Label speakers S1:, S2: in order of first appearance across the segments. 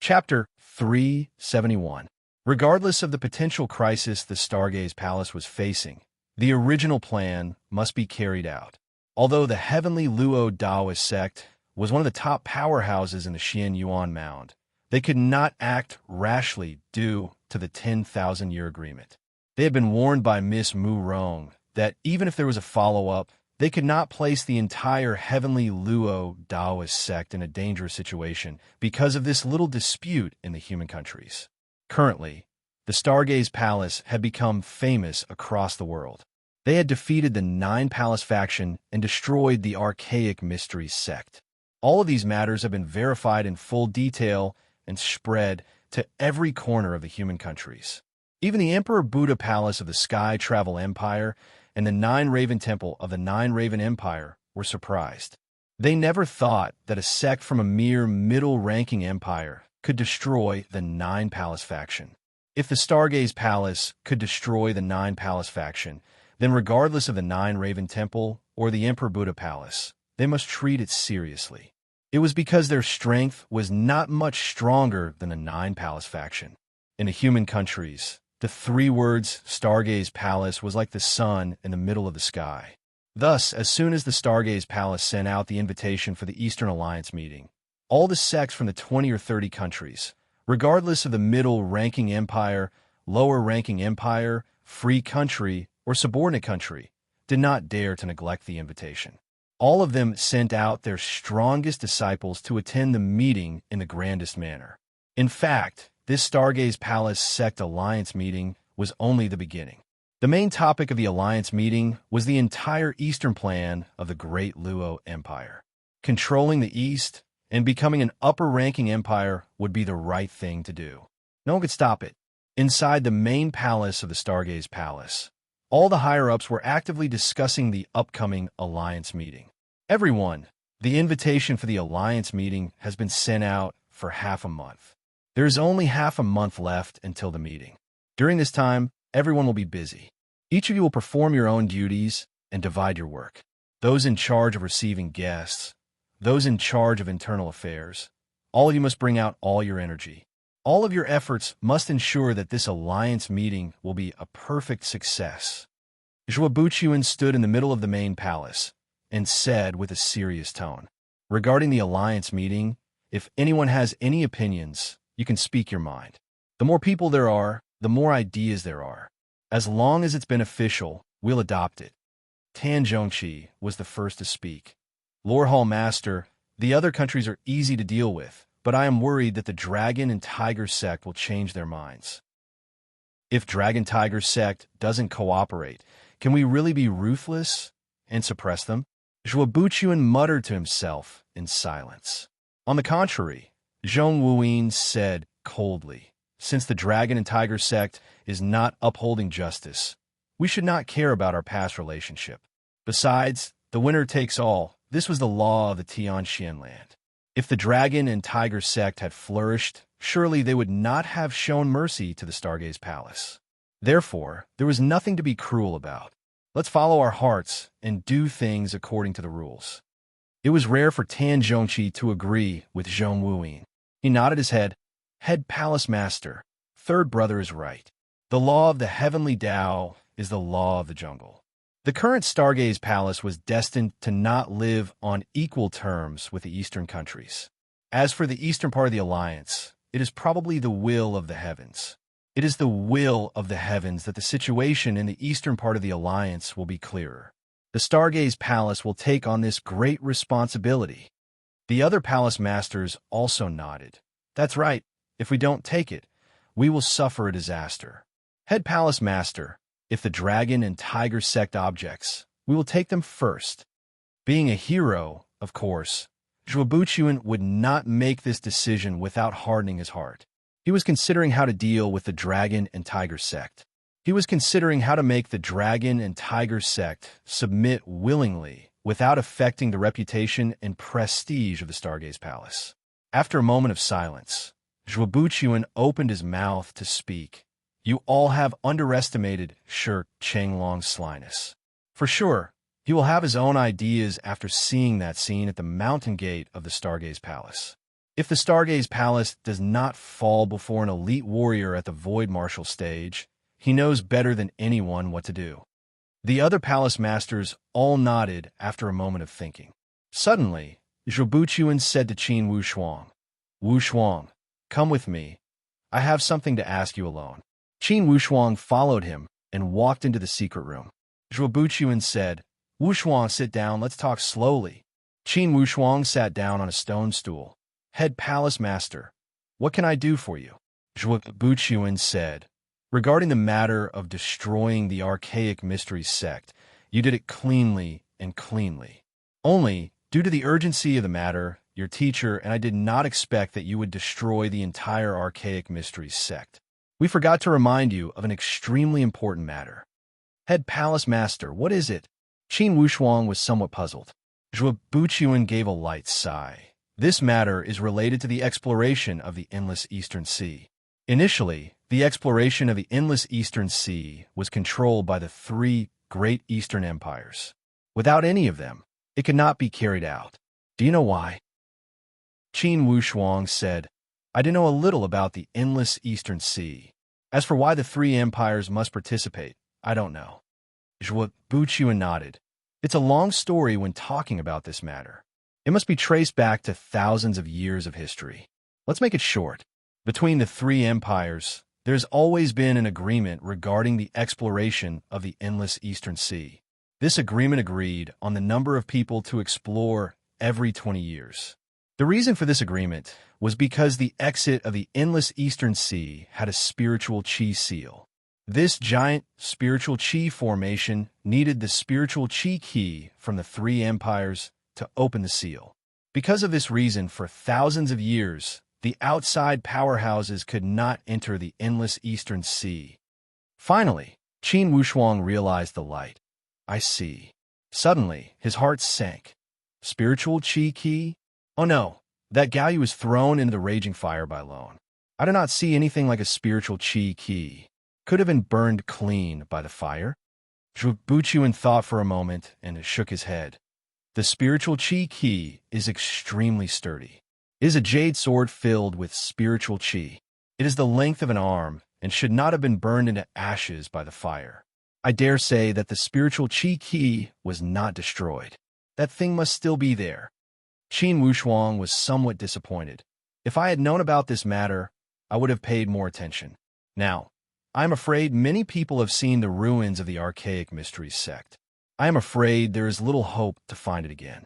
S1: Chapter 371. Regardless of the potential crisis the Stargaze Palace was facing, the original plan must be carried out. Although the heavenly Luo Daoist sect was one of the top powerhouses in the Xian Yuan Mound, they could not act rashly due to the 10,000-year agreement. They had been warned by Miss Mu Rong that even if there was a follow-up, they could not place the entire heavenly Luo Daoist sect in a dangerous situation because of this little dispute in the human countries. Currently, the Stargaze Palace had become famous across the world. They had defeated the Nine Palace faction and destroyed the archaic Mysteries sect. All of these matters have been verified in full detail and spread to every corner of the human countries. Even the Emperor Buddha Palace of the Sky Travel Empire and the Nine Raven Temple of the Nine Raven Empire were surprised. They never thought that a sect from a mere middle-ranking empire could destroy the Nine Palace faction. If the Stargaze Palace could destroy the Nine Palace faction, then regardless of the Nine Raven Temple or the Emperor Buddha Palace, they must treat it seriously. It was because their strength was not much stronger than the Nine Palace faction. In the human countries, the three words Stargaze Palace was like the sun in the middle of the sky. Thus, as soon as the Stargaze Palace sent out the invitation for the Eastern Alliance meeting, all the sects from the 20 or 30 countries, regardless of the middle-ranking empire, lower-ranking empire, free country, or subordinate country, did not dare to neglect the invitation. All of them sent out their strongest disciples to attend the meeting in the grandest manner. In fact, this Stargaze Palace Sect Alliance meeting was only the beginning. The main topic of the Alliance meeting was the entire Eastern plan of the Great Luo Empire. Controlling the East and becoming an upper-ranking empire would be the right thing to do. No one could stop it. Inside the main palace of the Stargaze Palace, all the higher-ups were actively discussing the upcoming Alliance meeting. Everyone, the invitation for the Alliance meeting has been sent out for half a month. There is only half a month left until the meeting. During this time, everyone will be busy. Each of you will perform your own duties and divide your work. Those in charge of receiving guests, those in charge of internal affairs, all of you must bring out all your energy. All of your efforts must ensure that this Alliance meeting will be a perfect success. Zhuo Buchuan stood in the middle of the main palace and said with a serious tone, "Regarding the Alliance meeting, if anyone has any opinions, you can speak your mind. The more people there are, the more ideas there are. As long as it's beneficial, we'll adopt it." Tan Zhongqi was the first to speak. "Lore Hall Master, the other countries are easy to deal with, but I am worried that the Dragon and Tiger sect will change their minds. If Dragon Tiger sect doesn't cooperate, can we really be ruthless and suppress them?" Zhuo Buchuan muttered to himself in silence. On the contrary, Zhong Wuyin said coldly, "Since the Dragon and Tiger sect is not upholding justice, we should not care about our past relationship. Besides, the winner takes all. This was the law of the Tianxian land. If the Dragon and Tiger sect had flourished, surely they would not have shown mercy to the Stargaze Palace. Therefore, there was nothing to be cruel about. Let's follow our hearts and do things according to the rules." It was rare for Tan Zhongqi to agree with Zhong Wuyin. He nodded his head. "Head Palace Master, third brother is right. The law of the heavenly Tao is the law of the jungle." The current Stargaze Palace was destined to not live on equal terms with the Eastern countries. As for the Eastern part of the Alliance, it is probably the will of the heavens. It is the will of the heavens that the situation in the Eastern part of the Alliance will be clearer. The Stargaze Palace will take on this great responsibility. The other palace masters also nodded. "That's right. If we don't take it, we will suffer a disaster. Head Palace Master, if the Dragon and Tiger sect objects, we will take them first." Being a hero, of course, Zhuo Buchuan would not make this decision without hardening his heart. He was considering how to deal with the Dragon and Tiger sect. He was considering how to make the Dragon and Tiger sect submit willingly without affecting the reputation and prestige of the Stargaze Palace. After a moment of silence, Zhuo Buchuan opened his mouth to speak. "You all have underestimated Shi Chenglong's slyness. For sure, he will have his own ideas after seeing that scene at the mountain gate of the Stargaze Palace. If the Stargaze Palace does not fall before an elite warrior at the Void Marshal stage, he knows better than anyone what to do. The other palace masters all nodded after a moment of thinking. Suddenly, Zhuobuchuan said to Qin Wushuang, "Wushuang, come with me. I have something to ask you alone." Qin Wushuang followed him and walked into the secret room. Zhuobuchuan said, "Wushuang, sit down, let's talk slowly." Qin Wushuang sat down on a stone stool. "Head Palace Master, what can I do for you?" Zhuobuchuan said, "Regarding the matter of destroying the archaic mystery sect, you did it cleanly and cleanly. Only, due to the urgency of the matter, your teacher and I did not expect that you would destroy the entire archaic mystery sect. We forgot to remind you of an extremely important matter." "Head Palace Master, what is it?" Qin Wushuang was somewhat puzzled. Zhuobuchuan gave a light sigh. "This matter is related to the exploration of the endless Eastern Sea. Initially, the exploration of the endless Eastern Sea was controlled by the three great Eastern empires. Without any of them, it could not be carried out. Do you know why?" Qin Wushuang said, "I do know a little about the endless Eastern Sea. As for why the three empires must participate, I don't know." Zhuobuchuan nodded. "It's a long story when talking about this matter. It must be traced back to thousands of years of history. Let's make it short. Between the three empires, there's always been an agreement regarding the exploration of the endless Eastern Sea. This agreement agreed on the number of people to explore every 20 years. The reason for this agreement was because the exit of the endless Eastern Sea had a spiritual chi seal. This giant spiritual chi formation needed the spiritual chi key from the three empires to open the seal. Because of this reason, for thousands of years, the outside powerhouses could not enter the endless Eastern Sea. Finally, Qin Wushuang realized the light. "I see." Suddenly, his heart sank. "Spiritual chi key? Oh no, that Galyu was thrown into the raging fire by Lone. I do not see anything like a spiritual chi key. Could have been burned clean by the fire?" Zhuobuchuan thought for a moment and shook his head. "The spiritual chi key is extremely sturdy. It is a jade sword filled with spiritual chi. It is the length of an arm and should not have been burned into ashes by the fire. I dare say that the spiritual chi key was not destroyed. That thing must still be there." Qin Wushuang was somewhat disappointed. "If I had known about this matter, I would have paid more attention. Now, I am afraid many people have seen the ruins of the archaic mysteries sect. I am afraid there is little hope to find it again."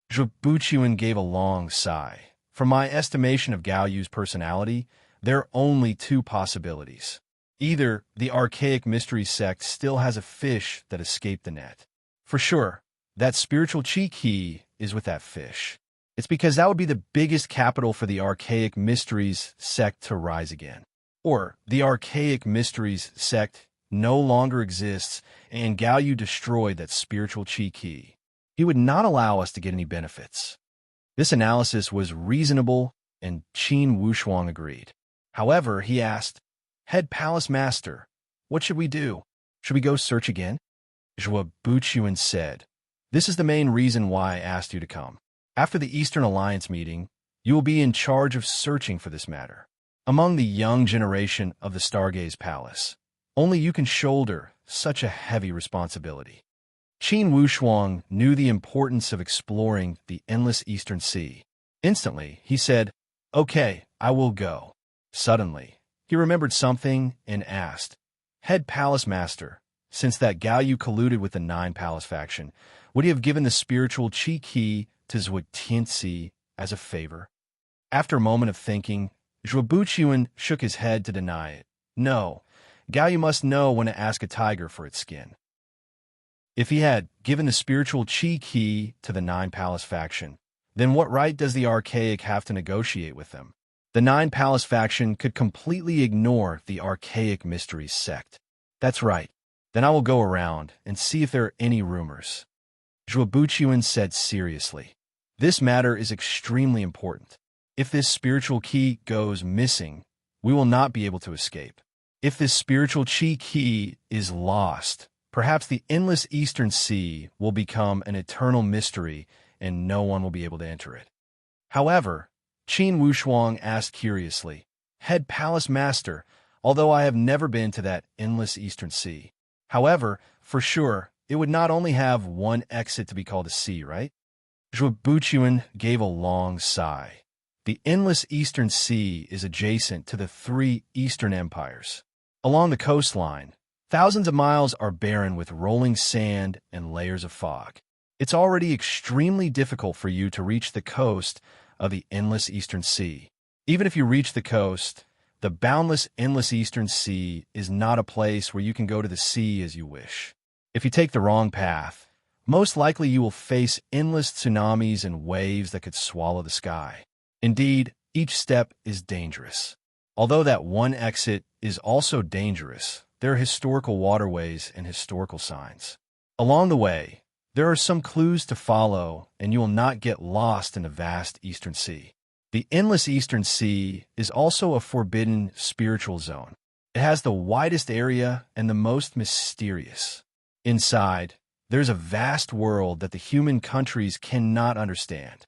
S1: Zhuobuchuan gave a long sigh. "From my estimation of Gaoyu's personality, there are only two possibilities. Either the archaic mystery sect still has a fish that escaped the net. For sure, that spiritual chi key is with that fish. It's because that would be the biggest capital for the archaic mysteries sect to rise again. Or the archaic mysteries sect no longer exists and Gaoyu destroyed that spiritual chi key. He would not allow us to get any benefits." This analysis was reasonable, and Qin Wushuang agreed. However, he asked, "Head Palace Master, what should we do? Should we go search again?" Zhuobuchuan said, "This is the main reason why I asked you to come. After the Eastern Alliance meeting, you will be in charge of searching for this matter. Among the young generation of the Stargaze Palace, only you can shoulder such a heavy responsibility." Qin Wushuang knew the importance of exploring the endless Eastern Sea. Instantly, he said, "Okay, I will go." Suddenly, he remembered something and asked, "Head Palace Master, since that Gaoyu colluded with the Nine Palace faction, would he have given the spiritual chi key to Zhuotianzi as a favor?" After a moment of thinking, Zhuobuchuan shook his head to deny it. "No, Gaoyu must know when to ask a tiger for its skin." If he had given the spiritual chi key to the Nine Palace faction, then what right does the archaic have to negotiate with them? The Nine Palace faction could completely ignore the archaic mysteries sect. That's right. Then I will go around and see if there are any rumors. Zhuobuchuan said seriously. "This matter is extremely important. If this spiritual key goes missing, we will not be able to escape. If this spiritual chi key is lost, perhaps the endless Eastern Sea will become an eternal mystery and no one will be able to enter it. However, Qin Wushuang asked curiously. Head Palace Master, although I have never been to that endless eastern sea. However, for sure, it would not only have one exit to be called a sea, right? Zhuo Buchuan gave a long sigh. The endless eastern sea is adjacent to the three eastern empires. Along the coastline, thousands of miles are barren with rolling sand and layers of fog. It's already extremely difficult for you to reach the coast of the endless eastern sea. Even if you reach the coast, the boundless endless eastern sea is not a place where you can go to the sea as you wish. If you take the wrong path, most likely you will face endless tsunamis and waves that could swallow the sky. Indeed, each step is dangerous. Although that one exit is also dangerous, there are historical waterways and historical signs. Along the way, there are some clues to follow, and you will not get lost in the vast eastern sea. The endless eastern sea is also a forbidden spiritual zone. It has the widest area and the most mysterious. Inside, there's a vast world that the human countries cannot understand.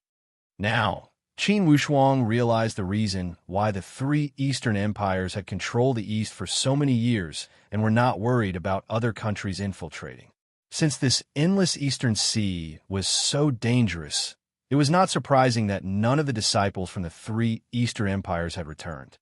S1: Now, Qin Wushuang realized the reason why the three Eastern empires had controlled the East for so many years and were not worried about other countries infiltrating. Since this endless Eastern Sea was so dangerous, it was not surprising that none of the disciples from the three Eastern empires had returned.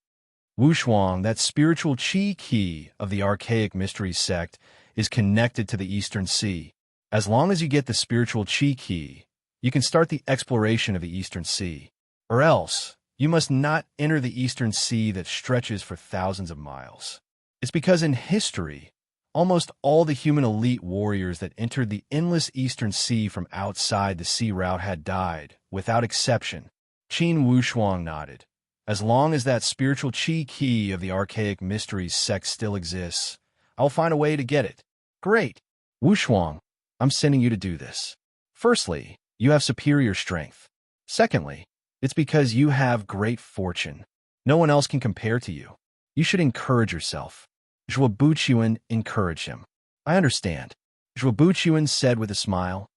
S1: Wushuang, that spiritual chi key of the archaic mysteries sect, is connected to the Eastern Sea. As long as you get the spiritual chi key, you can start the exploration of the Eastern Sea. Or else, you must not enter the Eastern Sea that stretches for thousands of miles. It's because in history, almost all the human elite warriors that entered the endless Eastern Sea from outside the sea route had died, without exception. Qin Wushuang nodded. As long as that spiritual chi key of the archaic mysteries sect still exists, I'll find a way to get it. Great! Wushuang, I'm sending you to do this. Firstly, you have superior strength. Secondly, it's because you have great fortune. No one else can compare to you. You should encourage yourself. Zhuo Buchuan encouraged him. I understand. Zhuo Buchuan said with a smile.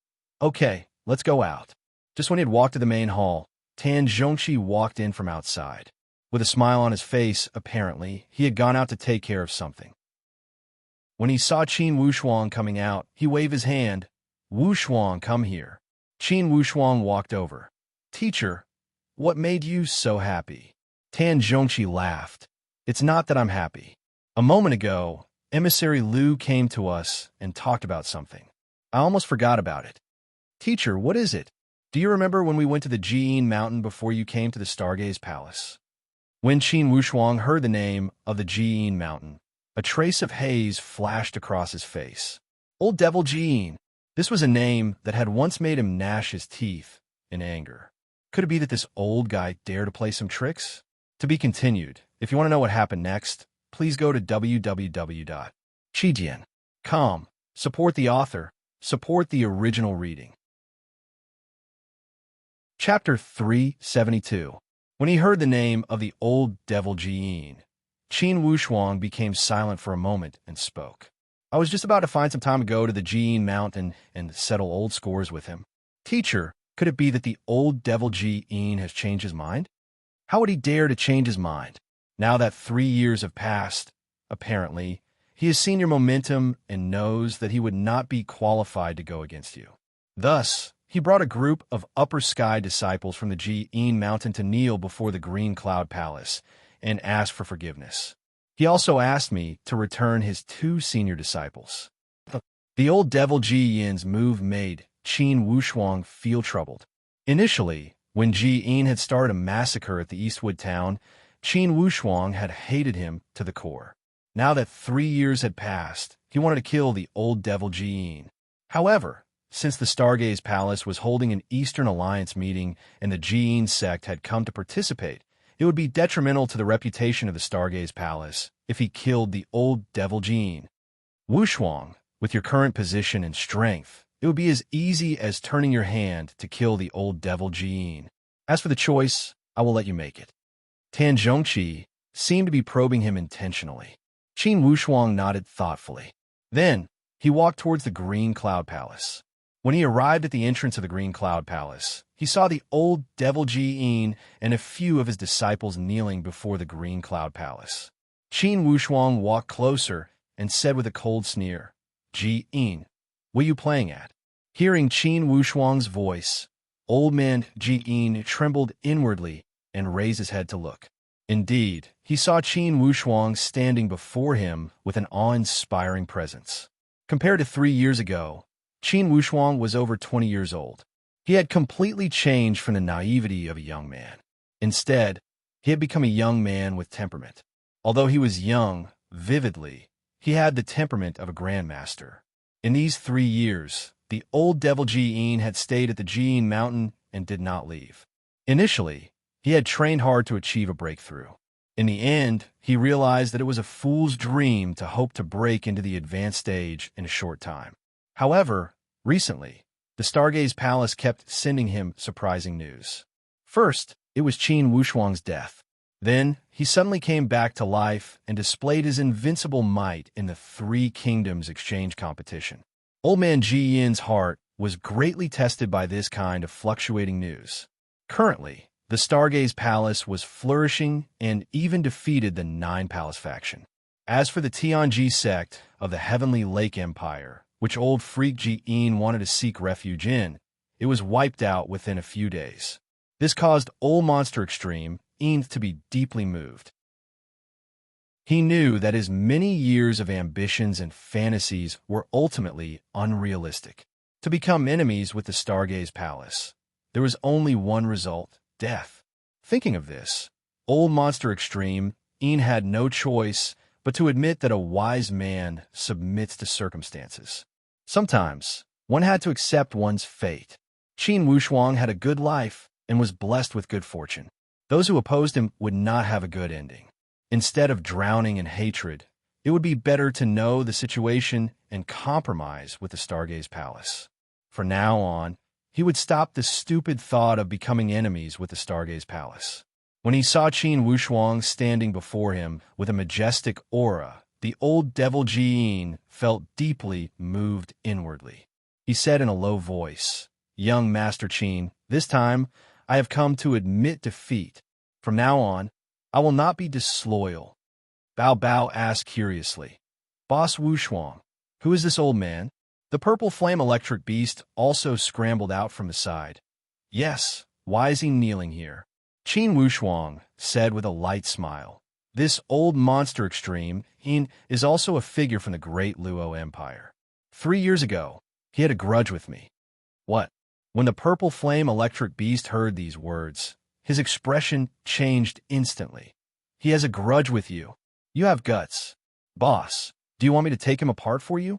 S1: Okay, let's go out. Just when he had walked to the main hall, Tan Zhongqi walked in from outside. With a smile on his face, apparently, he had gone out to take care of something. When he saw Qin Wushuang coming out, he waved his hand. Wushuang, come here. Qin Wushuang walked over. Teacher, what made you so happy? Tan Zhongqi laughed. It's not that I'm happy. A moment ago, Emissary Liu came to us and talked about something. I almost forgot about it. Teacher, what is it? Do you remember when we went to the Jiyin Mountain before you came to the Stargaze Palace? When Qin Wushuang heard the name of the Jiyin Mountain, a trace of haze flashed across his face. Old Devil Jiyin. This was a name that had once made him gnash his teeth in anger. Could it be that this old guy dared to play some tricks? To be continued. If you want to know what happened next, please go to www.chijian.com. Support the author. Support the original reading. Chapter 372. When he heard the name of the old devil Jiyin, Qin Wushuang became silent for a moment and spoke. I was just about to find some time to go to the Jiyin Mountain and settle old scores with him. Teacher, could it be that the old devil Jiyin has changed his mind? How would he dare to change his mind? Now that 3 years have passed, apparently, he has seen your momentum and knows that he would not be qualified to go against you. Thus, he brought a group of upper sky disciples from the Jiyin Mountain to kneel before the Green Cloud Palace and ask for forgiveness. He also asked me to return his 2 senior disciples. The old devil Jiyin's move made Qin Wushuang feel troubled. Initially, when Jiyin had started a massacre at the Eastwood town, Qin Wushuang had hated him to the core. Now that 3 years had passed, he wanted to kill the old devil Jiyin. However, since the Stargaze Palace was holding an Eastern Alliance meeting and the Jiyin sect had come to participate, it would be detrimental to the reputation of the Stargaze Palace if he killed the old devil Jiyin. Wushuang, with your current position and strength, it would be as easy as turning your hand to kill the old devil Jiyin. As for the choice, I will let you make it. Tan Zhongqi seemed to be probing him intentionally. Qin Wushuang nodded thoughtfully. Then, he walked towards the Green Cloud Palace. When he arrived at the entrance of the Green Cloud Palace, he saw the old devil Ji-in and a few of his disciples kneeling before the Green Cloud Palace. Qin Wushuang walked closer and said with a cold sneer, "Ji-in, what are you playing at?" Hearing Qin Wushuang's voice, old man Ji-in trembled inwardly and raised his head to look. Indeed, he saw Qin Wushuang standing before him with an awe-inspiring presence. Compared to 3 years ago, Qin Wushuang was over 20 years old. He had completely changed from the naivety of a young man. Instead, he had become a young man with temperament. Although he was young, vividly, he had the temperament of a grandmaster. In these 3 years, the old devil Ji-in had stayed at the Ji-in mountain and did not leave. Initially, he had trained hard to achieve a breakthrough. In the end, he realized that it was a fool's dream to hope to break into the advanced stage in a short time. However, recently, the Stargaze Palace kept sending him surprising news. First, it was Qin Wushuang's death. Then, he suddenly came back to life and displayed his invincible might in the Three Kingdoms exchange competition. Old man Ji Yin's heart was greatly tested by this kind of fluctuating news. Currently, the Stargaze Palace was flourishing and even defeated the Nine Palace faction. As for the Tianji sect of the Heavenly Lake Empire, which old freak Ji-in wanted to seek refuge in, it was wiped out within a few days. This caused old Monster Extreme, In, to be deeply moved. He knew that his many years of ambitions and fantasies were ultimately unrealistic. To become enemies with the Stargaze Palace, there was only one result: death. Thinking of this, old Monster Extreme, In had no choice but to admit that a wise man submits to circumstances. Sometimes, one had to accept one's fate. Qin Wushuang had a good life and was blessed with good fortune. Those who opposed him would not have a good ending. Instead of drowning in hatred, it would be better to know the situation and compromise with the Stargaze Palace. From now on, he would stop the stupid thought of becoming enemies with the Stargaze Palace. When he saw Qin Wushuang standing before him with a majestic aura, the old devil Ji-in felt deeply moved inwardly. He said in a low voice, "Young Master Qin, this time I have come to admit defeat. From now on, I will not be disloyal." Bao Bao asked curiously, "Boss Wushuang, who is this old man?" The purple flame electric beast also scrambled out from the side. "Yes, why is he kneeling here?" Qin Wushuang said with a light smile, "This old Monster Extreme, In, is also a figure from the great Luo Empire. 3 years ago, he had a grudge with me." "What?" When the purple flame electric beast heard these words, his expression changed instantly. "He has a grudge with you. You have guts. Boss, do you want me to take him apart for you?"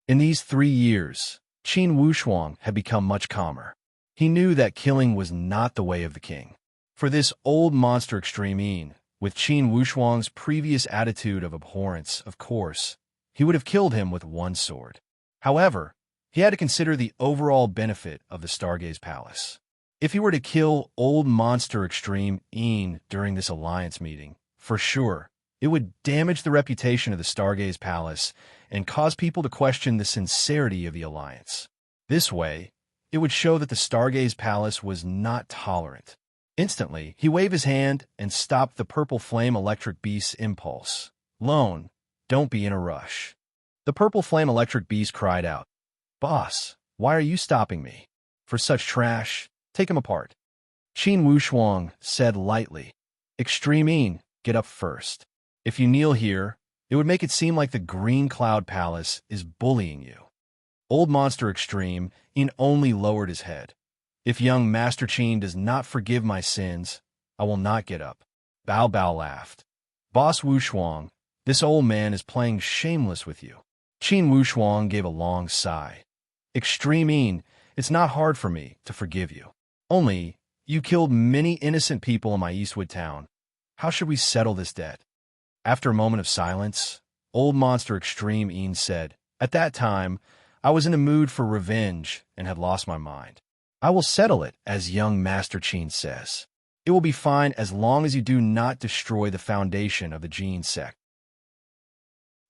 S1: In these 3 years, Qin Wushuang had become much calmer. He knew that killing was not the way of the king. For this old Monster Extreme In, with Qin Wushuang's previous attitude of abhorrence, of course, he would have killed him with one sword. However, he had to consider the overall benefit of the Stargaze Palace. If he were to kill old Monster Extreme In during this alliance meeting, for sure, it would damage the reputation of the Stargaze Palace and cause people to question the sincerity of the alliance. This way, it would show that the Stargaze Palace was not tolerant. Instantly, he waved his hand and stopped the purple flame electric beast's impulse. "Lone, don't be in a rush." The purple flame electric beast cried out, "Boss, why are you stopping me? For such trash, take him apart." Qin Wushuang said lightly, "Extreme In, get up first. If you kneel here, it would make it seem like the Green Cloud Palace is bullying you." Old Monster Extreme In only lowered his head. "If young Master Qin does not forgive my sins, I will not get up." Bao Bao laughed. "Boss Wushuang, this old man is playing shameless with you." Qin Wushuang gave a long sigh. "Extreme In, it's not hard for me to forgive you. Only, you killed many innocent people in my Eastwood town. How should we settle this debt?" After a moment of silence, old Monster Extreme In said, "At that time, I was in a mood for revenge and had lost my mind. I will settle it as young Master Qin says. It will be fine as long as you do not destroy the foundation of the Jin sect."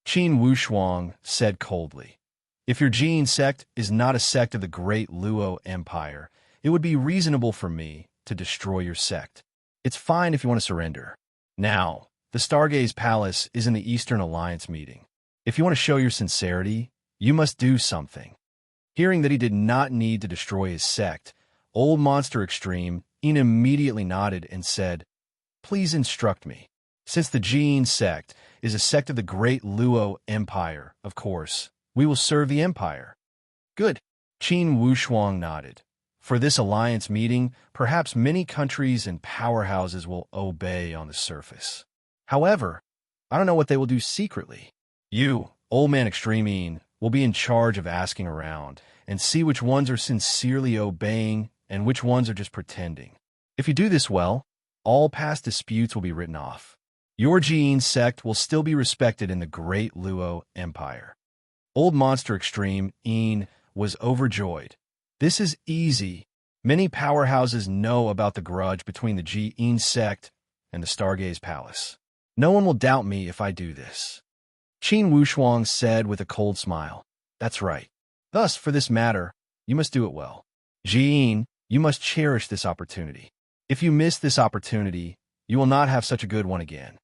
S1: Qin Wushuang said coldly, If your Jin sect is not a sect of the great Luo Empire, it would be reasonable for me to destroy your sect. It's fine if you want to surrender. Now, the Stargaze Palace is in the Eastern Alliance meeting. If you want to show your sincerity, you must do something. Hearing that he did not need to destroy his sect, Old Monster Extreme immediately nodded and said, "Please instruct me. Since the Jin sect is a sect of the great Luo Empire, of course, we will serve the Empire." "Good." Qin Wushuang nodded. "For this alliance meeting, perhaps many countries and powerhouses will obey on the surface. However, I don't know what they will do secretly. You, Old Man Extreme, will be in charge of asking around and see which ones are sincerely obeying and which ones are just pretending. If you do this well, all past disputes will be written off. Your Jin sect will still be respected in the great Luo Empire." Old Monster Extreme was overjoyed. "This is easy. Many powerhouses know about the grudge between the Jin sect and the Stargaze Palace. No one will doubt me if I do this." Qin Wushuang said with a cold smile, "That's right. Thus, for this matter, you must do it well. Jin, you must cherish this opportunity. If you miss this opportunity, you will not have such a good one again."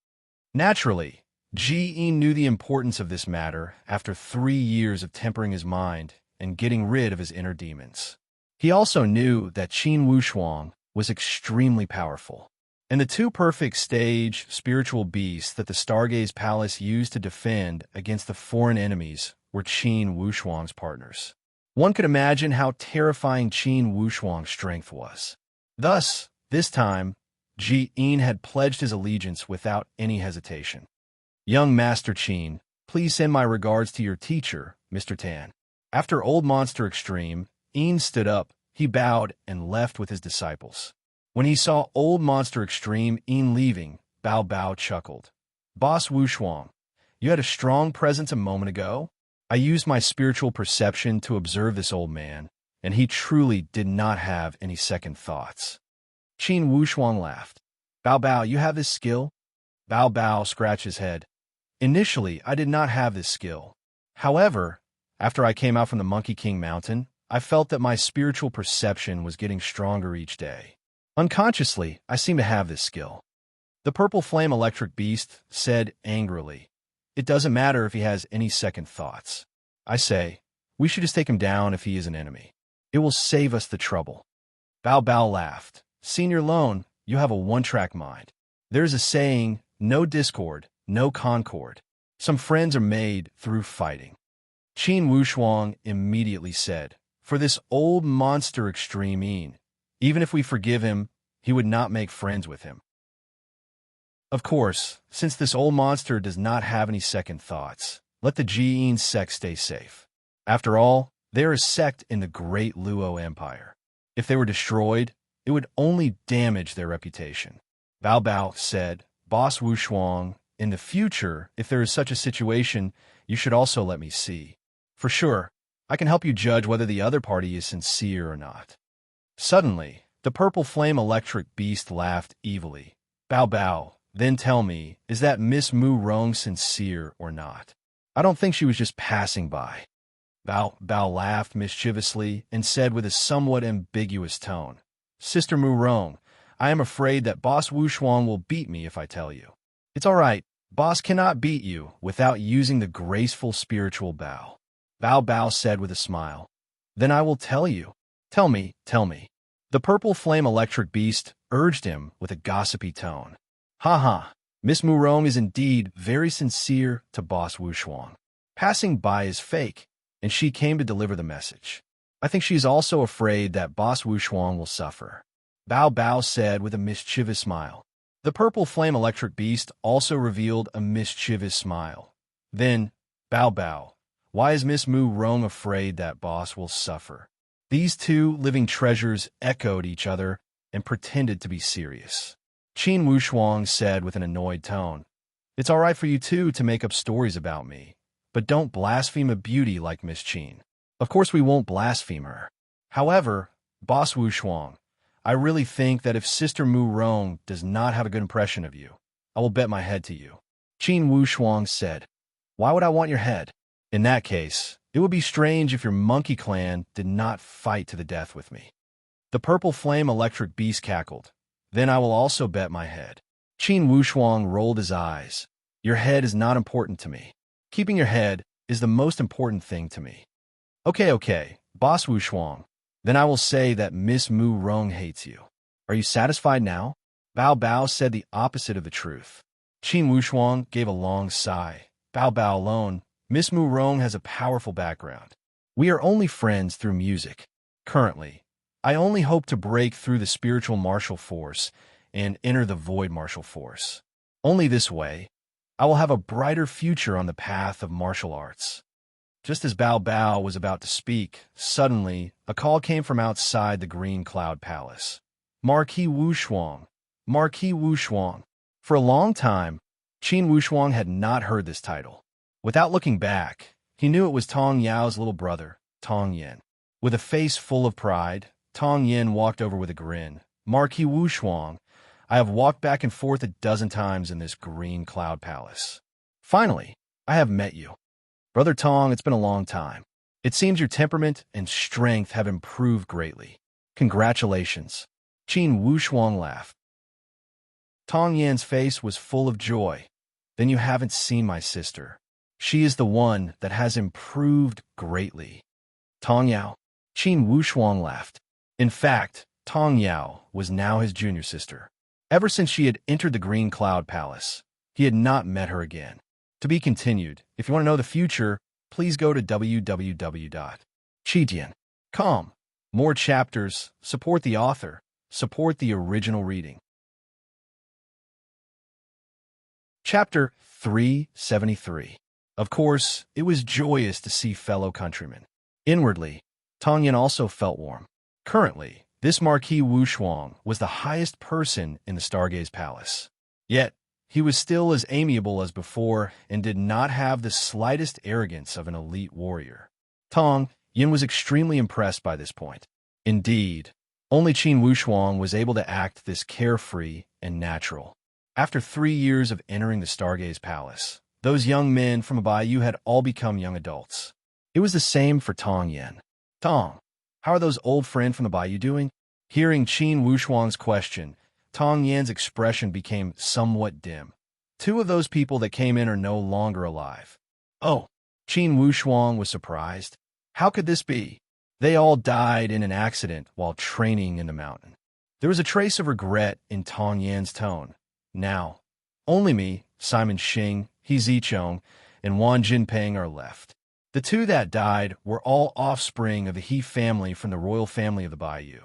S1: Naturally, Jin knew the importance of this matter after 3 years of tempering his mind and getting rid of his inner demons. He also knew that Qin Wushuang was extremely powerful, and the two perfect stage spiritual beasts that the Stargaze Palace used to defend against the foreign enemies were Qin Wushuang's partners. One could imagine how terrifying Qin Wushuang's strength was. Thus, this time, Jin had pledged his allegiance without any hesitation. "Young Master Qin, please send my regards to your teacher, Mr. Tan." After Old Monster Extreme, stood up, he bowed and left with his disciples. When he saw Old Monster Extreme leaving, Bao Bao chuckled. "Boss Wushuang, you had a strong presence a moment ago. I used my spiritual perception to observe this old man, and he truly did not have any second thoughts." Qin Wushuang laughed. "Bao Bao, you have this skill?" Bao Bao scratched his head. "Initially, I did not have this skill. However, after I came out from the Monkey King Mountain, I felt that my spiritual perception was getting stronger each day. Unconsciously, I seem to have this skill." The purple flame electric beast said angrily, "It doesn't matter if he has any second thoughts. I say, we should just take him down if he is an enemy. It will save us the trouble." Bao Bao laughed. "Senior Lone, you have a one-track mind. There's a saying, no discord, no concord. Some friends are made through fighting." Qin Wushuang immediately said, "For this Old Monster Extreme, even if we forgive him, he would not make friends with him. Of course, since this old monster does not have any second thoughts, let the Jin sect stay safe. After all, they are a sect in the great Luo Empire. If they were destroyed, it would only damage their reputation." Bao Bao said, "Boss Wushuang, in the future, if there is such a situation, you should also let me see. For sure, I can help you judge whether the other party is sincere or not." Suddenly, the purple flame electric beast laughed evilly. "Bao Bao, then tell me, is that Miss Mu Rong sincere or not? I don't think she was just passing by." Bao Bao laughed mischievously and said with a somewhat ambiguous tone, "Sister Mu Rong, I am afraid that Boss Wushuang will beat me if I tell you." "It's all right. Boss cannot beat you without using the graceful spiritual bow." Bao Bao said with a smile. "Then I will tell you. Tell me, tell me." The purple flame electric beast urged him with a gossipy tone. "Ha ha, Miss Mu Rong is indeed very sincere to Boss Wushuang. Passing by is fake, and she came to deliver the message. I think she is also afraid that Boss Wushuang will suffer." Bao Bao said with a mischievous smile. The purple flame electric beast also revealed a mischievous smile. Then, "Bao Bao, why is Miss Mu Rong afraid that Boss will suffer?" These two living treasures echoed each other and pretended to be serious. Qin Wushuang said with an annoyed tone, "It's all right for you two to make up stories about me, but don't blaspheme a beauty like Miss Qin. Of course we won't blaspheme her. However, Boss Wushuang, I really think that if Sister Mu Rong does not have a good impression of you, I will bet my head to you." Qin Wushuang said, "Why would I want your head? In that case, It would be strange if your monkey clan did not fight to the death with me. The purple flame electric beast cackled. Then I will also bet my head. Qin Wushuang rolled his eyes. Your head is not important to me. Keeping your head is the most important thing to me. Okay, Boss Wushuang. Then I will say that Miss Mu Rong hates you. Are you satisfied now? Bao Bao said the opposite of the truth. Qin Wushuang gave a long sigh. Bao Bao alone. Miss Mu Rong has a powerful background. We are only friends through music. Currently, I only hope to break through the spiritual martial force and enter the void martial force. Only this way, I will have a brighter future on the path of martial arts. Just as Bao Bao was about to speak, suddenly, a call came from outside the Green Cloud Palace. Marquis Wushuang. Marquis Wushuang. For a long time, Qin Wushuang had not heard this title. Without looking back, he knew it was Tong Yao's little brother, Tong Yin. With a face full of pride, Tong Yin walked over with a grin. Marquis Wushuang, I have walked back and forth a dozen times in this Green Cloud Palace. Finally, I have met you. Brother Tong, it's been a long time. It seems your temperament and strength have improved greatly. Congratulations. Qin Wushuang laughed. Tong Yin's face was full of joy. Then you haven't seen my sister. She is the one that has improved greatly. Tong Yao. Qin Wushuang laughed. In fact, Tong Yao was now his junior sister. Ever since she had entered the Green Cloud Palace, he had not met her again. To be continued. If you want to know the future, please go to www.chidian.com. More chapters, support the author, support the original reading. Chapter 373. Of course, it was joyous to see fellow countrymen. Inwardly, Tong Yin also felt warm. Currently, this Marquis Wushuang was the highest person in the Stargaze Palace. Yet, he was still as amiable as before and did not have the slightest arrogance of an elite warrior. Tong Yin was extremely impressed by this point. Indeed, only Qin Wushuang was able to act this carefree and natural. After 3 years of entering the Stargaze Palace, those young men from a bayou had all become young adults. It was the same for Tong Yin. Tong, how are those old friends from the bayou doing? Hearing Qin Wushuang's question, Tong Yin's expression became somewhat dim. 2 of those people that came in are no longer alive. Oh, Qin Wushuang was surprised. How could this be? They all died in an accident while training in the mountain. There was a trace of regret in Tong Yin's tone. Now, only me, Simon Xing, He Zichong, and Wan Jinpeng are left. The 2 that died were all offspring of the He family from the royal family of the Bayou.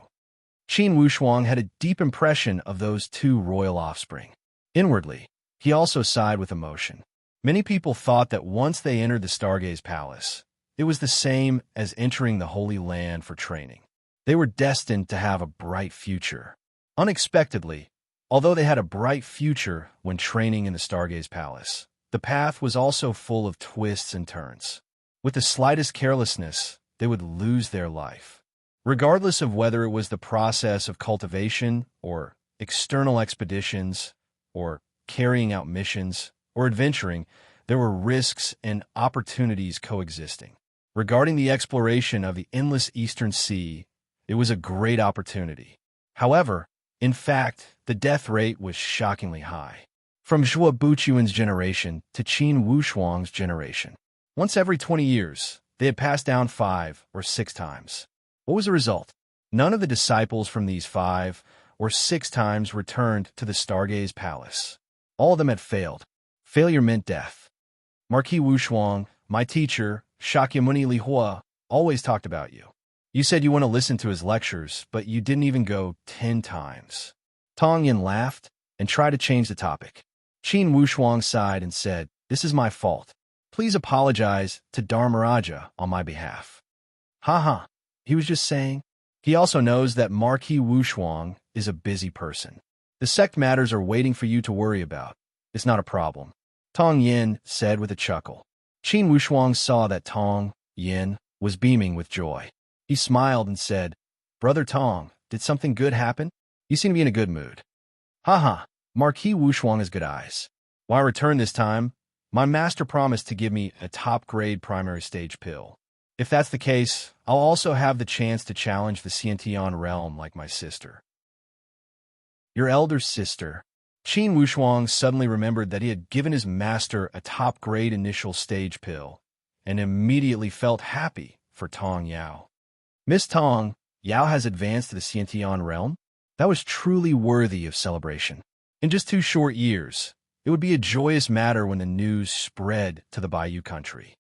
S1: Qin Wushuang had a deep impression of those 2 royal offspring. Inwardly, he also sighed with emotion. Many people thought that once they entered the Stargaze Palace, it was the same as entering the Holy Land for training. They were destined to have a bright future. Unexpectedly, although they had a bright future when training in the Stargaze Palace, the path was also full of twists and turns. With the slightest carelessness, they would lose their life. Regardless of whether it was the process of cultivation or external expeditions or carrying out missions or adventuring, there were risks and opportunities coexisting. Regarding the exploration of the endless Eastern Sea, it was a great opportunity. However, in fact, the death rate was shockingly high. From Zhua Buchuan's generation to Qin Wushuang's generation. Once every 20 years, they had passed down 5 or 6 times. What was the result? None of the disciples from these 5 or 6 times returned to the Stargaze Palace. All of them had failed. Failure meant death. Marquis Wushuang, my teacher, Shakyamuni Lihua, always talked about you. You said you want to listen to his lectures, but you didn't even go 10 times. Tong Yin laughed and tried to change the topic. Qin Wushuang sighed and said, "This is my fault. Please apologize to Dharmaraja on my behalf." Ha, he was just saying. He also knows that Marquis Wushuang is a busy person. The sect matters are waiting for you to worry about. It's not a problem. Tong Yin said with a chuckle. Qin Wushuang saw that Tong Yin was beaming with joy. He smiled and said, "Brother Tong, did something good happen? You seem to be in a good mood." Ha, Marquis Wushuang has good eyes. When I return this time, my master promised to give me a top-grade primary stage pill. If that's the case, I'll also have the chance to challenge the Xiantian realm like my sister. Your elder sister. Qin Wushuang suddenly remembered that he had given his master a top-grade initial stage pill, and immediately felt happy for Tong Yao. Miss Tong, Yao has advanced to the Xiantian realm? That was truly worthy of celebration. In just 2 short years, it would be a joyous matter when the news spread to the Bayou country.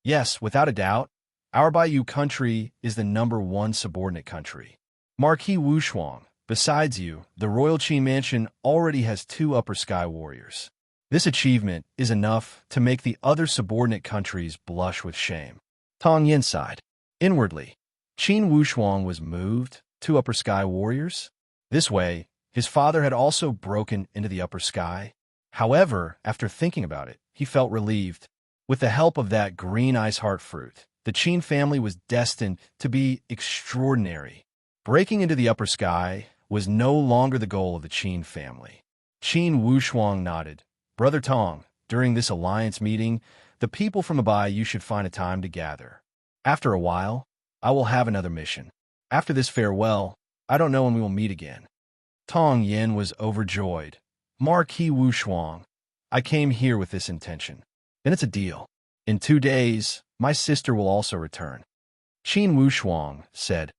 S1: Yes, without a doubt, our Bayou country is the #1 subordinate country. Marquis Wushuang, besides you, the Royal Qi Mansion already has 2 upper sky warriors. This achievement is enough to make the other subordinate countries blush with shame. Tong Yin sighed. Inwardly, Qin Wushuang was moved, 2 upper sky warriors? This way, his father had also broken into the upper sky. However, after thinking about it, he felt relieved. With the help of that green ice heart fruit, the Qin family was destined to be extraordinary. Breaking into the upper sky was no longer the goal of the Qin family. Qin Wushuang nodded. Brother Tong, during this alliance meeting, the people from the Bayou should find a time to gather. After a while, I will have another mission. After this farewell, I don't know when we will meet again. Tong Yin was overjoyed. Marquis Wushuang, I came here with this intention. Then it's a deal. In 2 days, my sister will also return. Qin Wushuang said,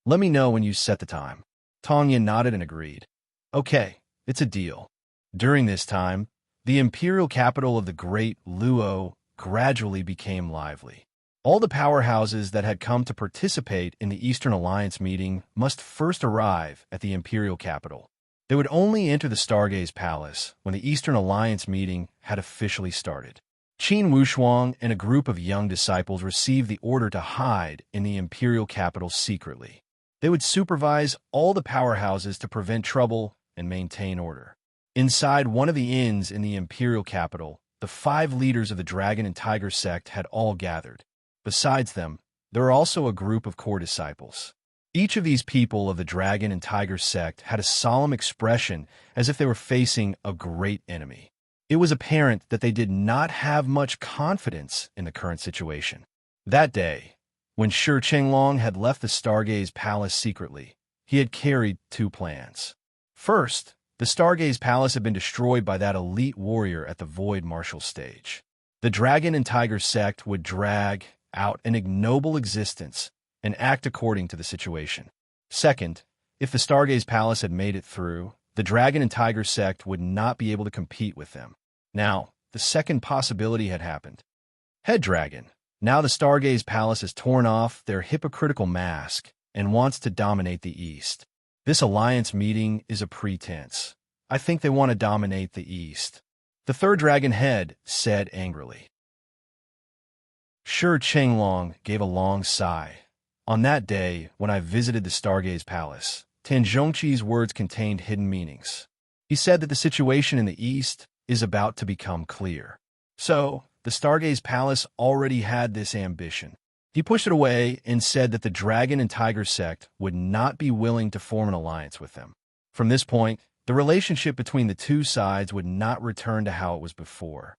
S1: Let me know when you set the time. Tong Yin nodded and agreed. Okay, it's a deal. During this time, the imperial capital of the Great Luo gradually became lively. All the powerhouses that had come to participate in the Eastern Alliance meeting must first arrive at the imperial capital. They would only enter the Stargaze Palace when the Eastern Alliance meeting had officially started. Qin Wushuang and a group of young disciples received the order to hide in the imperial capital secretly. They would supervise all the powerhouses to prevent trouble and maintain order. Inside one of the inns in the imperial capital, the 5 leaders of the Dragon and Tiger sect had all gathered. Besides them, there were also a group of core disciples. Each of these people of the Dragon and Tiger sect had a solemn expression as if they were facing a great enemy. It was apparent that they did not have much confidence in the current situation. That day, when Shi Chenglong had left the Stargaze Palace secretly, he had carried 2 plans. First, the Stargaze Palace had been destroyed by that elite warrior at the Void Martial stage. The Dragon and Tiger sect would drag out an ignoble existence and act according to the situation. Second, if the Stargaze Palace had made it through, the Dragon and Tiger sect would not be able to compete with them. Now, the second possibility had happened. Head Dragon, now the Stargaze Palace has torn off their hypocritical mask and wants to dominate the East. This alliance meeting is a pretense. I think they want to dominate the East. The 3rd Dragon Head said angrily. Shi Chenglong gave a long sigh. On that day, when I visited the Stargaze Palace, Tan Zhongqi's words contained hidden meanings. He said that the situation in the East is about to become clear. So, the Stargaze Palace already had this ambition. He pushed it away and said that the Dragon and Tiger sect would not be willing to form an alliance with them. From this point, the relationship between the 2 sides would not return to how it was before.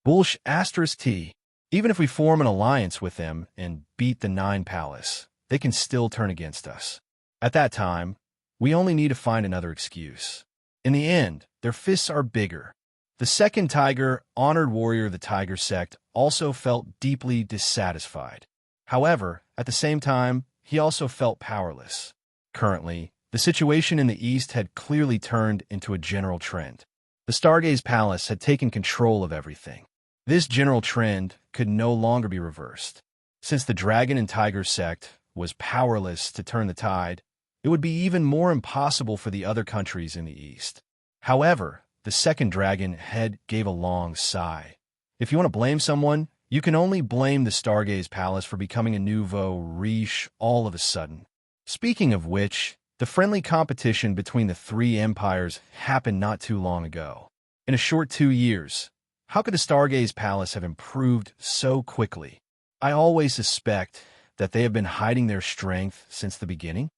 S1: T. Even if we form an alliance with them and beat the 9 Palace, they can still turn against us. At that time, we only need to find another excuse. In the end, their fists are bigger. The 2nd Tiger, honored warrior of the Tiger sect, also felt deeply dissatisfied. However, at the same time, he also felt powerless. Currently, the situation in the East had clearly turned into a general trend. The Stargaze Palace had taken control of everything. This general trend could no longer be reversed. Since the Dragon and Tiger sect was powerless to turn the tide, it would be even more impossible for the other countries in the East. However, the 2nd Dragon Head gave a long sigh. If you want to blame someone, you can only blame the Stargaze Palace for becoming a nouveau riche all of a sudden. Speaking of which, the friendly competition between the 3 empires happened not too long ago. In a short 2 years, how could the Stargaze Palace have improved so quickly? I always suspect that they have been hiding their strength since the beginning.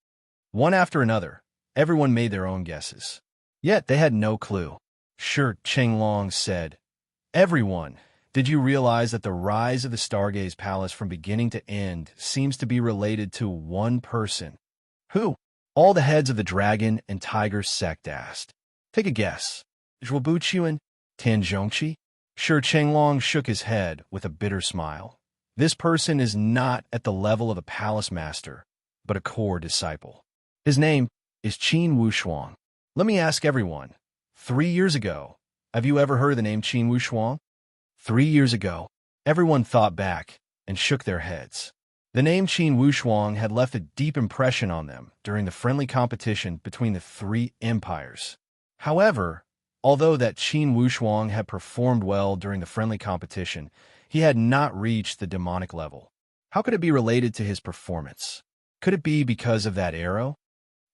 S1: One after another, everyone made their own guesses. Yet they had no clue. Shi Chenglong said, Everyone, Did you realize that the rise of the Stargaze Palace from beginning to end seems to be related to one person? Who? All the heads of the dragon and tiger sect asked. Take a guess. Zhuobuqian? Tanzhongqi? Shi Chenglong shook his head with a bitter smile. This person is not at the level of a palace master, but a core disciple. His name is Qin Wushuang. Let me ask everyone, 3 years ago, have you ever heard of the name Qin Wushuang? 3 years ago, everyone thought back and shook their heads. The name Qin Wushuang had left a deep impression on them during the friendly competition between the three empires. However, although that Qin Wushuang had performed well during the friendly competition, he had not reached the demonic level. How could it be related to his performance? Could it be because of that arrow?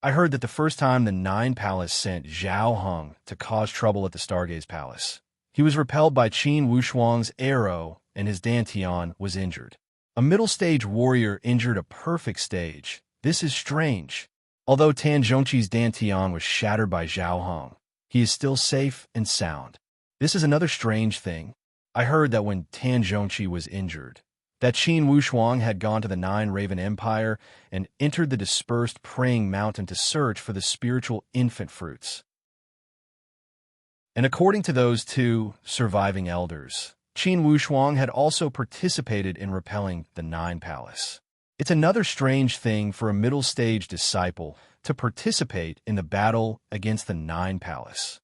S1: I heard that the first time the Nine Palace sent Zhao Heng to cause trouble at the Stargaze Palace, he was repelled by Qin Wushuang's arrow and his dantian was injured. A middle stage warrior injured a perfect stage. This is strange. Although Tanzhongqi's dantian was shattered by Zhao Heng, he is still safe and sound. This is another strange thing. I heard that when Tanzhongqi was injured, that Qin Wushuang had gone to the Nine Raven Empire and entered the dispersed praying mountain to search for the spiritual infant fruits. And according to those two surviving elders, Qin Wushuang had also participated in repelling the Nine Palace. It's another strange thing for a middle-stage disciple to participate in the battle against the Nine Palace.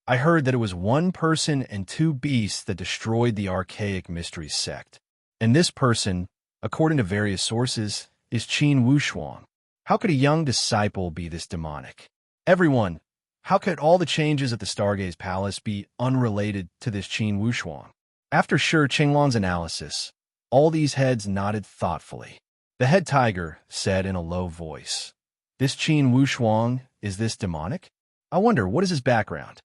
S1: I heard that it was one person and two beasts that destroyed the archaic mysteries sect. And this person, according to various sources, is Qin Wushuang. How could a young disciple be this demonic? Everyone, how could all the changes at the Stargaze Palace be unrelated to this Qin Wushuang? After Shi Chenglong's analysis, all these heads nodded thoughtfully. The head tiger said in a low voice, "This Qin Wushuang, is this demonic? I wonder, what is his background?"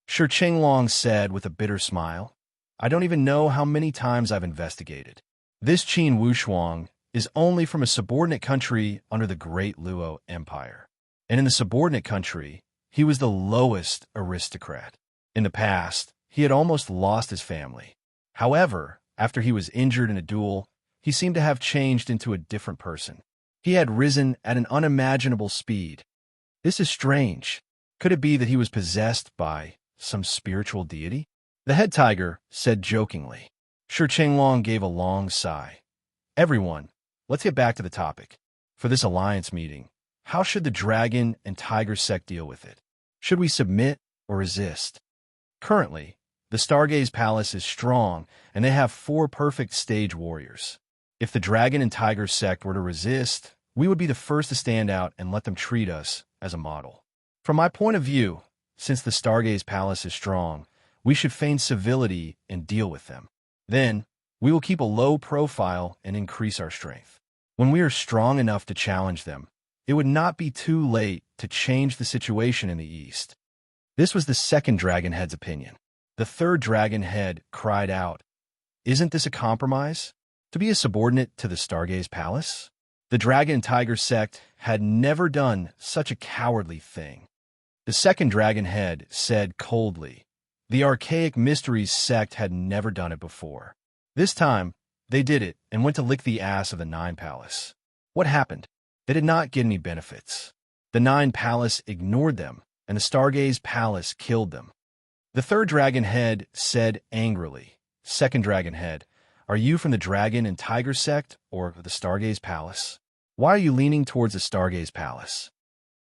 S1: Shi Chenglong said with a bitter smile, "I don't even know how many times I've investigated. This Qin Wushuang is only from a subordinate country under the Great Luo Empire. And in the subordinate country, he was the lowest aristocrat. In the past, he had almost lost his family. However, after he was injured in a duel, he seemed to have changed into a different person. He had risen at an unimaginable speed. This is strange. Could it be that he was possessed by some spiritual deity?" The head tiger said jokingly. Shi Chenglong gave a long sigh. "Everyone, let's get back to the topic. For this alliance meeting, how should the dragon and tiger sect deal with it? Should we submit or resist? Currently, the Stargaze Palace is strong, and they have 4 perfect stage warriors. If the dragon and tiger sect were to resist, we would be the first to stand out and let them treat us as a model. From my point of view, since the Stargaze Palace is strong, we should feign civility and deal with them. Then, we will keep a low profile and increase our strength. When we are strong enough to challenge them, it would not be too late to change the situation in the East." This was the second dragon head's opinion. The third dragon head cried out, "Isn't this a compromise? To be a subordinate to the Stargaze Palace?" The dragon and tiger sect had never done such a cowardly thing. The second dragon head said coldly, "The archaic mysteries sect had never done it before. This time, they did it and went to lick the ass of the Nine Palace. What happened? They did not get any benefits. The Nine Palace ignored them, and the Stargaze Palace killed them." The third dragon head said angrily, "Second dragon head, are you from the dragon and tiger sect or the Stargaze Palace? Why are you leaning towards the Stargaze Palace?"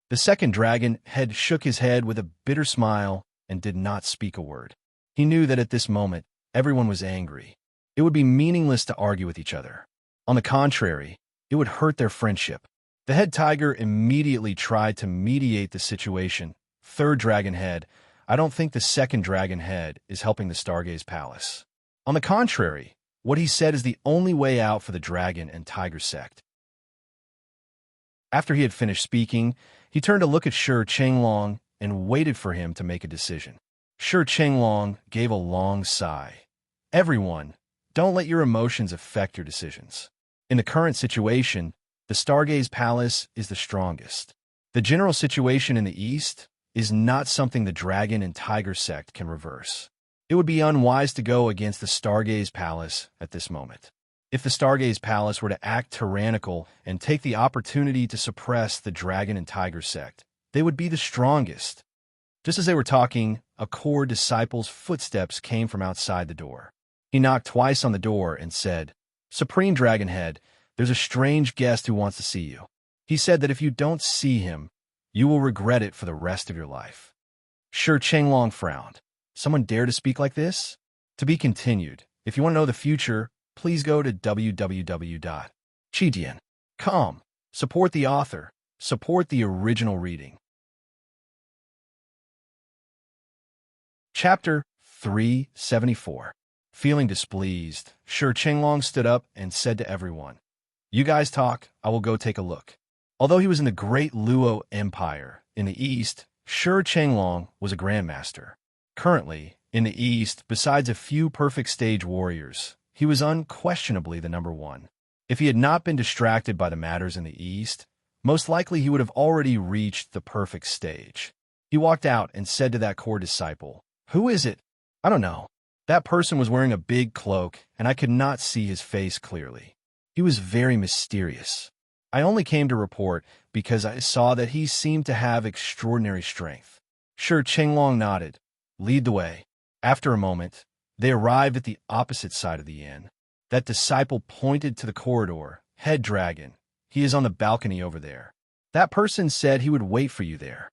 S1: The second dragon head shook his head with a bitter smile and did not speak a word. He knew that at this moment, everyone was angry. It would be meaningless to argue with each other. On the contrary, it would hurt their friendship. The head tiger immediately tried to mediate the situation. "Third dragon head, I don't think the second dragon head is helping the Stargaze Palace. On the contrary, what he said is the only way out for the dragon and tiger sect." After he had finished speaking, he turned to look at Shi Chenglong and waited for him to make a decision. Shi Chenglong gave a long sigh. "Everyone, don't let your emotions affect your decisions. In the current situation, the Stargaze Palace is the strongest. The general situation in the East is not something the dragon and tiger sect can reverse. It would be unwise to go against the Stargaze Palace at this moment. If the Stargaze Palace were to act tyrannical and take the opportunity to suppress the Dragon and Tiger sect, they would be the strongest. Just as they were talking, a core disciple's footsteps came from outside the door. He knocked twice on the door and said, "Supreme Dragonhead, there's a strange guest who wants to see you. He said that if you don't see him, you will regret it for the rest of your life." Shi Chenglong frowned. Someone dare to speak like this? To be continued. If you want to know the future, please go to www.chidian.com. Support the author. Support the original reading. Chapter 374. Feeling displeased, Shi Chenglong stood up and said to everyone, "You guys talk, I will go take a look." Although he was in the Great Luo Empire in the east, Shi Chenglong was a grandmaster. Currently, in the east, besides a few perfect stage warriors, he was unquestionably the number one. If he had not been distracted by the matters in the east, most likely he would have already reached the perfect stage. He walked out and said to that core disciple, "Who is it?" "I don't know." That person was wearing a big cloak, and I could not see his face clearly. He was very mysterious. I only came to report because I saw that he seemed to have extraordinary strength. Shi Chenglong nodded. "Lead the way." After a moment, they arrived at the opposite side of the inn. That disciple pointed to the corridor. "Head Dragon, he is on the balcony over there. That person said he would wait for you there."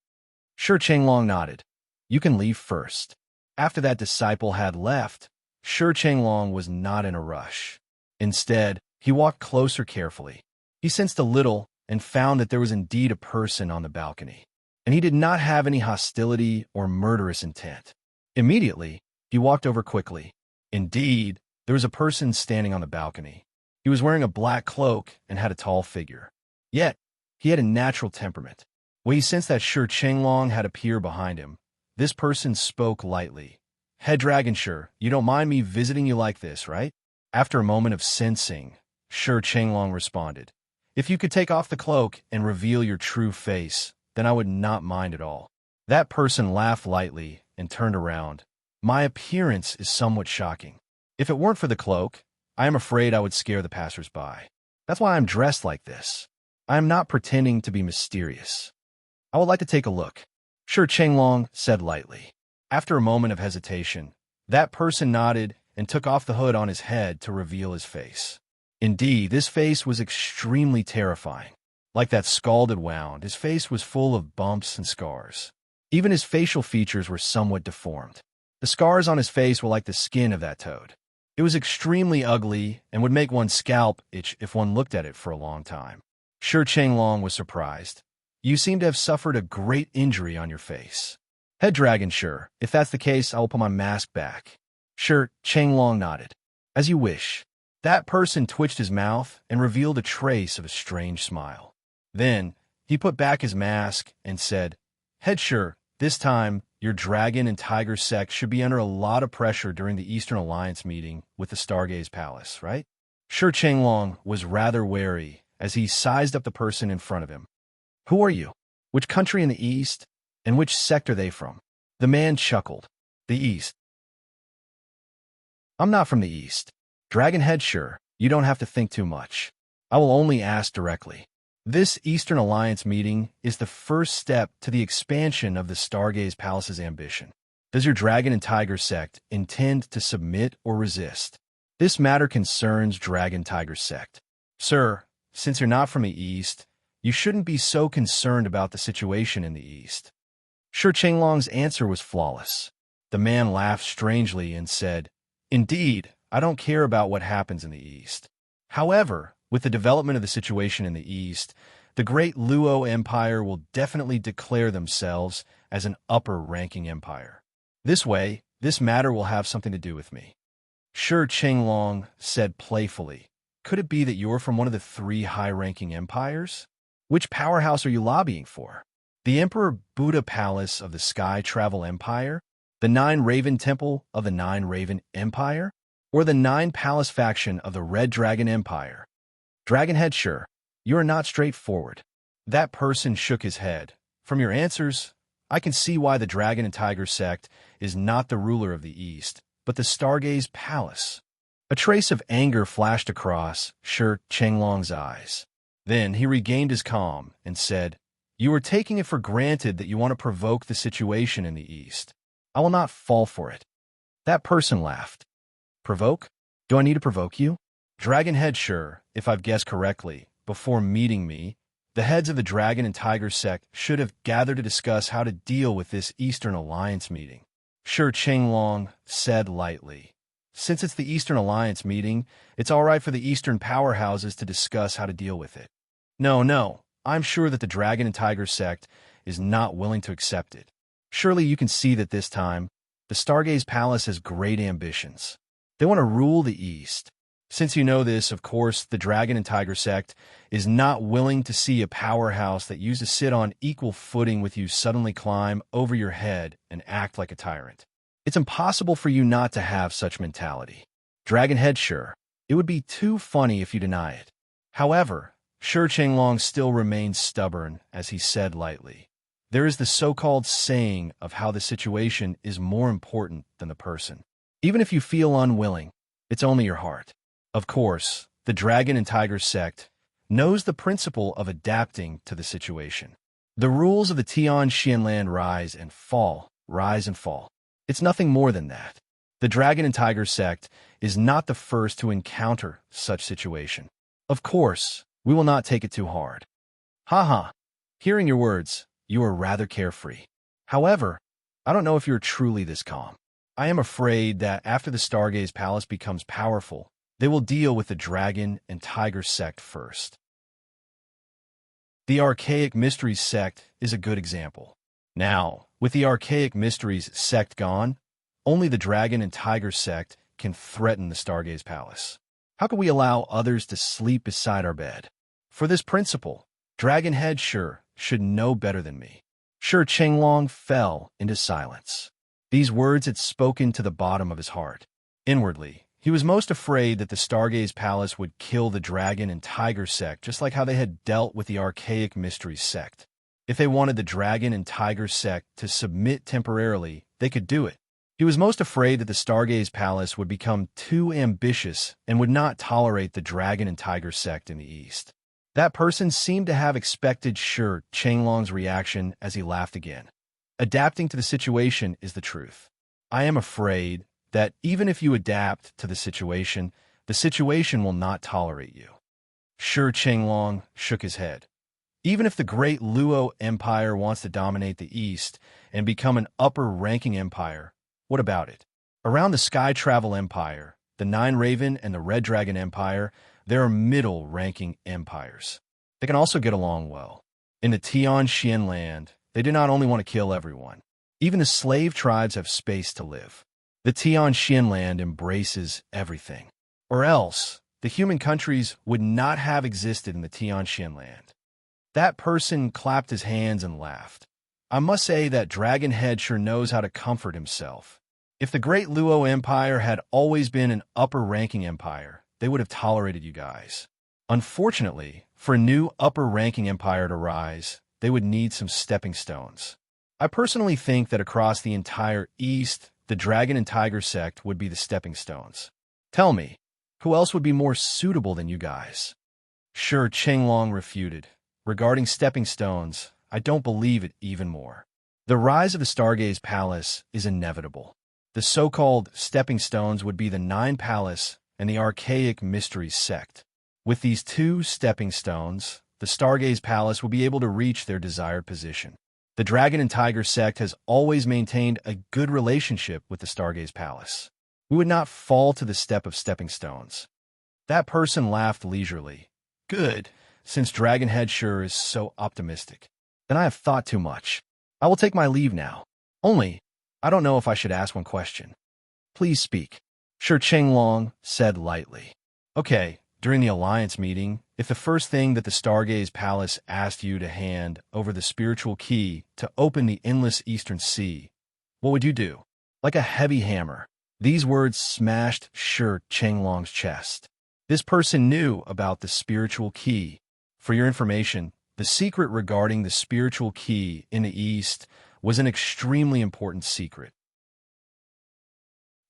S1: Shi Chenglong nodded. "You can leave first." After that disciple had left, Shi Chenglong was not in a rush. Instead, he walked closer carefully. He sensed a little and found that there was indeed a person on the balcony, and he did not have any hostility or murderous intent. Immediately, he walked over quickly. Indeed, there was a person standing on the balcony. He was wearing a black cloak and had a tall figure. Yet, he had a natural temperament. When he sensed that Shi Chenglong had appeared behind him, this person spoke lightly. "Head Dragon Shi, you don't mind me visiting you like this, right?" After a moment of sensing, Shi Chenglong responded, "If you could take off the cloak and reveal your true face, then I would not mind at all." That person laughed lightly and turned around. "My appearance is somewhat shocking. If it weren't for the cloak, I am afraid I would scare the passers-by. That's why I'm dressed like this. I am not pretending to be mysterious. I would like to take a look." Shi Chenglong said lightly. After a moment of hesitation, that person nodded and took off the hood on his head to reveal his face. Indeed, this face was extremely terrifying. Like that scalded wound, his face was full of bumps and scars. Even his facial features were somewhat deformed. The scars on his face were like the skin of that toad. It was extremely ugly and would make one's scalp itch if one looked at it for a long time. Shi Chenglong was surprised. "You seem to have suffered a great injury on your face." "Head Dragon Shi, if that's the case, I will put my mask back." Shi Chenglong nodded. "As you wish." That person twitched his mouth and revealed a trace of a strange smile. Then, he put back his mask and said, "Head Shi, this time, your Dragon and Tiger sect should be under a lot of pressure during the Eastern Alliance meeting with the Stargaze Palace, right?" Shi Chenglong was rather wary as he sized up the person in front of him. "Who are you? Which country in the East? And which sect are they from?" The man chuckled. "The East." "I'm not from the East. Dragonhead Shi, you don't have to think too much. I will only ask directly. This Eastern Alliance meeting is the first step to the expansion of the Stargaze Palace's ambition. Does your Dragon and Tiger sect intend to submit or resist? This matter concerns Dragon Tiger sect. Sir, since you're not from the East, you shouldn't be so concerned about the situation in the East." Shi Chenglong's answer was flawless. The man laughed strangely and said, "Indeed, I don't care about what happens in the East. However, with the development of the situation in the East, the Great Luo Empire will definitely declare themselves as an upper-ranking empire. This way, this matter will have something to do with me." Shi Chenglong said playfully, "Could it be that you're from one of the 3 high-ranking empires? Which powerhouse are you lobbying for? The Emperor Buddha Palace of the Sky Travel Empire? The 9 Raven Temple of the 9 Raven Empire? Or the 9 Palace faction of the Red Dragon Empire?" "Dragonhead Shi, you are not straightforward." That person shook his head. "From your answers, I can see why the Dragon and Tiger sect is not the ruler of the East, but the Stargaze Palace. A trace of anger flashed across Shi Chenglong's eyes. Then he regained his calm and said, "You are taking it for granted that you want to provoke the situation in the East. I will not fall for it." That person laughed. "Provoke? Do I need to provoke you?" Dragonhead, sure, if I've guessed correctly, before meeting me, the heads of the Dragon and Tiger sect should have gathered to discuss how to deal with this Eastern Alliance meeting. Shi Chenglong said lightly. Since it's the Eastern Alliance meeting, it's all right for the Eastern powerhouses to discuss how to deal with it. No, I'm sure that the Dragon and Tiger sect is not willing to accept it. Surely you can see that this time, the Stargaze Palace has great ambitions. They want to rule the East. Since you know this, of course, the Dragon and Tiger sect is not willing to see a powerhouse that used to sit on equal footing with you suddenly climb over your head and act like a tyrant. It's impossible for you not to have such mentality. Dragonhead, sure. It would be too funny if you deny it. However, Shi Chenglong still remained stubborn as he said lightly, "There is the so-called saying of how the situation is more important than the person. Even if you feel unwilling, it's only your heart." Of course, the Dragon and Tiger sect knows the principle of adapting to the situation. The rules of the Tian Xianlan rise and fall, rise and fall. It's nothing more than that. The Dragon and Tiger sect is not the first to encounter such situation. Of course, we will not take it too hard. Haha. Hearing your words, you are rather carefree. However, I don't know if you're truly this calm. I am afraid that after the Stargaze Palace becomes powerful, they will deal with the Dragon and Tiger sect first. The Archaic Mysteries sect is a good example. Now, with the Archaic Mysteries sect gone, only the Dragon and Tiger sect can threaten the Stargaze Palace. How can we allow others to sleep beside our bed? For this principle, Dragonhead sure should know better than me. Shi Chenglong fell into silence. These words had spoken to the bottom of his heart. Inwardly, he was most afraid that the Stargaze Palace would kill the Dragon and Tiger sect just like how they had dealt with the Archaic Mysteries sect. If they wanted the Dragon and Tiger sect to submit temporarily, they could do it. He was most afraid that the Stargaze Palace would become too ambitious and would not tolerate the Dragon and Tiger sect in the East. That person seemed to have expected Shi Chenglong's reaction as he laughed again. Adapting to the situation is the truth. I am afraid that even if you adapt to the situation will not tolerate you. Shi Chenglong shook his head. Even if the great Luo Empire wants to dominate the East and become an upper-ranking empire, what about it? Around the Sky Travel Empire, the Nine Raven and the Red Dragon Empire, there are middle-ranking empires. They can also get along well. In the Tian Xianland, they do not only want to kill everyone. Even the slave tribes have space to live. The Tian Xianland embraces everything. Or else, the human countries would not have existed in the Tian Xianland. That person clapped his hands and laughed. I must say that Dragonhead sure knows how to comfort himself. If the great Luo Empire had always been an upper-ranking empire, they would have tolerated you guys. Unfortunately, for a new upper-ranking empire to rise, they would need some stepping stones. I personally think that across the entire East, the Dragon and Tiger sect would be the stepping stones. Tell me, who else would be more suitable than you guys? Shi Chenglong refuted. Regarding stepping stones, I don't believe it even more. The rise of the Stargaze Palace is inevitable. The so-called stepping stones would be the Nine Palace and the Archaic Mysteries sect. With these two stepping stones, the Stargaze Palace will be able to reach their desired position. The Dragon and Tiger sect has always maintained a good relationship with the Stargaze Palace. We would not fall to the step of stepping stones. That person laughed leisurely. Good. Since Dragonhead sure is so optimistic, then I have thought too much. I will take my leave now. Only, I don't know if I should ask one question. Please speak. Shi Chenglong said lightly. Okay, during the Alliance meeting, if the first thing that the Stargaze Palace asked you to hand over the spiritual key to open the endless Eastern Sea, what would you do? Like a heavy hammer, these words smashed Shi Chenglong's chest. This person knew about the spiritual key. For your information, the secret regarding the spiritual key in the East was an extremely important secret.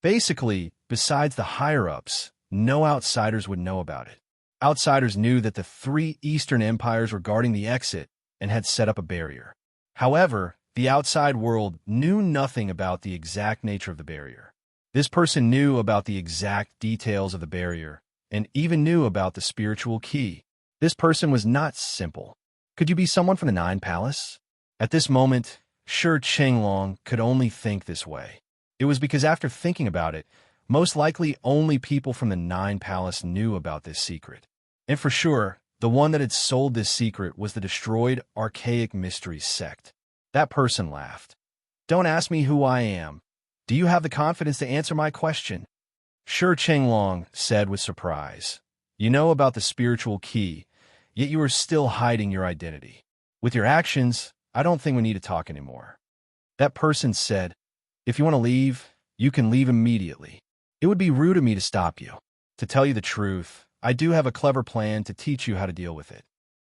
S1: Basically, besides the higher-ups, no outsiders would know about it. Outsiders knew that the three Eastern empires were guarding the exit and had set up a barrier. However, the outside world knew nothing about the exact nature of the barrier. This person knew about the exact details of the barrier and even knew about the spiritual key. This person was not simple. Could you be someone from the Nine Palace? At this moment, Shi Qinglong could only think this way. It was because after thinking about it, most likely only people from the Nine Palace knew about this secret. And for sure, the one that had sold this secret was the destroyed Archaic Mysteries sect. That person laughed. Don't ask me who I am. Do you have the confidence to answer my question? Shi Qinglong said with surprise. You know about the spiritual key, yet you are still hiding your identity. With your actions, I don't think we need to talk anymore. That person said, if you want to leave, you can leave immediately. It would be rude of me to stop you. To tell you the truth, I do have a clever plan to teach you how to deal with it.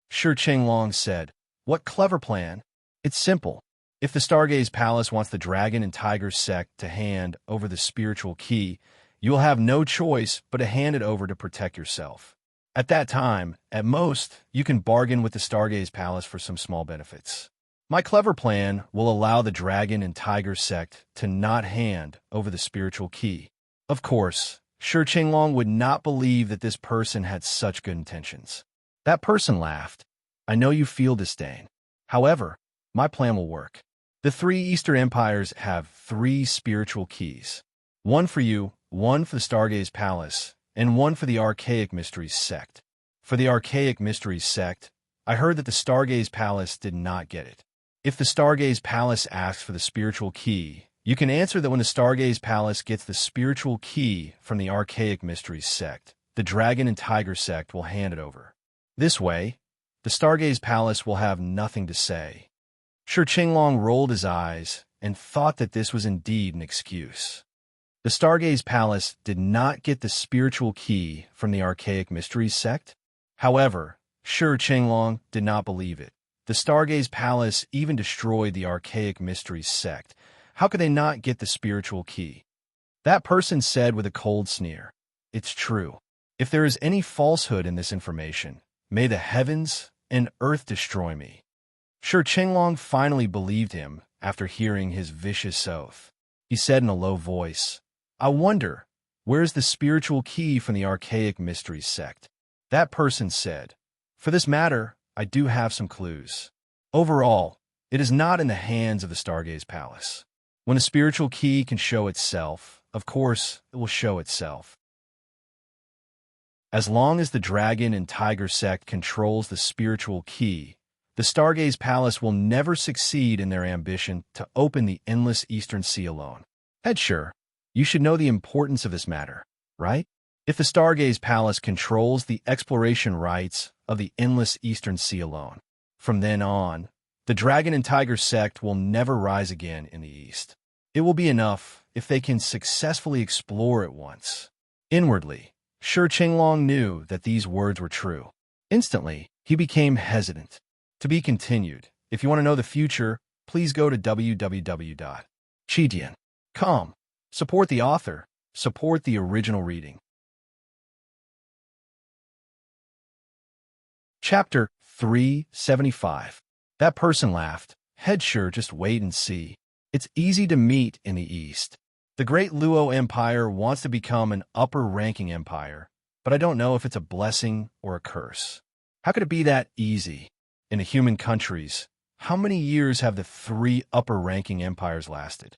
S1: Shi Qinglong said, what clever plan? It's simple. If the Stargaze Palace wants the Dragon and Tiger sect to hand over the spiritual key, you will have no choice but to hand it over to protect yourself. At that time, at most, you can bargain with the Stargaze Palace for some small benefits. My clever plan will allow the Dragon and Tiger sect to not hand over the spiritual key. Of course, Shi Qinglong would not believe that this person had such good intentions. That person laughed. I know you feel disdain. However, my plan will work. The three Eastern empires have three spiritual keys. One for you, one for the Stargaze Palace, and one for the Archaic Mysteries sect. For the Archaic Mysteries sect, I heard that the Stargaze Palace did not get it. If the Stargaze Palace asks for the spiritual key, you can answer that when the Stargaze Palace gets the spiritual key from the Archaic Mysteries sect, the Dragon and Tiger sect will hand it over. This way, the Stargaze Palace will have nothing to say. Shi Qinglong rolled his eyes and thought that this was indeed an excuse. The Stargaze Palace did not get the spiritual key from the Archaic Mysteries sect. However, Shi Qinglong did not believe it. The Stargaze Palace even destroyed the Archaic Mysteries sect. How could they not get the spiritual key? That person said with a cold sneer, it's true. If there is any falsehood in this information, may the heavens and earth destroy me. Shi Qinglong finally believed him after hearing his vicious oath. He said in a low voice, I wonder, where's the spiritual key from the Archaic Mysteries sect? That person said, for this matter, I do have some clues. Overall, it is not in the hands of the Stargaze Palace. When a spiritual key can show itself, of course, it will show itself. As long as the Dragon and Tiger sect controls the spiritual key, the Stargaze Palace will never succeed in their ambition to open the endless Eastern Sea alone. Headsure, you should know the importance of this matter, right? If the Stargaze Palace controls the exploration rights of the endless Eastern Sea alone, from then on, the Dragon and Tiger sect will never rise again in the East. It will be enough if they can successfully explore it once. Inwardly, Shi Qinglong knew that these words were true. Instantly, he became hesitant. To be continued. If you want to know the future, please go to www.chidian.com. Support the author. Support the original reading. Chapter 375. That person laughed. Headsure, just wait and see. It's easy to meet in the East. The Great Luo Empire wants to become an upper-ranking empire, but I don't know if it's a blessing or a curse. How could it be that easy? In the human countries, how many years have the three upper-ranking empires lasted?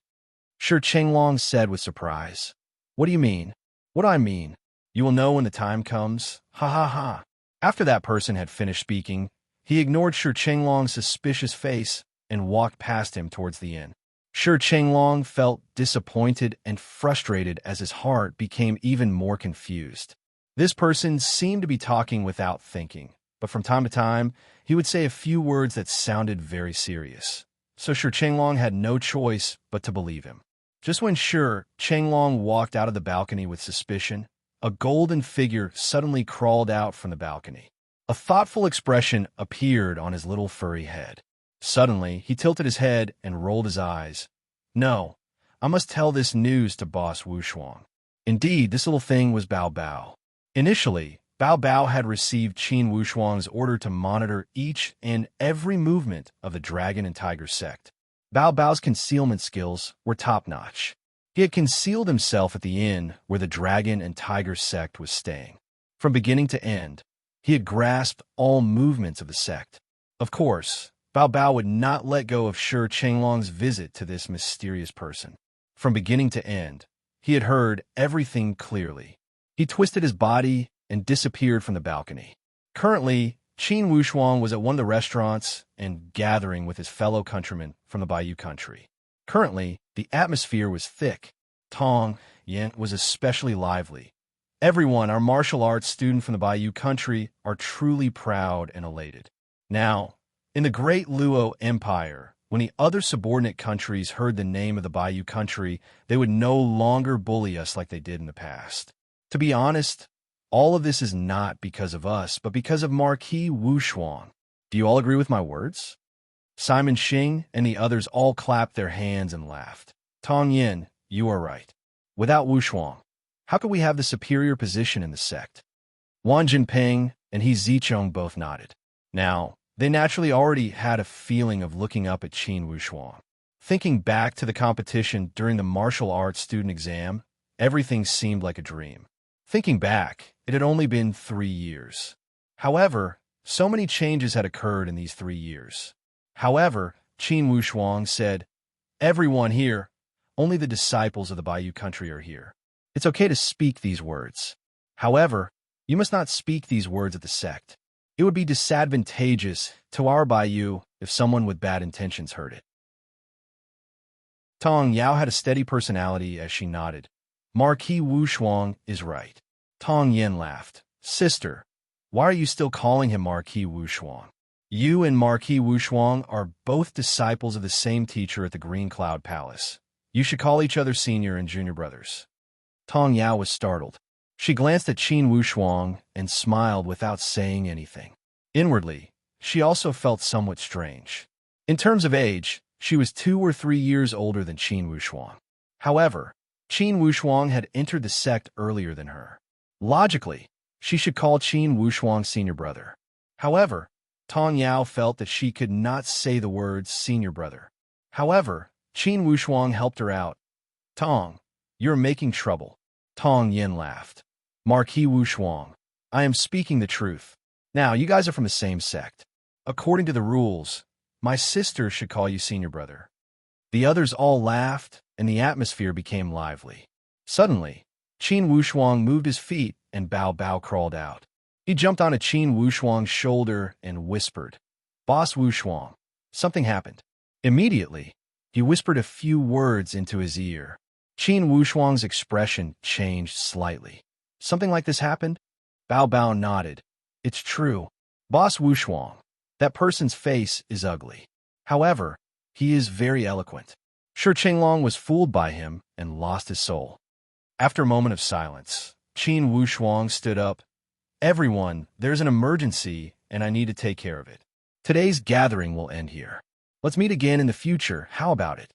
S1: Shi Qinglong said with surprise. What do you mean? What do I mean? You will know when the time comes. Ha ha ha. After that person had finished speaking, he ignored Shi Qinglong's suspicious face and walked past him towards the inn. Shi Qinglong felt disappointed and frustrated as his heart became even more confused. This person seemed to be talking without thinking, but from time to time, he would say a few words that sounded very serious. So Shi Qinglong had no choice but to believe him. Just when Shi Qinglong walked out of the balcony with suspicion, a golden figure suddenly crawled out from the balcony. A thoughtful expression appeared on his little furry head. Suddenly, he tilted his head and rolled his eyes. No, I must tell this news to Boss Wushuang. Indeed, this little thing was Bao Bao. Initially, Bao Bao had received Qin Wushuang's order to monitor each and every movement of the dragon and tiger sect. Bao Bao's concealment skills were top-notch. He had concealed himself at the inn where the dragon and tiger sect was staying. From beginning to end, he had grasped all movements of the sect. Of course, Bao Bao would not let go of Shi Chenglong's visit to this mysterious person. From beginning to end, he had heard everything clearly. He twisted his body and disappeared from the balcony. Currently, Qin Wushuang was at one of the restaurants and gathering with his fellow countrymen from the Bayou country. Currently, the atmosphere was thick. Tong Yin was especially lively. Everyone, our martial arts student from the Bayou country, are truly proud and elated. Now, in the great Luo Empire, when the other subordinate countries heard the name of the Bayou country, they would no longer bully us like they did in the past. To be honest, all of this is not because of us, but because of Marquis Wushuang. Do you all agree with my words? Simon Xing and the others all clapped their hands and laughed. Tong Yin, you are right. Without Wushuang, how could we have the superior position in the sect? Wang Jinping and He Zichong both nodded. Now, they naturally already had a feeling of looking up at Qin Wushuang. Thinking back to the competition during the martial arts student exam, everything seemed like a dream. Thinking back, it had only been 3 years. However, so many changes had occurred in these 3 years. However, Qin Wushuang said, "Everyone here, only the disciples of the Bayou country are here. It's okay to speak these words. However, you must not speak these words at the sect. It would be disadvantageous to our Bayou if someone with bad intentions heard it." Tong Yao had a steady personality as she nodded. Marquis Wushuang is right. Tong Yin laughed. Sister, why are you still calling him Marquis Wushuang? You and Marquis Wushuang are both disciples of the same teacher at the Green Cloud Palace. You should call each other senior and junior brothers. Tong Yao was startled. She glanced at Qin Wushuang and smiled without saying anything. Inwardly, she also felt somewhat strange. In terms of age, she was 2 or 3 years older than Qin Wushuang. However, Qin Wushuang had entered the sect earlier than her. Logically, she should call Qin Wushuang senior brother. However, Tong Yao felt that she could not say the words senior brother. However, Qin Wushuang helped her out. Tong, you're making trouble. Tong Yin laughed. Marquis Wushuang, I am speaking the truth. Now, you guys are from the same sect. According to the rules, my sister should call you senior brother. The others all laughed, and the atmosphere became lively. Suddenly, Qin Wushuang moved his feet, and Bao Bao crawled out. He jumped onto Qin Wushuang's shoulder and whispered, Boss Wushuang, something happened. Immediately, he whispered a few words into his ear. Qin Wushuang's expression changed slightly. Something like this happened? Bao Bao nodded. It's true. Boss Wushuang, that person's face is ugly. However, he is very eloquent. Shi Chenglong was fooled by him and lost his soul. After a moment of silence, Qin Wushuang stood up. Everyone, there's an emergency, and I need to take care of it. Today's gathering will end here. Let's meet again in the future. How about it?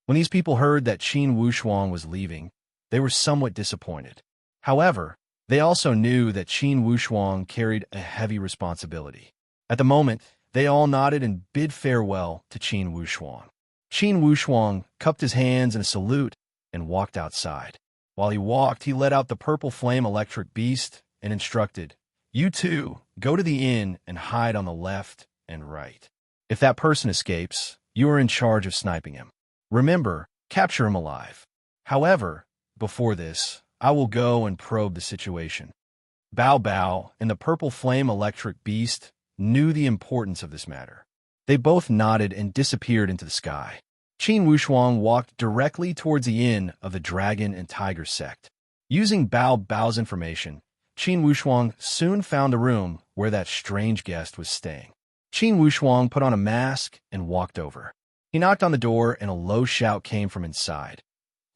S1: When these people heard that Qin Wushuang was leaving, they were somewhat disappointed. However, they also knew that Qin Wushuang carried a heavy responsibility. At the moment, they all nodded and bid farewell to Qin Wushuang. Qin Wushuang cupped his hands in a salute and walked outside. While he walked, he let out the purple flame electric beast and instructed, You two, go to the inn and hide on the left and right. If that person escapes, you are in charge of sniping him. Remember, capture him alive. However, before this, I will go and probe the situation. Bao Bao and the purple flame electric beast knew the importance of this matter. They both nodded and disappeared into the sky. Qin Wushuang walked directly towards the inn of the Dragon and Tiger sect. Using Bao Bao's information, Qin Wushuang soon found a room where that strange guest was staying. Qin Wushuang put on a mask and walked over. He knocked on the door and a low shout came from inside.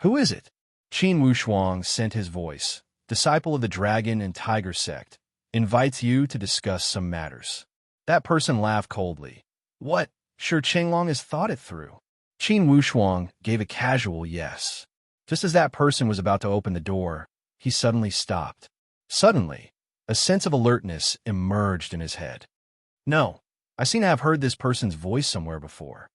S1: Who is it? Qin Wushuang sent his voice. Disciple of the Dragon and Tiger sect, invites you to discuss some matters. That person laughed coldly. What? Shi Chenglong has thought it through. Qin Wushuang gave a casual yes. Just as that person was about to open the door, he suddenly stopped. Suddenly, a sense of alertness emerged in his head. No, I seem to have heard this person's voice somewhere before.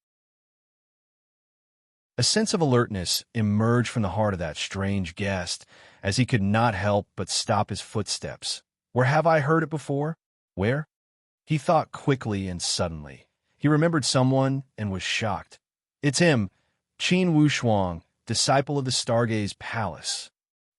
S1: A sense of alertness emerged from the heart of that strange guest as he could not help but stop his footsteps. Where have I heard it before? Where? He thought quickly and suddenly. He remembered someone and was shocked. It's him, Qin Wushuang, disciple of the Stargaze Palace.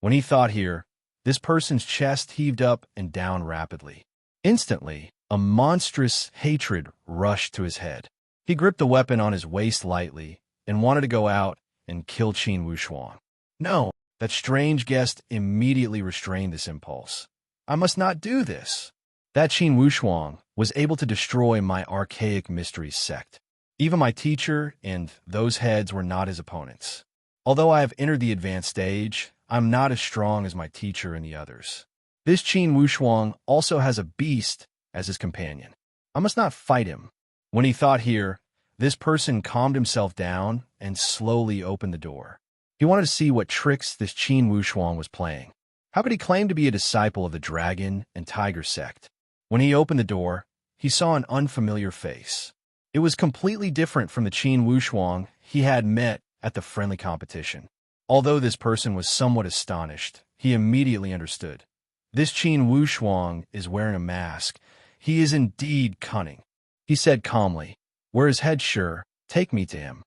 S1: When he thought here, this person's chest heaved up and down rapidly. Instantly, a monstrous hatred rushed to his head. He gripped the weapon on his waist lightly and wanted to go out and kill Qin Wushuang. No, that strange guest immediately restrained this impulse. I must not do this. That Qin Wushuang was able to destroy my archaic mystery sect. Even my teacher and those heads were not his opponents. Although I have entered the advanced stage, I'm not as strong as my teacher and the others. This Qin Wushuang also has a beast as his companion. I must not fight him. When he thought here, this person calmed himself down and slowly opened the door. He wanted to see what tricks this Qin Wushuang was playing. How could he claim to be a disciple of the dragon and tiger sect? When he opened the door, he saw an unfamiliar face. It was completely different from the Qin Wushuang he had met at the friendly competition. Although this person was somewhat astonished, he immediately understood. This Qin Wushuang is wearing a mask. He is indeed cunning. He said calmly, "Where is head sure, take me to him."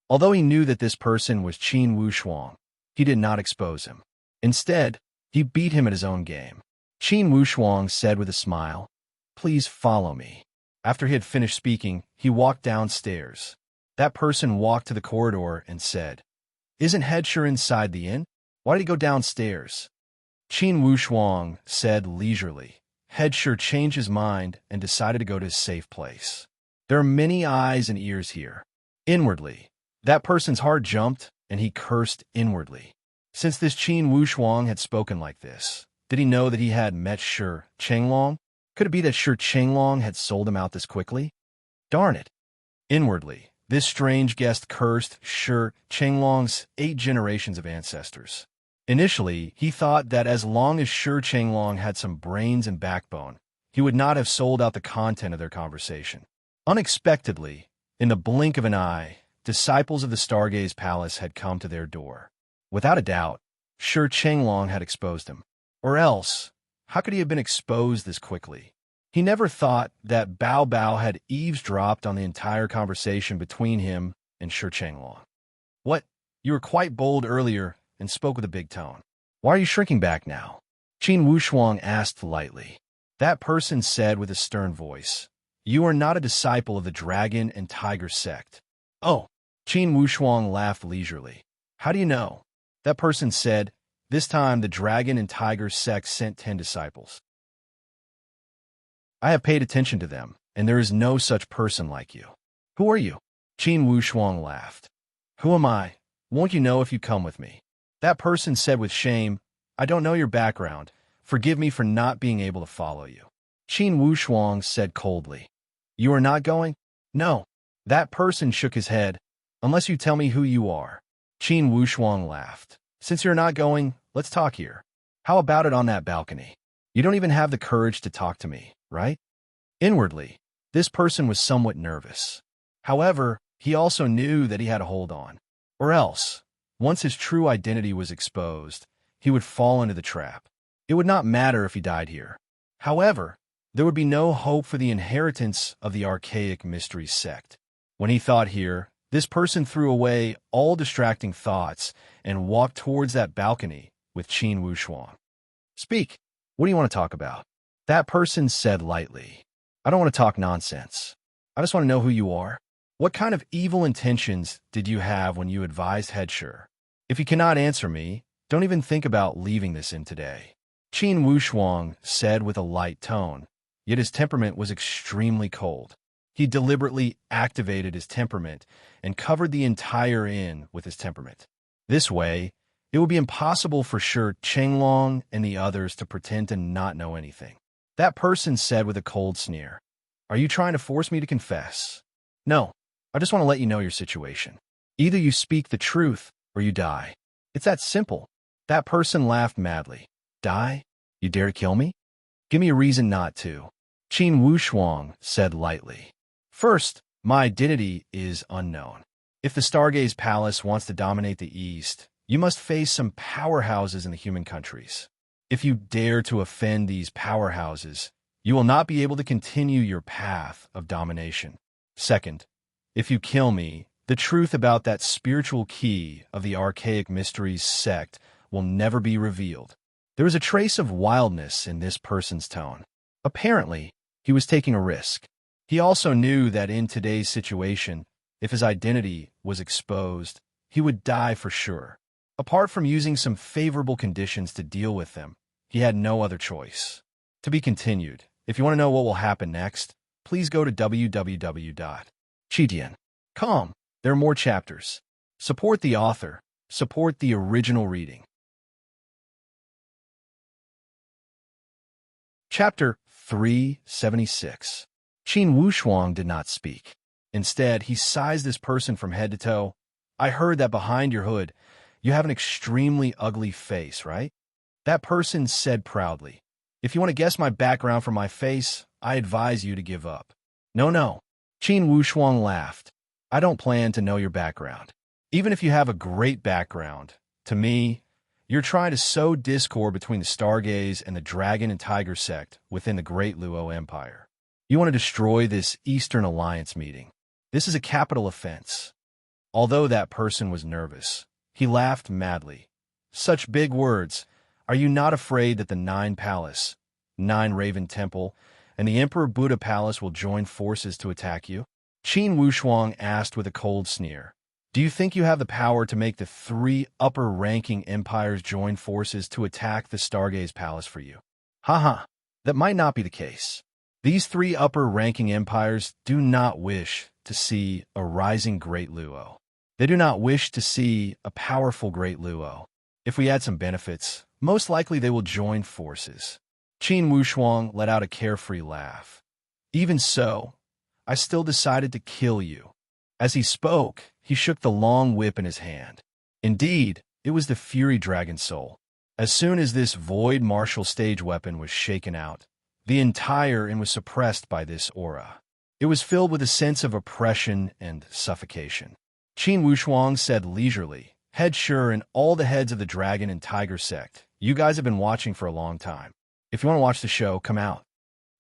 S1: Although he knew that this person was Qin Wushuang, he did not expose him. Instead, he beat him at his own game. Qin Wushuang said with a smile, "Please follow me." After he had finished speaking, he walked downstairs. That person walked to the corridor and said, "Isn't Headsure inside the inn? Why did he go downstairs?" Qin Wushuang said leisurely. Headsure changed his mind and decided to go to his safe place. There are many eyes and ears here. Inwardly, that person's heart jumped and he cursed inwardly. Since this Qin Wushuang had spoken like this, did he know that he had met Shi Chenglong? Could it be that Shi Chenglong had sold him out this quickly? Darn it. Inwardly, this strange guest cursed Shi Chenglong's 8 generations of ancestors. Initially, he thought that as long as Shi Chenglong had some brains and backbone, he would not have sold out the content of their conversation. Unexpectedly, in the blink of an eye, disciples of the Stargaze Palace had come to their door. Without a doubt, Shi Chenglong had exposed him. Or else, how could he have been exposed this quickly? He never thought that Bao Bao had eavesdropped on the entire conversation between him and Shi Chenglong. What? You were quite bold earlier and spoke with a big tone. Why are you shrinking back now? Qin Wushuang asked lightly. That person said with a stern voice, "You are not a disciple of the dragon and tiger sect." Oh, Qin Wushuang laughed leisurely. How do you know? That person said, "This time the dragon and tiger sect sent 10 disciples. I have paid attention to them, and there is no such person like you." Who are you? Qin Wushuang laughed. Who am I? Won't you know if you come with me? That person said with shame, "I don't know your background. Forgive me for not being able to follow you." Qin Wushuang said coldly. You are not going? No. That person shook his head. Unless you tell me who you are. Qin Wushuang laughed. Since you're not going, let's talk here. How about it on that balcony? You don't even have the courage to talk to me, right? Inwardly, this person was somewhat nervous. However, he also knew that he had a hold on. Or else, once his true identity was exposed, he would fall into the trap. It would not matter if he died here. However, there would be no hope for the inheritance of the archaic mystery sect. When he thought here, this person threw away all distracting thoughts and walked towards that balcony with Qin Wushuang. Speak. What do you want to talk about? That person said lightly. I don't want to talk nonsense. I just want to know who you are. What kind of evil intentions did you have when you advised Headsure? If you cannot answer me, don't even think about leaving this inn today. Qin Wushuang said with a light tone, yet his temperament was extremely cold. He deliberately activated his temperament and covered the entire inn with his temperament. This way, it would be impossible for Shi Chenglong and the others to pretend to not know anything. That person said with a cold sneer, Are you trying to force me to confess? No, I just want to let you know your situation. Either you speak the truth or you die. It's that simple. That person laughed madly. Die? You dare to kill me? Give me a reason not to. Qin Wushuang said lightly. First, my identity is unknown. If the Stargaze Palace wants to dominate the East, you must face some powerhouses in the human countries. If you dare to offend these powerhouses, you will not be able to continue your path of domination. Second, if you kill me, the truth about that spiritual key of the archaic mysteries sect will never be revealed. There was a trace of wildness in this person's tone. Apparently, he was taking a risk. He also knew that in today's situation, if his identity was exposed, he would die for sure. Apart from using some favorable conditions to deal with them, he had no other choice. To be continued. If you want to know what will happen next, please go to www.chidian.com. There are more chapters. Support the author. Support the original reading. Chapter 376. Qin Wushuang did not speak. Instead, he sized this person from head to toe. I heard that behind your hood, you have an extremely ugly face, right? That person said proudly. If you want to guess my background from my face, I advise you to give up. No. Qin Wushuang laughed. I don't plan to know your background. Even if you have a great background, to me, you're trying to sow discord between the Stargaze and the Dragon and Tiger sect within the Great Luo Empire. You want to destroy this Eastern Alliance meeting. This is a capital offense. Although that person was nervous, he laughed madly. Such big words. Are you not afraid that the Nine Palace, Nine Raven Temple, and the Emperor Buddha Palace will join forces to attack you? Qin Wushuang asked with a cold sneer. Do you think you have the power to make the three upper-ranking empires join forces to attack the Stargaze Palace for you? Haha, that might not be the case. These three upper-ranking empires do not wish to see a rising Great Luo. They do not wish to see a powerful Great Luo. If we add some benefits, most likely they will join forces. Qin Wushuang let out a carefree laugh. Even so, I still decided to kill you. As he spoke, he shook the long whip in his hand. Indeed, it was the Fury Dragon Soul. As soon as this void martial stage weapon was shaken out, the entire inn was suppressed by this aura. It was filled with a sense of oppression and suffocation. Qin Wushuang said leisurely, Head Sure and all the heads of the Dragon and Tiger sect, you guys have been watching for a long time. If you want to watch the show, come out.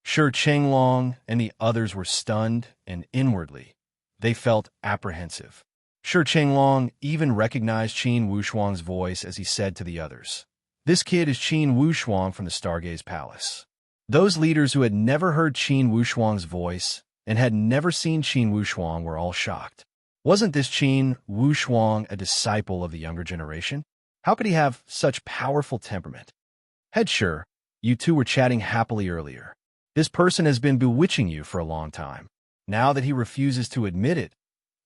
S1: Sure Chenglong and the others were stunned, and inwardly, they felt apprehensive. Sure Chenglong even recognized Qin Wushuang's voice as he said to the others, This kid is Qin Wushuang from the Stargaze Palace. Those leaders who had never heard Qin Wushuang's voice and had never seen Qin Wushuang were all shocked. Wasn't this Qin Wushuang a disciple of the younger generation? How could he have such powerful temperament? Head Sure, you two were chatting happily earlier. This person has been bewitching you for a long time. Now that he refuses to admit it,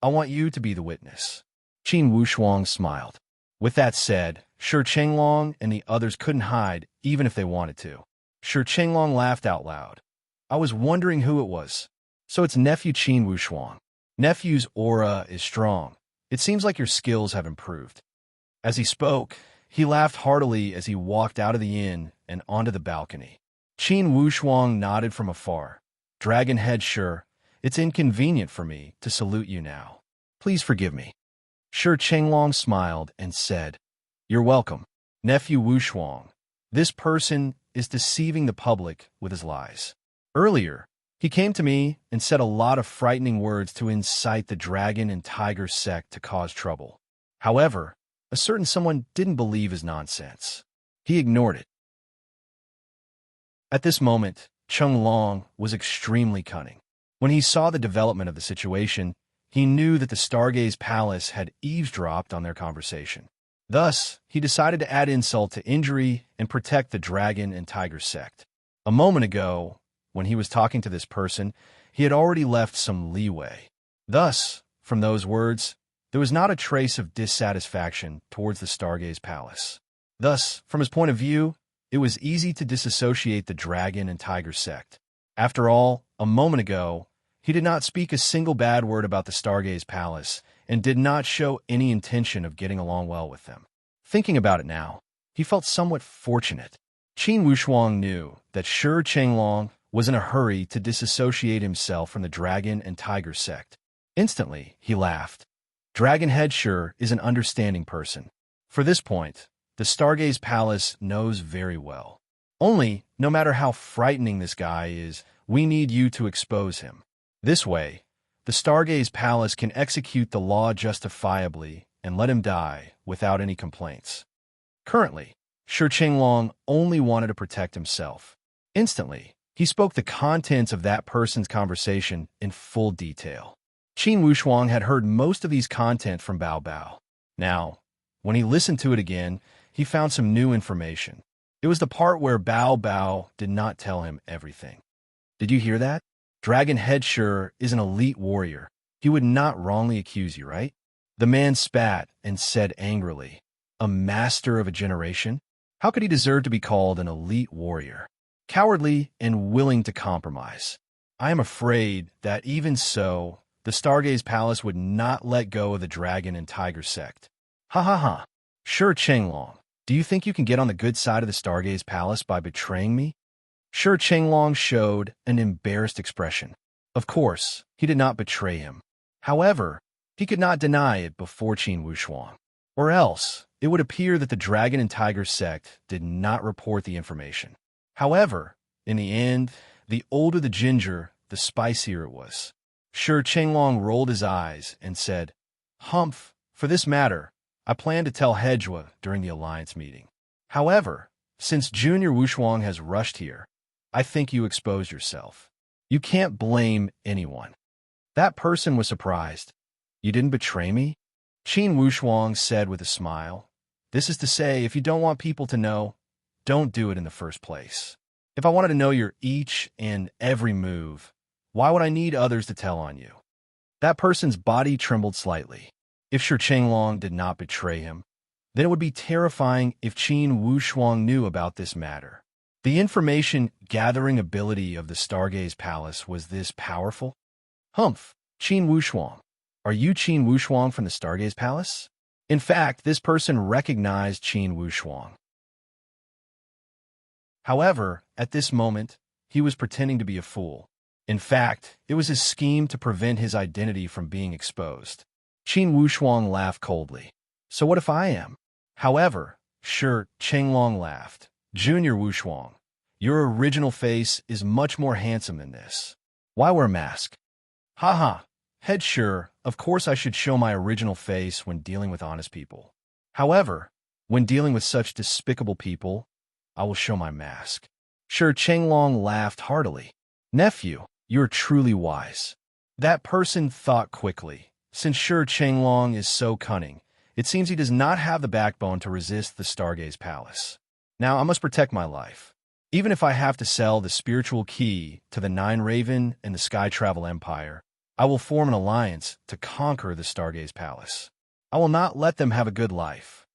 S1: I want you to be the witness. Qin Wushuang smiled. With that said, Sure Chenglong and the others couldn't hide even if they wanted to. Sure Chenglong laughed out loud. I was wondering who it was. So it's nephew Qin Wushuang. Nephew's aura is strong. It seems like your skills have improved. As he spoke, he laughed heartily as he walked out of the inn and onto the balcony. Qin Wushuang nodded from afar. Dragon Head Sure, it's inconvenient for me to salute you now. Please forgive me. Sure Chenglong smiled and said, You're welcome, nephew Wushuang. This person is deceiving the public with his lies. Earlier, he came to me and said a lot of frightening words to incite the Dragon and Tiger sect to cause trouble. However, a certain someone didn't believe his nonsense. He ignored it. At this moment, Chung Long was extremely cunning. When he saw the development of the situation, he knew that the Stargaze Palace had eavesdropped on their conversation. Thus, he decided to add insult to injury and protect the Dragon and Tiger sect. A moment ago, when he was talking to this person, he had already left some leeway. Thus, from those words, there was not a trace of dissatisfaction towards the Stargaze Palace. Thus, from his point of view, it was easy to disassociate the Dragon and Tiger sect. After all, a moment ago, he did not speak a single bad word about the Stargaze Palace, and did not show any intention of getting along well with them. Thinking about it now, he felt somewhat fortunate. Qin Wushuang knew that Shi Chenglong was in a hurry to disassociate himself from the dragon and tiger sect. Instantly, he laughed. Dragon Head Shi is an understanding person. For this point, the Stargaze Palace knows very well. Only, no matter how frightening this guy is, we need you to expose him. This way, the Stargaze Palace can execute the law justifiably and let him die without any complaints. Currently, Shi Chenglong only wanted to protect himself. Instantly, he spoke the contents of that person's conversation in full detail. Qin Wushuang had heard most of these content from Bao Bao. Now, when he listened to it again, he found some new information. It was the part where Bao Bao did not tell him everything. Did you hear that? Dragon Head Shi is an elite warrior. He would not wrongly accuse you, right? The man spat and said angrily, "A master of a generation? How could he deserve to be called an elite warrior? Cowardly and willing to compromise. I am afraid that even so, the Stargaze Palace would not let go of the dragon and tiger sect." Ha ha ha. Shi Chenglong, do you think you can get on the good side of the Stargaze Palace by betraying me? Shi Chenglong showed an embarrassed expression. Of course, he did not betray him. However, he could not deny it before Qin Wushuang. Or else, it would appear that the dragon and tiger sect did not report the information. However, in the end, the older the ginger, the spicier it was. Shi Chenglong rolled his eyes and said, "Humph, for this matter, I plan to tell Hejua during the alliance meeting. However, since Junior Wushuang has rushed here, I think you exposed yourself. You can't blame anyone." That person was surprised. "You didn't betray me?" Qin Wushuang said with a smile. "This is to say, if you don't want people to know, don't do it in the first place. If I wanted to know your each and every move, why would I need others to tell on you?" That person's body trembled slightly. If Shi Chenglong did not betray him, then it would be terrifying if Qin Wushuang knew about this matter. The information-gathering ability of the Stargaze Palace was this powerful? Humph, Qin Wushuang. Are you Qin Wushuang from the Stargaze Palace? In fact, this person recognized Qin Wushuang. However, at this moment, he was pretending to be a fool. In fact, it was his scheme to prevent his identity from being exposed. Qin Wushuang laughed coldly. "So what if I am?" However, Shi Chenglong laughed. "Junior Wushuang, your original face is much more handsome than this. Why wear a mask?" "Ha ha, Head Shi, of course I should show my original face when dealing with honest people. However, when dealing with such despicable people, I will show my mask." Shi Chenglong laughed heartily. "Nephew, you are truly wise." That person thought quickly. Since Shi Chenglong is so cunning, it seems he does not have the backbone to resist the Stargaze Palace. Now I must protect my life. Even if I have to sell the spiritual key to the Nine Raven and the Sky Travel Empire, I will form an alliance to conquer the Stargaze Palace. I will not let them have a good life.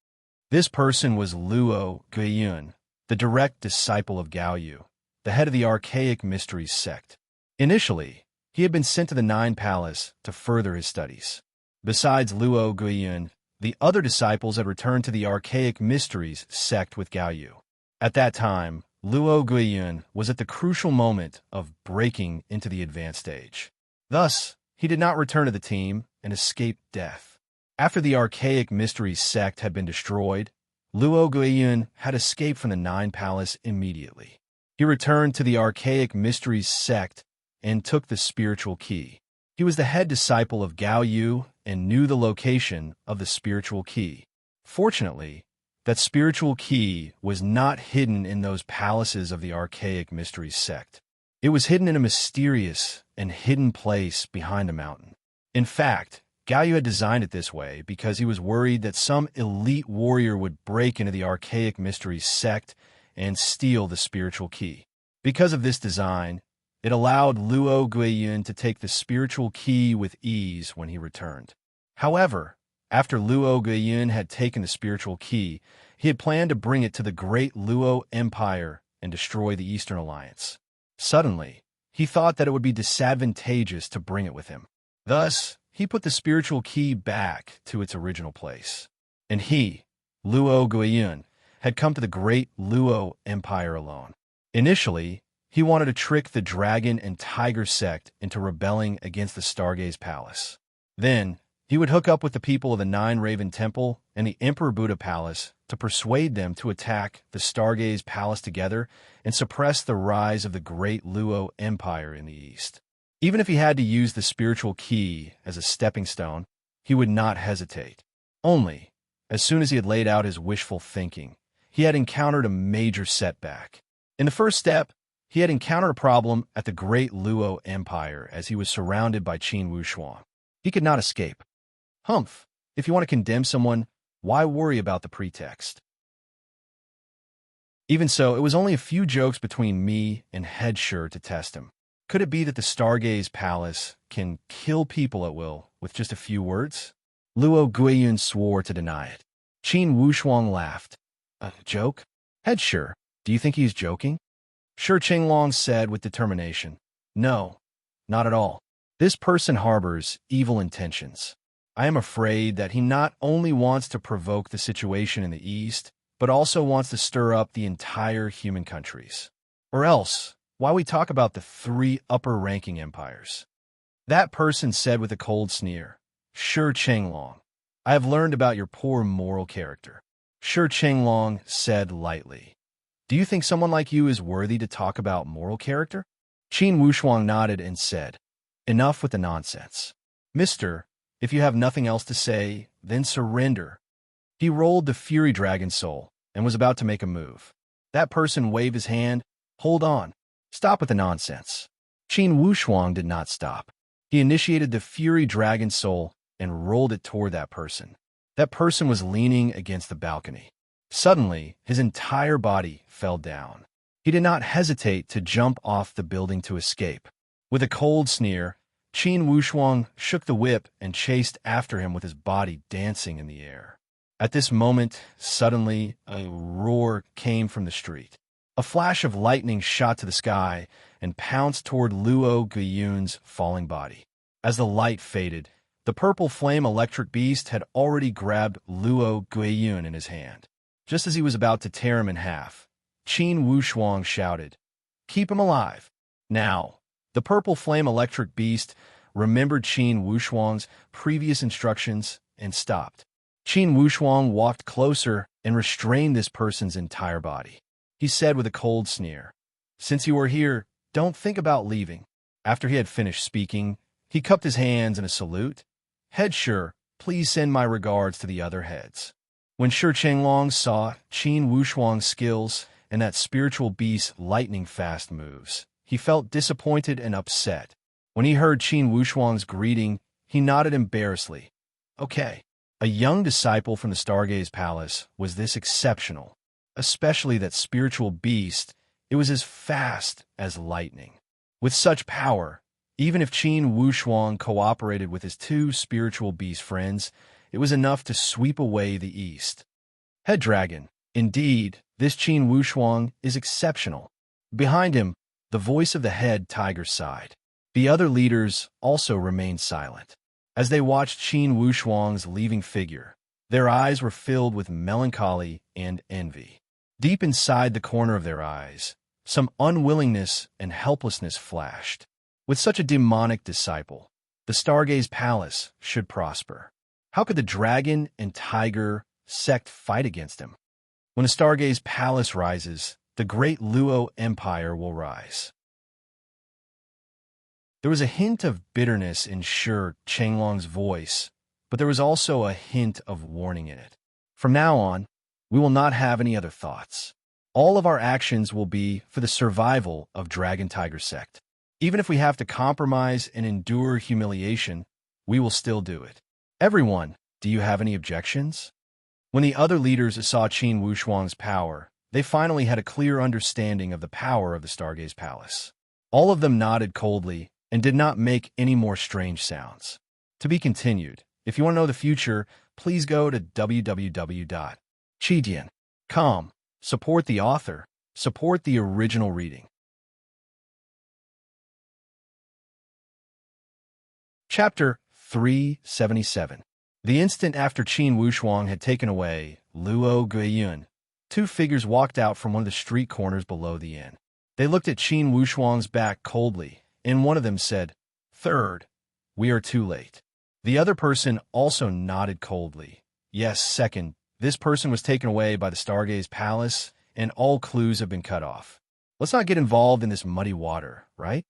S1: This person was Luo Guiyun, the direct disciple of Gao Yu, the head of the Archaic Mysteries sect. Initially, he had been sent to the Nine Palace to further his studies. Besides Luo Guiyun, the other disciples had returned to the Archaic Mysteries sect with Gao Yu. At that time, Luo Guiyun was at the crucial moment of breaking into the advanced stage. Thus, he did not return to the team and escaped death. After the Archaic Mysteries sect had been destroyed, Luo Guiyun had escaped from the Nine Palace immediately. He returned to the Archaic Mysteries sect and took the spiritual key. He was the head disciple of Gao Yu and knew the location of the spiritual key. Fortunately, that spiritual key was not hidden in those palaces of the Archaic Mysteries sect. It was hidden in a mysterious and hidden place behind a mountain. In fact, Gao Yu had designed it this way because he was worried that some elite warrior would break into the Archaic Mysteries sect and steal the spiritual key. Because of this design, it allowed Luo Guiyun to take the spiritual key with ease when he returned. However, after Luo Guiyun had taken the spiritual key, he had planned to bring it to the great Luo Empire and destroy the Eastern Alliance. Suddenly, he thought that it would be disadvantageous to bring it with him. Thus, he put the spiritual key back to its original place. And he, Luo Guiyun, had come to the great Luo Empire alone. Initially, he wanted to trick the dragon and tiger sect into rebelling against the Stargaze Palace. Then, he would hook up with the people of the Nine Raven Temple and the Emperor Buddha Palace to persuade them to attack the Stargaze Palace together and suppress the rise of the great Luo Empire in the East. Even if he had to use the spiritual key as a stepping stone, he would not hesitate. Only, as soon as he had laid out his wishful thinking, he had encountered a major setback. In the first step, he had encountered a problem at the great Luo Empire as he was surrounded by Qin Wushuang. He could not escape. Humph, if you want to condemn someone, why worry about the pretext? Even so, it was only a few jokes between me and Headsure to test him. Could it be that the Stargaze Palace can kill people at will with just a few words? Luo Guiyun swore to deny it. Qin Wushuang laughed. A joke? Headsure, do you think he's joking? Shi Qinglong said with determination. No, not at all. This person harbors evil intentions. I am afraid that he not only wants to provoke the situation in the East, but also wants to stir up the entire human countries. Or else, why we talk about the three upper-ranking empires? That person said with a cold sneer. Shi Qinglong, I have learned about your poor moral character. Shi Qinglong said lightly. Do you think someone like you is worthy to talk about moral character? Qin Wushuang nodded and said, Enough with the nonsense. Mister, if you have nothing else to say, then surrender. He rolled the Fury Dragon Soul and was about to make a move. That person waved his hand. Hold on. Stop with the nonsense. Qin Wushuang did not stop. He initiated the Fury Dragon Soul and rolled it toward that person. That person was leaning against the balcony. Suddenly, his entire body fell down. He did not hesitate to jump off the building to escape. With a cold sneer, Qin Wushuang shook the whip and chased after him with his body dancing in the air. At this moment, suddenly, a roar came from the street. A flash of lightning shot to the sky and pounced toward Luo Guiyun's falling body. As the light faded, the purple flame electric beast had already grabbed Luo Guiyun in his hand. Just as he was about to tear him in half, Qin Wushuang shouted, Keep him alive! Now! The purple flame electric beast remembered Qin Wushuang's previous instructions and stopped. Qin Wushuang walked closer and restrained this person's entire body. He said with a cold sneer, Since you are here, don't think about leaving. After he had finished speaking, he cupped his hands in a salute. Headsure, please send my regards to the other heads. When Shi Qinglong saw Qin Wushuang's skills and that spiritual beast's lightning-fast moves, he felt disappointed and upset. When he heard Qin Wushuang's greeting, he nodded embarrassedly. Okay, a young disciple from the Stargaze Palace was this exceptional, especially that spiritual beast. It was as fast as lightning. With such power, even if Qin Wushuang cooperated with his two spiritual beast friends, it was enough to sweep away the East. Head Dragon, indeed, this Qin Wushuang is exceptional. Behind him, the voice of the head tiger sighed. The other leaders also remained silent. As they watched Qin Wushuang's leaving figure, their eyes were filled with melancholy and envy. Deep inside the corner of their eyes, some unwillingness and helplessness flashed. With such a demonic disciple, the Stargaze Palace should prosper. How could the dragon and tiger sect fight against him? When the Stargaze Palace rises, the great Luo Empire will rise. There was a hint of bitterness in Shi Qinglong's voice, but there was also a hint of warning in it. From now on, we will not have any other thoughts. All of our actions will be for the survival of Dragon Tiger Sect. Even if we have to compromise and endure humiliation, we will still do it. Everyone, do you have any objections? When the other leaders saw Qin Wushuang's power, they finally had a clear understanding of the power of the Stargaze Palace. All of them nodded coldly and did not make any more strange sounds. To be continued. If you want to know the future, please go to www.chidian.com. Support the author. Support the original reading. Chapter 377. The instant after Qin Wushuang had taken away Luo Guiyun, two figures walked out from one of the street corners below the inn. They looked at Qin Wushuang's back coldly, and one of them said, "Third, we are too late." The other person also nodded coldly. Yes, second, this person was taken away by the Stargaze Palace, and all clues have been cut off. Let's not get involved in this muddy water, right?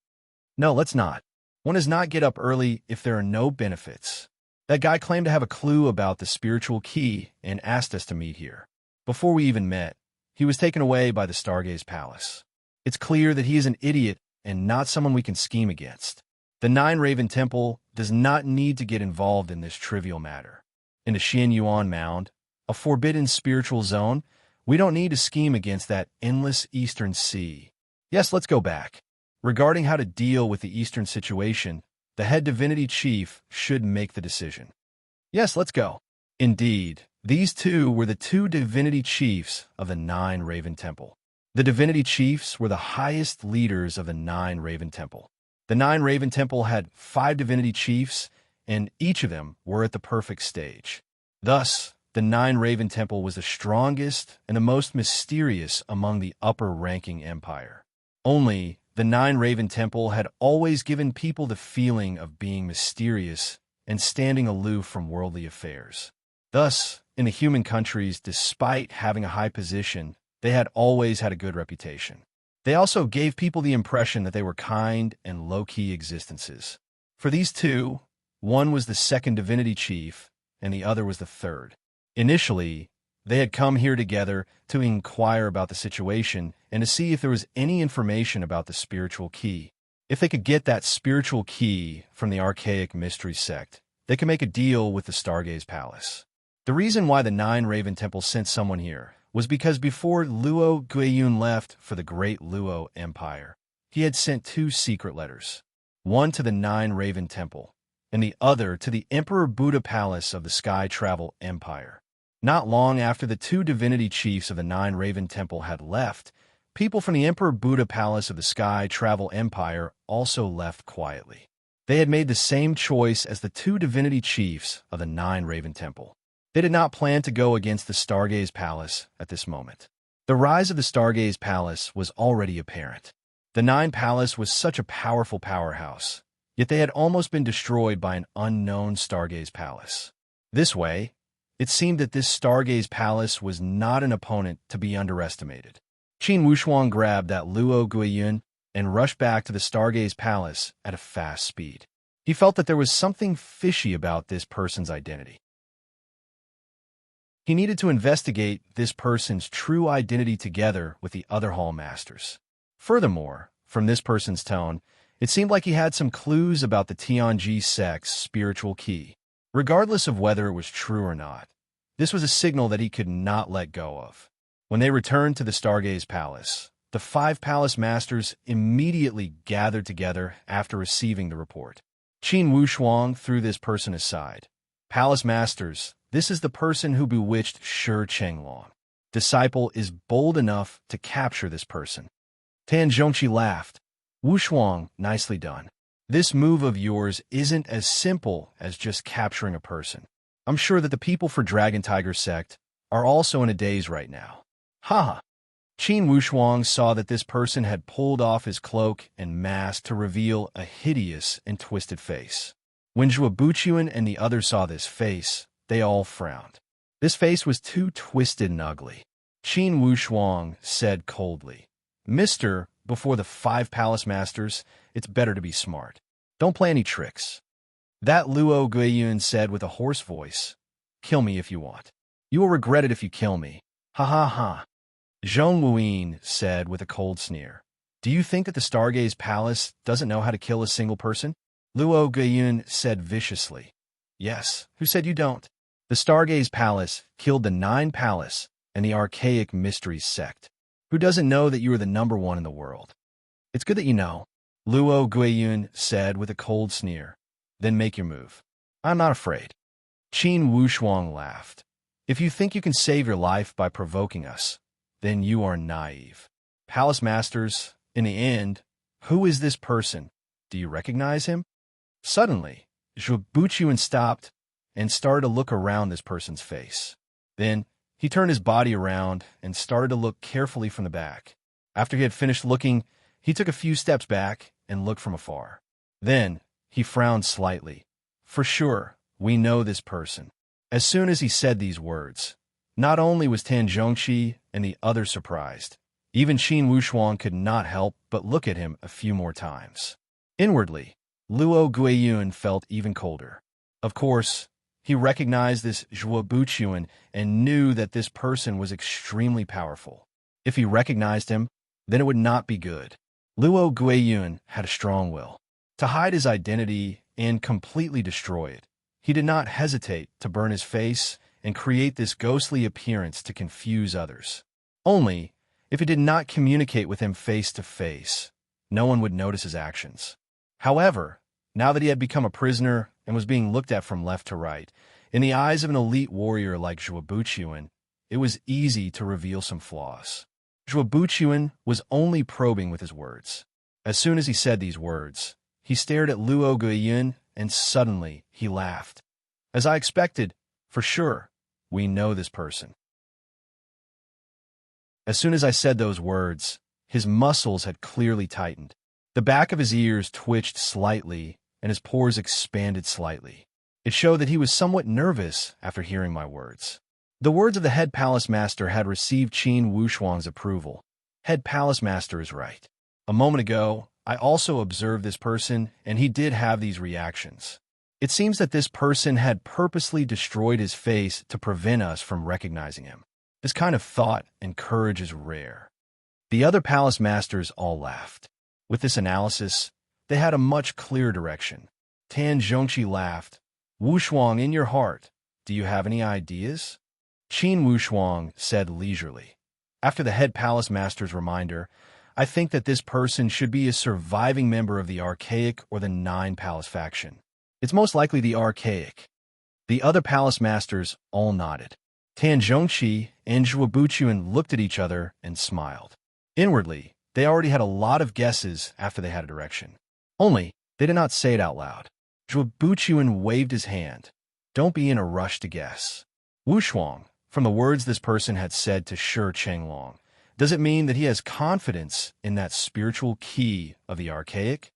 S1: No, let's not. One does not get up early if there are no benefits. That guy claimed to have a clue about the spiritual key and asked us to meet here. Before we even met, he was taken away by the Stargaze Palace. It's clear that he is an idiot and not someone we can scheme against. The Nine Raven Temple does not need to get involved in this trivial matter. In the Xian Yuan Mound, a forbidden spiritual zone, we don't need to scheme against that endless eastern sea. Yes, let's go back. Regarding how to deal with the eastern situation, the head divinity chief should make the decision. Yes, let's go. Indeed, these two were the two divinity chiefs of the Nine Raven Temple. The divinity chiefs were the highest leaders of the Nine Raven Temple. The Nine Raven Temple had 5 divinity chiefs, and each of them were at the perfect stage. Thus, the Nine Raven Temple was the strongest and the most mysterious among the upper-ranking empire. Only, the Nine Raven Temple had always given people the feeling of being mysterious and standing aloof from worldly affairs. Thus, in the human countries, despite having a high position, they had always had a good reputation. They also gave people the impression that they were kind and low-key existences. For these two, one was the second divinity chief, and the other was the third. Initially, they had come here together to inquire about the situation and to see if there was any information about the spiritual key. If they could get that spiritual key from the archaic mystery sect, they could make a deal with the Stargaze Palace. The reason why the Nine Raven Temple sent someone here was because before Luo Guiyun left for the Great Luo Empire, he had sent 2 secret letters, one to the Nine Raven Temple, and the other to the Emperor Buddha Palace of the Sky Travel Empire. Not long after the 2 divinity chiefs of the Nine Raven Temple had left, people from the Emperor Buddha Palace of the Sky Travel Empire also left quietly. They had made the same choice as the 2 divinity chiefs of the Nine Raven Temple. They did not plan to go against the Stargaze Palace at this moment. The rise of the Stargaze Palace was already apparent. The Nine Palace was such a powerful powerhouse, yet they had almost been destroyed by an unknown Stargaze Palace. This way, it seemed that this Stargaze Palace was not an opponent to be underestimated. Qin Wushuang grabbed that Luo Guiyun and rushed back to the Stargaze Palace at a fast speed. He felt that there was something fishy about this person's identity. He needed to investigate this person's true identity together with the other Hall Masters. Furthermore, from this person's tone, it seemed like he had some clues about the Tianji sect's spiritual key. Regardless of whether it was true or not, this was a signal that he could not let go of. When they returned to the Stargaze Palace, the 5 Palace Masters immediately gathered together after receiving the report. Qin Wushuang threw this person aside. "Palace Masters, this is the person who bewitched Shi Chenglong. Disciple is bold enough to capture this person." Tan Zhongqi laughed. "Wushuang, nicely done. This move of yours isn't as simple as just capturing a person. I'm sure that the people for Dragon Tiger Sect are also in a daze right now." Haha. Qin Wushuang saw that this person had pulled off his cloak and mask to reveal a hideous and twisted face. When Zhou Buqian and the others saw this face, they all frowned. This face was too twisted and ugly. Qin Wushuang said coldly, "Mister, before the 5 Palace Masters, it's better to be smart. Don't play any tricks." That Luo Guiyun said with a hoarse voice, "Kill me if you want. You will regret it if you kill me. Ha ha ha." Zhong Wuyin said with a cold sneer, "Do you think that the Stargaze Palace doesn't know how to kill a single person?" Luo Guiyun said viciously, "Yes, who said you don't? The Stargaze Palace killed the 9 Palace and the archaic mysteries sect. Who doesn't know that you are the #1 in the world? It's good that you know," Luo Guiyun said with a cold sneer. "Then make your move. I'm not afraid." Qin Wushuang laughed. "If you think you can save your life by provoking us, then you are naive. Palace Masters, in the end, who is this person? Do you recognize him?" Suddenly, Zhuo stopped and started to look around this person's face. Then, he turned his body around and started to look carefully from the back. After he had finished looking, he took a few steps back and looked from afar. Then, he frowned slightly. For sure, we know this person. As soon as he said these words, not only was Tan Zhongqi and the others surprised, even Qin Wushuang could not help but look at him a few more times. Inwardly, Luo Guiyun felt even colder. Of course, he recognized this Zhuo Buqian and knew that this person was extremely powerful. If he recognized him, then it would not be good. Luo Guiyun had a strong will. To hide his identity and completely destroy it, he did not hesitate to burn his face and create this ghostly appearance to confuse others. Only, if he did not communicate with him face to face, no one would notice his actions. However, now that he had become a prisoner and was being looked at from left to right, in the eyes of an elite warrior like Zhuo Buqian, it was easy to reveal some flaws. Zhuo Buqian was only probing with his words. As soon as he said these words, he stared at Luo Guiyun and suddenly he laughed. As I expected, for sure, we know this person. As soon as I said those words, his muscles had clearly tightened. The back of his ears twitched slightly and his pores expanded slightly. It showed that he was somewhat nervous after hearing my words. The words of the head palace master had received Qin Wushuang's approval. Head palace master is right. A moment ago, I also observed this person, and he did have these reactions. It seems that this person had purposely destroyed his face to prevent us from recognizing him. This kind of thought and courage is rare. The other palace masters all laughed. With this analysis, they had a much clearer direction. Tan Zhongqi laughed. Wushuang, in your heart, do you have any ideas? Qin Wushuang said leisurely. After the head palace master's reminder, I think that this person should be a surviving member of the Archaic or the Nine Palace faction. It's most likely the Archaic. The other palace masters all nodded. Tan Zhongqi and Zhuo Buqian looked at each other and smiled. Inwardly, they already had a lot of guesses after they had a direction. Only, they did not say it out loud. Zhuo Buqian waved his hand. Don't be in a rush to guess. Wushuang, from the words this person had said to Shi Chenglong, does it mean that he has confidence in that spiritual key of the Archaic?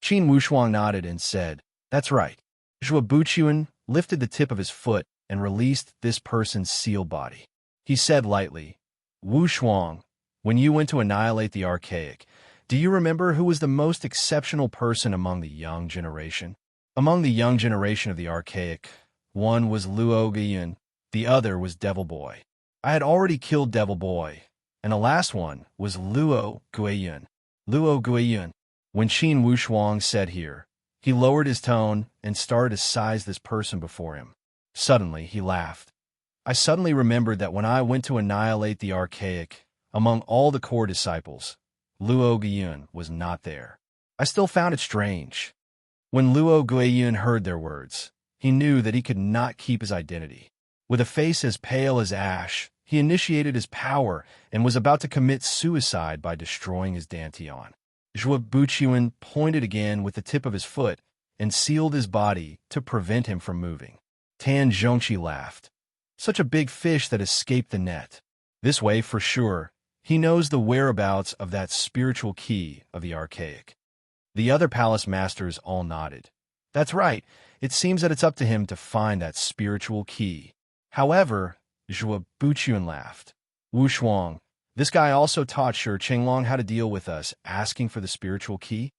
S1: Qin Wushuang nodded and said, that's right. Zhuo Buqian lifted the tip of his foot and released this person's seal body. He said lightly, Wushuang, when you went to annihilate the Archaic, do you remember who was the most exceptional person among the young generation? Among the young generation of the Archaic, one was Luo Guiyun, the other was Devil Boy. I had already killed Devil Boy, and the last one was Luo Guiyun. Luo Guiyun. When Qin Wushuang said here, he lowered his tone and started to size this person before him. Suddenly, he laughed. I suddenly remembered that when I went to annihilate the Archaic, among all the core disciples, Luo Guiyun was not there. I still found it strange. When Luo Guiyun heard their words, he knew that he could not keep his identity. With a face as pale as ash, he initiated his power and was about to commit suicide by destroying his Dantian. Zhuo Buqian pointed again with the tip of his foot and sealed his body to prevent him from moving. Tan Zhongqi laughed. Such a big fish that escaped the net. This way, for sure, he knows the whereabouts of that spiritual key of the Archaic. The other palace masters all nodded. That's right. It seems that it's up to him to find that spiritual key. However, Zhuo Buqian laughed. Wushuang, this guy also taught Shi Chenglong how to deal with us asking for the spiritual key?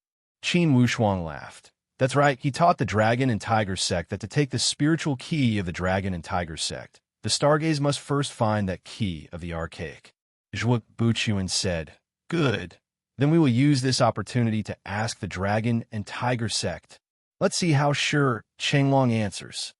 S1: Qin Wushuang laughed. That's right, he taught the Dragon and Tiger sect that to take the spiritual key of the Dragon and Tiger sect, the Stargaze must first find that key of the Archaic. Zhuo Buqian said, good. Then we will use this opportunity to ask the Dragon and Tiger sect. Let's see how Shi Chenglong answers.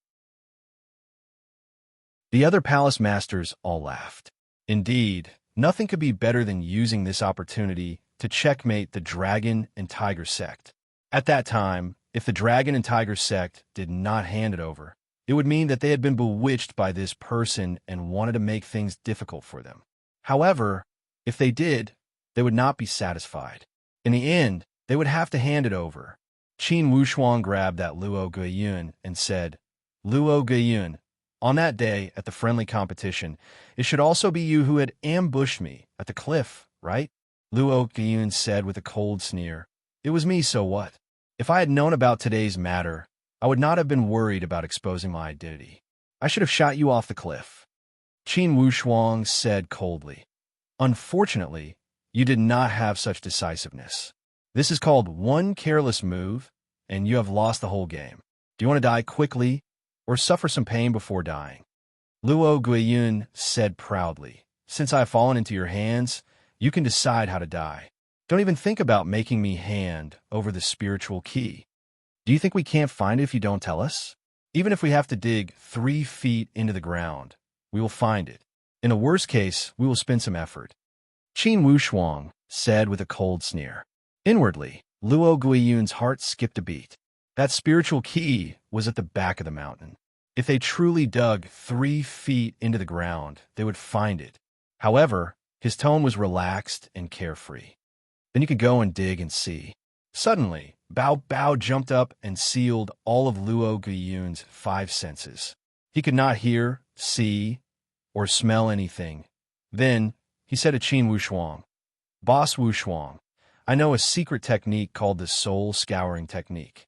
S1: The other palace masters all laughed. Indeed, nothing could be better than using this opportunity to checkmate the Dragon and Tiger sect. At that time, if the Dragon and Tiger sect did not hand it over, it would mean that they had been bewitched by this person and wanted to make things difficult for them. However, if they did, they would not be satisfied. In the end, they would have to hand it over. Qin Wushuang grabbed that Luo Guiyun and said, Luo Guiyun, on that day at the friendly competition, it should also be you who had ambushed me at the cliff, right? Luo Guiyun said with a cold sneer. It was me, so what? If I had known about today's matter, I would not have been worried about exposing my identity. I should have shot you off the cliff. Qin Wushuang said coldly. Unfortunately, you did not have such decisiveness. This is called one careless move, and you have lost the whole game. Do you want to die quickly, or suffer some pain before dying? Luo Guiyun said proudly, since I have fallen into your hands, you can decide how to die. Don't even think about making me hand over the spiritual key. Do you think we can't find it if you don't tell us? Even if we have to dig 3 feet into the ground, we will find it. In the worst case, we will spend some effort. Qin Wushuang said with a cold sneer. Inwardly, Luo Guiyun's heart skipped a beat. That spiritual key was at the back of the mountain. If they truly dug 3 feet into the ground, they would find it. However, his tone was relaxed and carefree. Then you could go and dig and see. Suddenly, Bao Bao jumped up and sealed all of Luo Guiyun's 5 senses. He could not hear, see, or smell anything. Then, he said to Qin Wushuang, Boss Wushuang, I know a secret technique called the soul-scouring technique.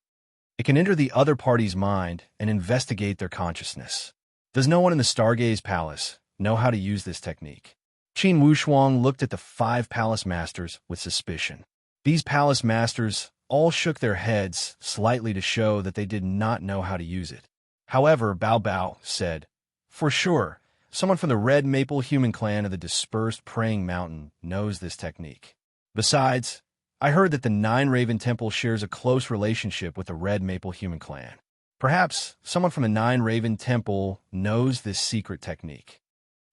S1: It can enter the other party's mind and investigate their consciousness. Does no one in the Stargaze Palace know how to use this technique? Qin Wushuang looked at the 5 palace masters with suspicion. These palace masters all shook their heads slightly to show that they did not know how to use it. However, Bao Bao said, For sure, someone from the Red Maple human clan of the dispersed Praying Mountain knows this technique. Besides, I heard that the 9 Raven Temple shares a close relationship with the Red Maple human clan. Perhaps someone from the 9 Raven Temple knows this secret technique.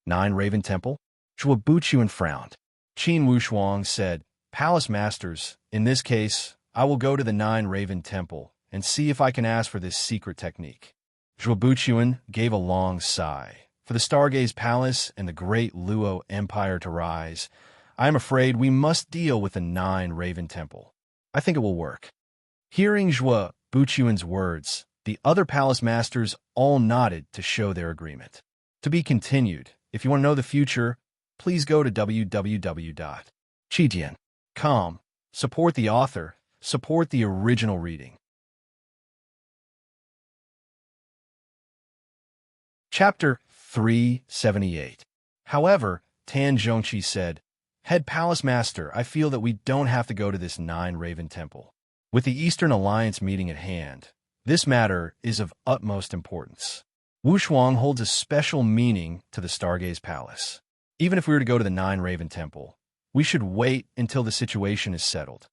S1: 9 Raven Temple? Zhuobuchuan frowned. Qin Wushuang said, Palace Masters, in this case, I will go to the 9 Raven Temple and see if I can ask for this secret technique. Zhuobuchuan gave a long sigh. For the Stargaze Palace and the great Luo Empire to rise, I am afraid we must deal with the 9 Raven Temple. I think it will work. Hearing Zhuobuchuan's words, the other palace masters all nodded to show their agreement. To be continued. If you want to know the future, please go to www.chidian.com. Support the author. Support the original reading. Chapter 378. However, Tan Zhongqi said, Head Palace Master, I feel that we don't have to go to this 9 Raven Temple. With the Eastern Alliance meeting at hand, this matter is of utmost importance. Wushuang holds a special meaning to the Stargaze Palace. Even if we were to go to the 9 Raven Temple, we should wait until the situation is settled.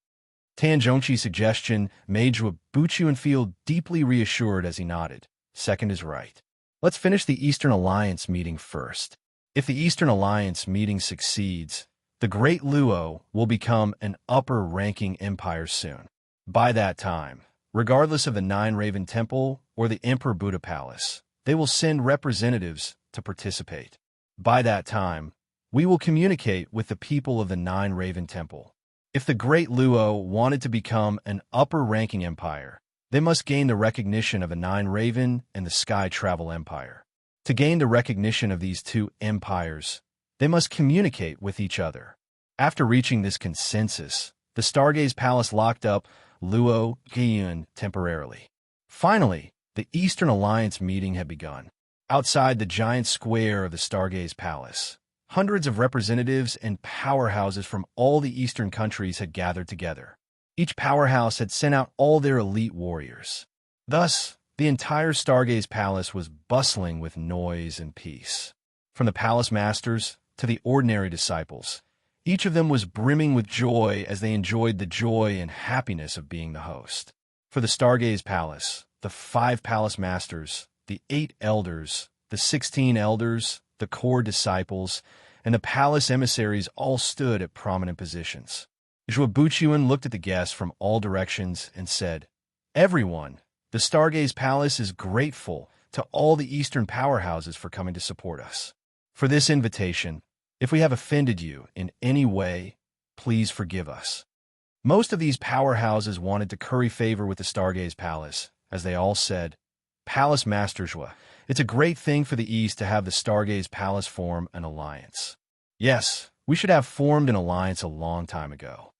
S1: Tan Zhongqi's suggestion made Zhuobuchuan feel deeply reassured as he nodded. Second is right. Let's finish the Eastern Alliance meeting first. If the Eastern Alliance meeting succeeds, the Great Luo will become an upper-ranking empire soon. By that time, regardless of the 9 Raven Temple or the Emperor Buddha Palace, they will send representatives to participate. By that time, we will communicate with the people of the 9 Raven Temple. If the Great Luo wanted to become an upper-ranking empire, they must gain the recognition of a 9 Raven and the Sky Travel Empire. To gain the recognition of these 2 empires, they must communicate with each other. After reaching this consensus, the Stargaze Palace locked up Luo Guiyun temporarily. Finally, the Eastern Alliance meeting had begun. Outside the giant square of the Stargaze Palace, hundreds of representatives and powerhouses from all the Eastern countries had gathered together. Each powerhouse had sent out all their elite warriors. Thus, the entire Stargaze Palace was bustling with noise and peace. From the palace masters to the ordinary disciples, each of them was brimming with joy as they enjoyed the joy and happiness of being the host. For the Stargaze Palace, the 5 palace masters, the 8 elders, the 16 elders, the core disciples, and the palace emissaries all stood at prominent positions. Zhuobuchuan looked at the guests from all directions and said, Everyone, the Stargaze Palace is grateful to all the Eastern powerhouses for coming to support us. For this invitation, if we have offended you in any way, please forgive us. Most of these powerhouses wanted to curry favor with the Stargaze Palace, as they all said, Palace Master Joie, it's a great thing for the East to have the Stargaze Palace form an alliance. Yes, we should have formed an alliance a long time ago.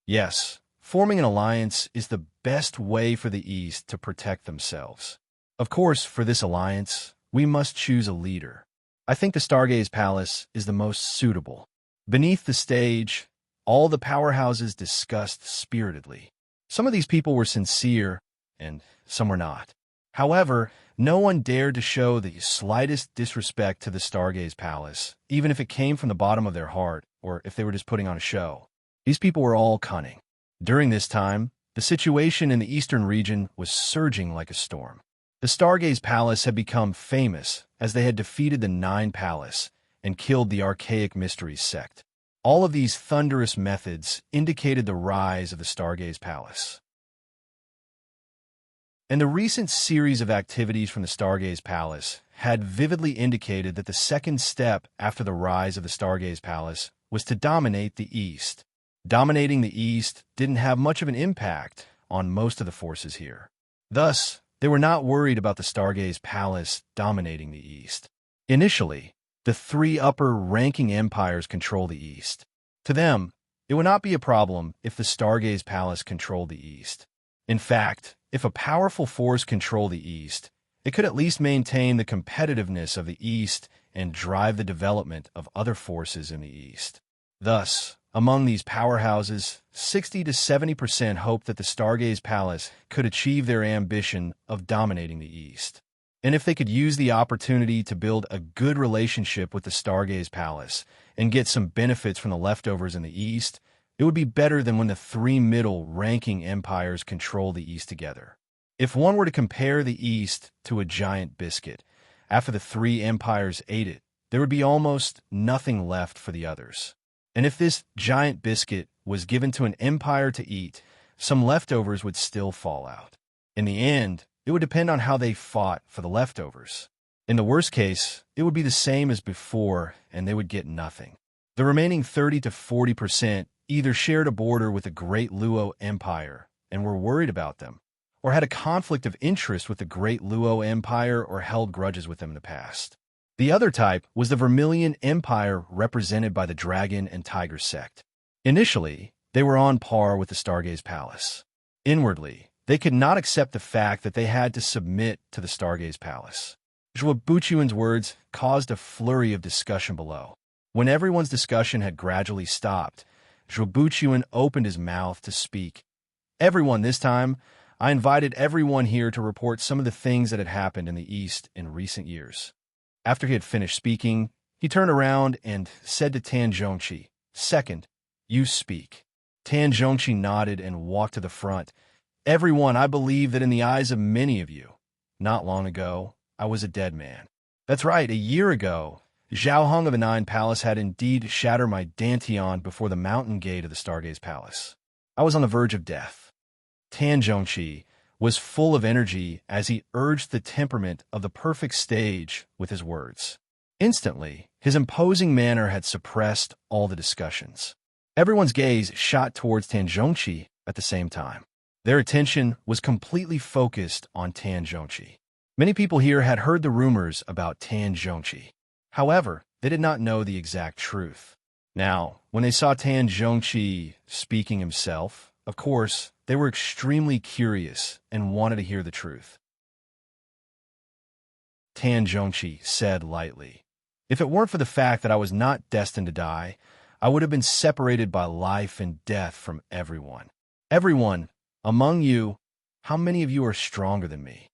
S1: Yes, forming an alliance is the best way for the East to protect themselves. Of course, for this alliance, we must choose a leader. I think the Stargaze Palace is the most suitable. Beneath the stage, all the powerhouses discussed spiritedly. Some of these people were sincere, and some were not. However, no one dared to show the slightest disrespect to the Stargaze Palace, even if it came from the bottom of their heart, or if they were just putting on a show. These people were all cunning. During this time, the situation in the eastern region was surging like a storm. The Stargaze Palace had become famous as they had defeated the Nine Palace and killed the archaic Mysteries sect. All of these thunderous methods indicated the rise of the Stargaze Palace. And the recent series of activities from the Stargaze Palace had vividly indicated that the second step after the rise of the Stargaze Palace was to dominate the East. Dominating the East didn't have much of an impact on most of the forces here. Thus, they were not worried about the Stargaze Palace dominating the East. Initially, the three upper-ranking empires control the East. To them, it would not be a problem if the Stargaze Palace controlled the East. In fact, if a powerful force controlled the East, it could at least maintain the competitiveness of the East and drive the development of other forces in the East. Thus, among these powerhouses, 60 to 70% hoped that the Stargaze Palace could achieve their ambition of dominating the East. And if they could use the opportunity to build a good relationship with the Stargaze Palace and get some benefits from the leftovers in the East, it would be better than when the three middle-ranking empires control the East together. If one were to compare the East to a giant biscuit, after the three empires ate it, there would be almost nothing left for the others. And if this giant biscuit was given to an empire to eat, some leftovers would still fall out. In the end, it would depend on how they fought for the leftovers. In the worst case, it would be the same as before, and they would get nothing. The remaining 30 to 40% either shared a border with the Great Luo Empire and were worried about them, or had a conflict of interest with the Great Luo Empire or held grudges with them in the past. The other type was the Vermilion Empire represented by the Dragon and Tiger sect. Initially, they were on par with the Stargaze Palace. Inwardly, they could not accept the fact that they had to submit to the Stargaze Palace. Zhuobuchuan's words caused a flurry of discussion below. When everyone's discussion had gradually stopped, Zhuobuchuan opened his mouth to speak. Everyone, this time, I invited everyone here to report some of the things that had happened in the East in recent years. After he had finished speaking, he turned around and said to Tan Zhongqi, "Second, you speak." Tan Zhongqi nodded and walked to the front. "Everyone, I believe that in the eyes of many of you, not long ago, I was a dead man. That's right, a year ago, Zhao Hong of the Nine Palace had indeed shattered my dantian before the mountain gate of the Stargaze Palace. I was on the verge of death." Tan Zhongqi was full of energy as he urged the temperament of the perfect stage with his words. Instantly, his imposing manner had suppressed all the discussions. Everyone's gaze shot towards Tan Zhongqi at the same time. Their attention was completely focused on Tan Zhongqi. Many people here had heard the rumors about Tan Zhongqi. However, they did not know the exact truth. Now, when they saw Tan Zhongqi speaking himself, of course, they were extremely curious and wanted to hear the truth. Tan Zhongqi said lightly, "If it weren't for the fact that I was not destined to die, I would have been separated by life and death from everyone. Everyone, among you, how many of you are stronger than me?"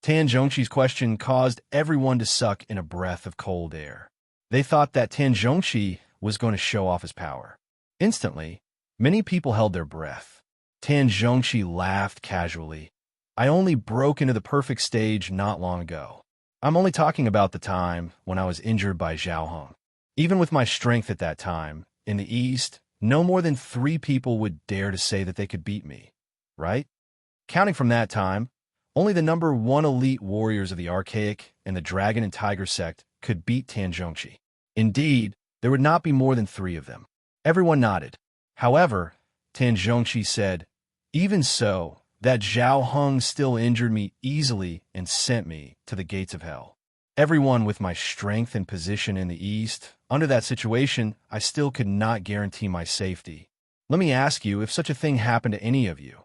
S1: Tan Zhongqi's question caused everyone to suck in a breath of cold air. They thought that Tan Zhongqi was going to show off his power. Instantly, many people held their breath. Tan Zhongqi laughed casually. "I only broke into the perfect stage not long ago. I'm only talking about the time when I was injured by Zhao Hong. Even with my strength at that time, in the East, no more than 3 people would dare to say that they could beat me, right? Counting from that time, only the number 1 elite warriors of the Archaic and the Dragon and Tiger sect could beat Tan Zhongqi. Indeed, there would not be more than 3 of them." Everyone nodded. However, Tan Zhongqi said, "Even so, that Zhao Heng still injured me easily and sent me to the gates of hell. Everyone with my strength and position in the East, under that situation, I still could not guarantee my safety. Let me ask you, if such a thing happened to any of you,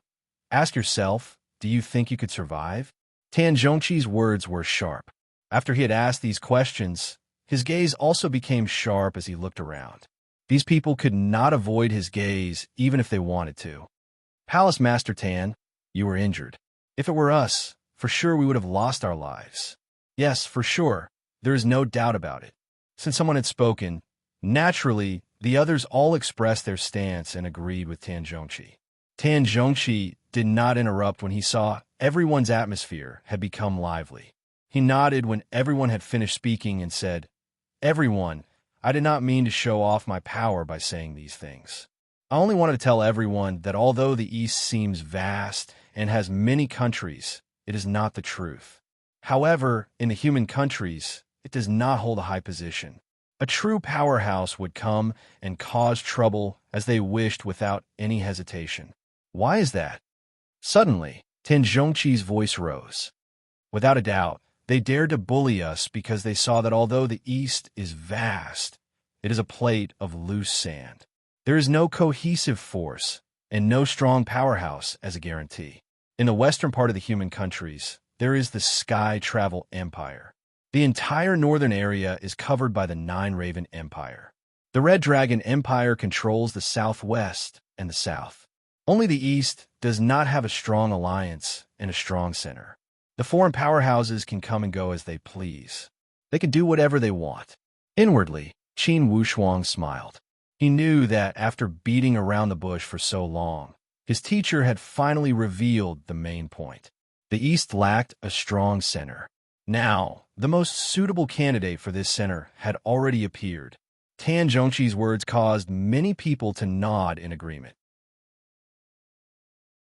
S1: ask yourself, do you think you could survive?" Tan Zhongqi's words were sharp. After he had asked these questions, his gaze also became sharp as he looked around. These people could not avoid his gaze even if they wanted to. "Palace Master Tan, you were injured. If it were us, for sure we would have lost our lives." "Yes, for sure. There is no doubt about it." Since someone had spoken, naturally, the others all expressed their stance and agreed with Tan Zhongqi. Tan Zhongqi did not interrupt when he saw everyone's atmosphere had become lively. He nodded when everyone had finished speaking and said, "Everyone, I did not mean to show off my power by saying these things. I only wanted to tell everyone that although the East seems vast and has many countries, it is not the truth. However, in the human countries, it does not hold a high position. A true powerhouse would come and cause trouble as they wished without any hesitation." "Why is that?" Suddenly, Tan Zhongqi's voice rose. "Without a doubt, they dared to bully us because they saw that although the East is vast, it is a plate of loose sand. There is no cohesive force and no strong powerhouse as a guarantee. In the western part of the human countries, there is the Sky Travel Empire. The entire northern area is covered by the Nine Raven Empire. The Red Dragon Empire controls the southwest and the south. Only the East does not have a strong alliance and a strong center. The foreign powerhouses can come and go as they please. They can do whatever they want." Inwardly, Qin Wushuang smiled. He knew that after beating around the bush for so long, his teacher had finally revealed the main point. The East lacked a strong center. Now, the most suitable candidate for this center had already appeared. Tan Zhongqi's words caused many people to nod in agreement.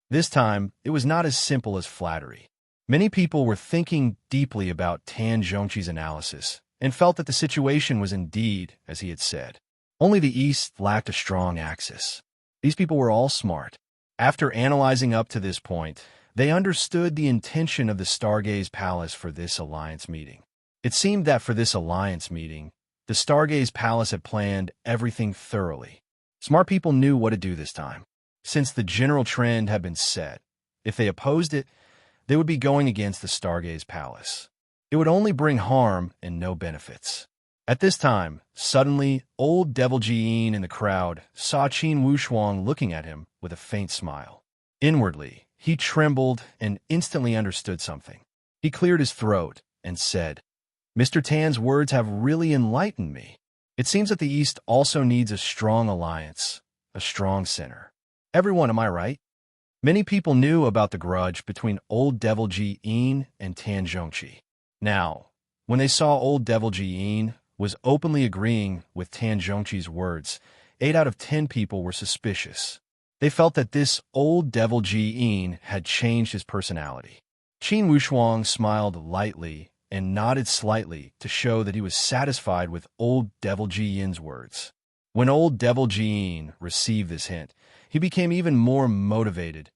S1: This time, it was not as simple as flattery. Many people were thinking deeply about Tan Zhongqi's analysis and felt that the situation was indeed as he had said. Only the East lacked a strong axis. These people were all smart. After analyzing up to this point, they understood the intention of the Stargaze Palace for this alliance meeting. It seemed that for this alliance meeting, the Stargaze Palace had planned everything thoroughly. Smart people knew what to do this time. Since the general trend had been set, if they opposed it, they would be going against the Stargaze Palace. It would only bring harm and no benefits. At this time, suddenly, old Devil Jiyin in the crowd saw Qin Wushuang looking at him with a faint smile. Inwardly, he trembled and instantly understood something. He cleared his throat and said, "Mr. Tan's words have really enlightened me. It seems that the East also needs a strong alliance, a strong center. Everyone, am I right?" Many people knew about the grudge between old Devil Jiyin and Tan Zhongqi. Now, when they saw old Devil Jiyin was openly agreeing with Tan Zhongqi's words, 8 out of 10 people were suspicious. They felt that this old Devil Jiyin had changed his personality. Qin Wushuang smiled lightly and nodded slightly to show that he was satisfied with old Devil Jiyin's words. When old Devil Jiyin received this hint, he became even more motivated.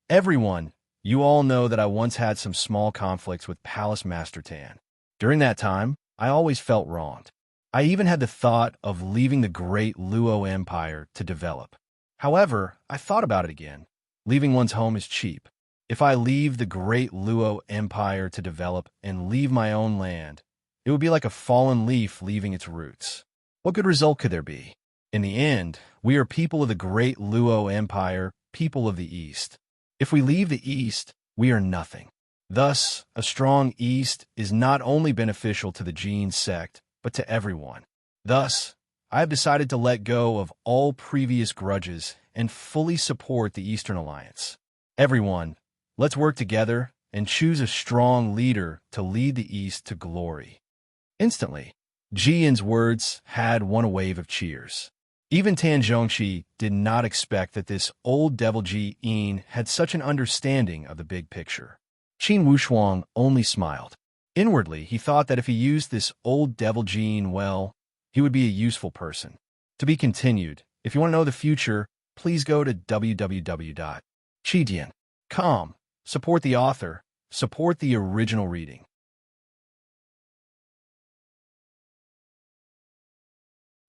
S1: "Everyone, you all know that I once had some small conflicts with Palace Master Tan. During that time, I always felt wronged. I even had the thought of leaving the great Luo Empire to develop. However, I thought about it again. Leaving one's home is cheap. If I leave the great Luo Empire to develop and leave my own land, it would be like a fallen leaf leaving its roots. What good result could there be? In the end, we are people of the great Luo Empire, people of the East. If we leave the East, we are nothing. Thus, a strong East is not only beneficial to the Jin sect, but to everyone. Thus, I have decided to let go of all previous grudges and fully support the Eastern Alliance. Everyone, let's work together and choose a strong leader to lead the East to glory." Instantly, Jian's words had won a wave of cheers. Even Tan Zhongqi did not expect that this old Devil Jiyin had such an understanding of the big picture. Qin Wushuang only smiled. Inwardly, he thought that if he used this old Devil Jiyin well, he would be a useful person. To be continued. If you want to know the future, please go to www.chidian.com. Support the author. Support the original reading.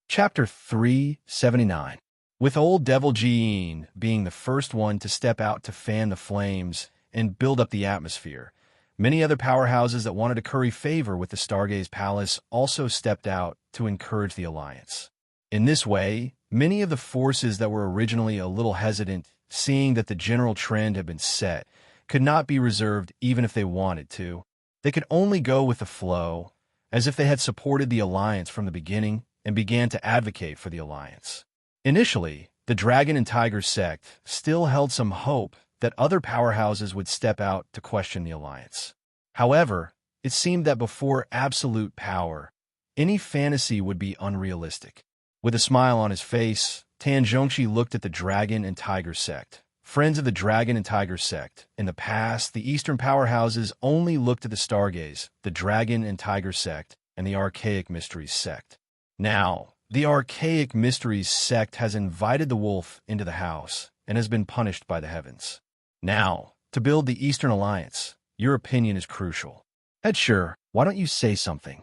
S1: Chapter 379. With old Devil Jean being the first one to step out to fan the flames and build up the atmosphere, many other powerhouses that wanted to curry favor with the Stargaze Palace also stepped out to encourage the alliance. In this way, many of the forces that were originally a little hesitant, seeing that the general trend had been set, could not be reserved even if they wanted to. They could only go with the flow, as if they had supported the alliance from the beginning and began to advocate for the alliance. Initially, the Dragon and Tiger sect still held some hope that other powerhouses would step out to question the alliance. However, it seemed that before absolute power, any fantasy would be unrealistic. With a smile on his face, Tan Zhongxi looked at the Dragon and Tiger sect. Friends of the Dragon and Tiger sect. In the past, the Eastern powerhouses only looked at the Stargaze, the Dragon and Tiger sect, and the Archaic Mysteries sect. Now, the Archaic Mysteries sect has invited the wolf into the house and has been punished by the heavens. Now, to build the Eastern Alliance, your opinion is crucial. Head Shi, why don't you say something?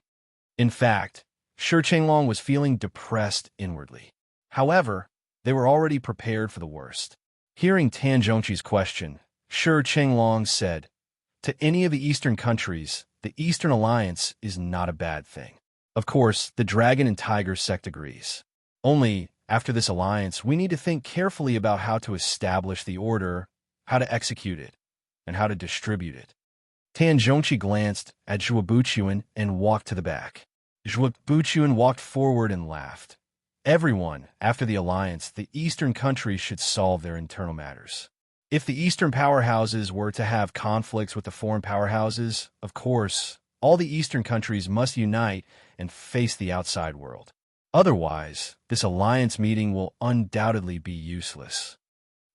S1: In fact, Shi Chenglong was feeling depressed inwardly. However, they were already prepared for the worst. Hearing Tan Zhongxi's question, Shi Chenglong said, "To any of the Eastern countries, the Eastern Alliance is not a bad thing. Of course, the Dragon and Tiger sect agrees. Only, after this alliance, we need to think carefully about how to establish the order, how to execute it, and how to distribute it." Tan Zhongxi glanced at Zhuo Buchuan and walked to the back. Zhuo Buchuan walked forward and laughed. Everyone, after the alliance, the Eastern countries should solve their internal matters. If the Eastern powerhouses were to have conflicts with the foreign powerhouses, of course, all the Eastern countries must unite and face the outside world. Otherwise, this alliance meeting will undoubtedly be useless.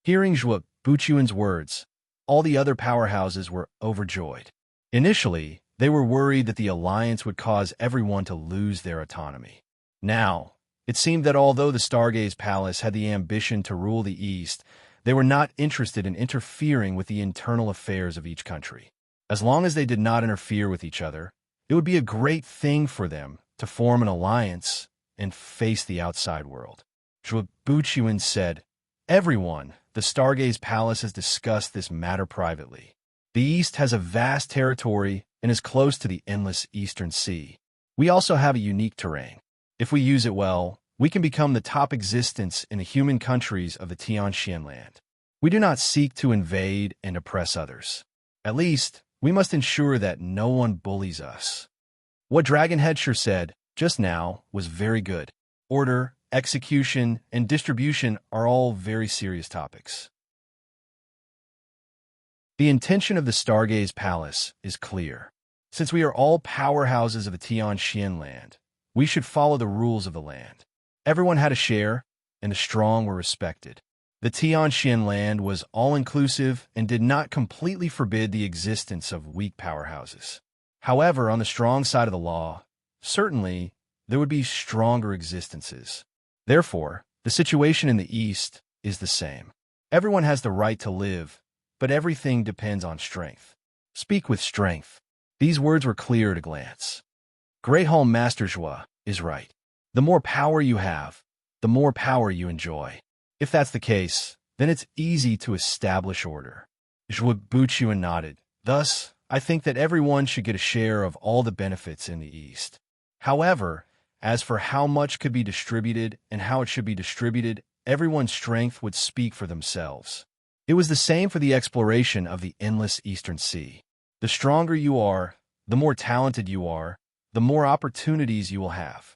S1: Hearing Zhuo Buchuan's words, all the other powerhouses were overjoyed. Initially, they were worried that the alliance would cause everyone to lose their autonomy. Now, it seemed that although the Stargaze Palace had the ambition to rule the East, they were not interested in interfering with the internal affairs of each country. As long as they did not interfere with each other, it would be a great thing for them to form an alliance and face the outside world. Zhuo Buchuan said, "Everyone, the Stargaze Palace has discussed this matter privately. The East has a vast territory and is close to the endless Eastern Sea. We also have a unique terrain. If we use it well, we can become the top existence in the human countries of the Tianxian land. We do not seek to invade and oppress others. At least, we must ensure that no one bullies us." What Dragon Headsher said just now was very good. Order, execution, and distribution are all very serious topics. The intention of the Stargaze Palace is clear. Since we are all powerhouses of the Tianxian land, we should follow the rules of the land. Everyone had a share, and the strong were respected. The Tianxian land was all-inclusive and did not completely forbid the existence of weak powerhouses. However, on the strong side of the law, certainly, there would be stronger existences. Therefore, the situation in the East is the same. Everyone has the right to live, but everything depends on strength. Speak with strength. These words were clear at a glance. Great Hall Master Zhuo is right. The more power you have, the more power you enjoy. If that's the case, then it's easy to establish order. Zhuo Buchuan nodded. Thus, I think that everyone should get a share of all the benefits in the East. However, as for how much could be distributed and how it should be distributed, everyone's strength would speak for themselves. It was the same for the exploration of the endless Eastern Sea. The stronger you are, the more talented you are, the more opportunities you will have.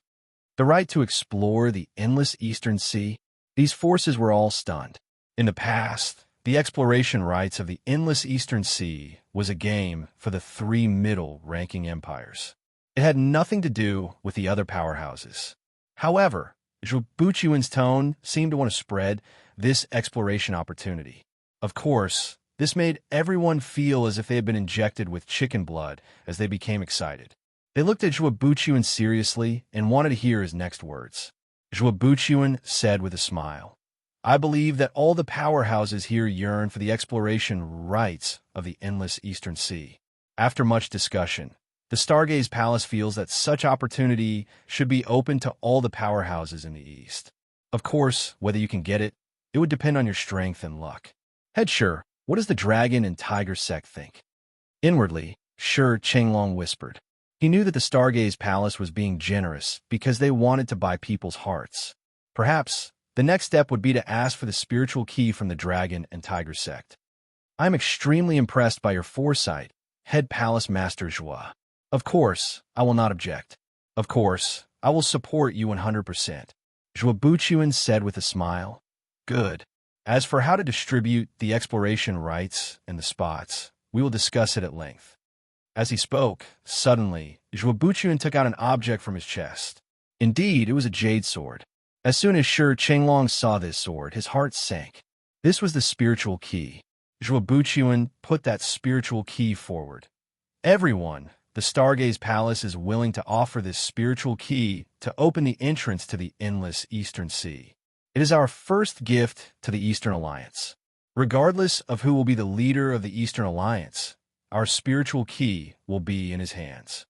S1: The right to explore the endless Eastern Sea, these forces were all stunned. In the past, the exploration rights of the endless Eastern Sea was a game for the three middle-ranking empires. It had nothing to do with the other powerhouses. However, Zhuo Buchuan's tone seemed to want to spread this exploration opportunity. Of course, this made everyone feel as if they had been injected with chicken blood as they became excited. They looked at Zhuo Buchuan seriously and wanted to hear his next words. Zhuo Buchuan said with a smile, I believe that all the powerhouses here yearn for the exploration rights of the endless Eastern Sea. After much discussion, the Stargaze Palace feels that such opportunity should be open to all the powerhouses in the East. Of course, whether you can get it, it would depend on your strength and luck. Head Sure, what does the dragon and tiger sect think? Inwardly, Sure Chenglong whispered. He knew that the Stargaze Palace was being generous because they wanted to buy people's hearts. Perhaps, the next step would be to ask for the spiritual key from the dragon and tiger sect. I am extremely impressed by your foresight, Head Palace Master Zhua. Of course, I will not object. Of course, I will support you 100%. Zhua Buchuan said with a smile. Good. As for how to distribute the exploration rights and the spots, we will discuss it at length. As he spoke, suddenly, Zhua Buchuan took out an object from his chest. Indeed, it was a jade sword. As soon as Shi Chenglong saw this sword, his heart sank. This was the spiritual key. Zhua Buchuan put that spiritual key forward. Everyone, the Stargaze Palace is willing to offer this spiritual key to open the entrance to the endless Eastern Sea. It is our first gift to the Eastern Alliance. Regardless of who will be the leader of the Eastern Alliance, our spiritual key will be in his hands.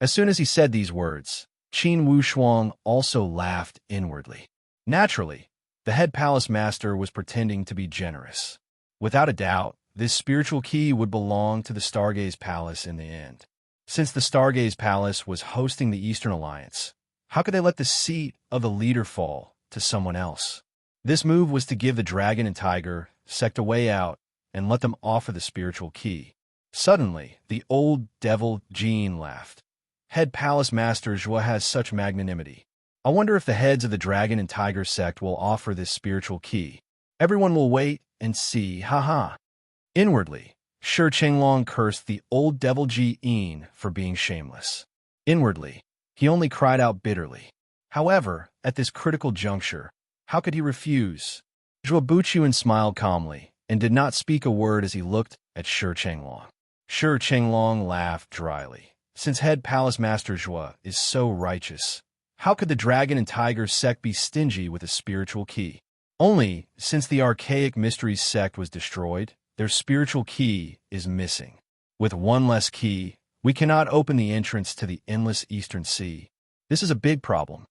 S1: As soon as he said these words, Qin Wushuang also laughed inwardly. Naturally, the head palace master was pretending to be generous. Without a doubt, this spiritual key would belong to the Stargaze Palace in the end. Since the Stargaze Palace was hosting the Eastern Alliance, how could they let the seat of the leader fall to someone else? This move was to give the dragon and tiger sect a way out and let them offer the spiritual key. Suddenly, the old devil Jean laughed. Head Palace Master Zhua has such magnanimity. I wonder if the heads of the dragon and tiger sect will offer this spiritual key. Everyone will wait and see, haha. Inwardly, Shi Chenglong cursed the old devil Ji-in for being shameless. Inwardly, he only cried out bitterly. However, at this critical juncture, how could he refuse? Zhua Buchuan smiled calmly and did not speak a word as he looked at Shi Chenglong. Shi Chenglong laughed dryly. Since head palace master Zhua is so righteous, how could the dragon and tiger sect be stingy with a spiritual key? Only, since the archaic mysteries sect was destroyed, their spiritual key is missing. With one less key, we cannot open the entrance to the endless Eastern Sea. This is a big problem.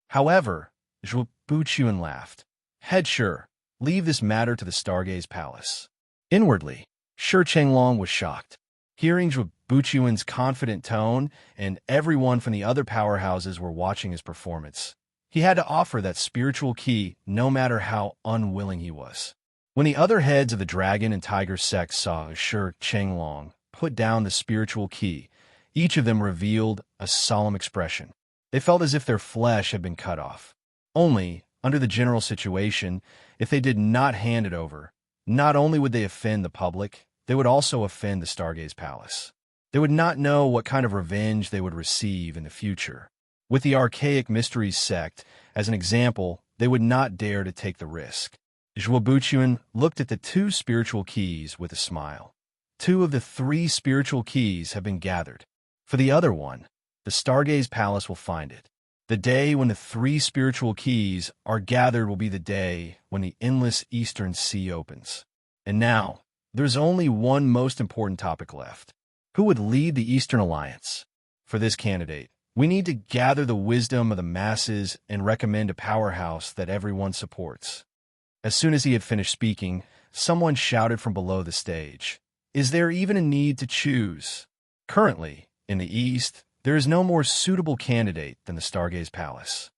S1: However, Zhua Buchuan laughed. Head Sure, leave this matter to the Stargaze Palace. Inwardly, Shi Chenglong was shocked. Hearing Zhua Buchuan's confident tone, and everyone from the other powerhouses were watching his performance, he had to offer that spiritual key no matter how unwilling he was. When the other heads of the dragon and tiger sects saw Shi Chenglong put down the spiritual key, each of them revealed a solemn expression. They felt as if their flesh had been cut off. Only, under the general situation, if they did not hand it over, not only would they offend the public, they would also offend the Stargaze Palace. They would not know what kind of revenge they would receive in the future. With the archaic mysteries sect, as an example, they would not dare to take the risk. Zhua Buchuan looked at the two spiritual keys with a smile. 2 of the 3 spiritual keys have been gathered. For the other one, the Stargaze Palace will find it. The day when the 3 spiritual keys are gathered will be the day when the endless Eastern Sea opens. And now, there's only one most important topic left. Who would lead the Eastern Alliance? For this candidate, we need to gather the wisdom of the masses and recommend a powerhouse that everyone supports. As soon as he had finished speaking, someone shouted from below the stage, "Is there even a need to choose?" Currently, in the East, there is no more suitable candidate than the Stargaze Palace.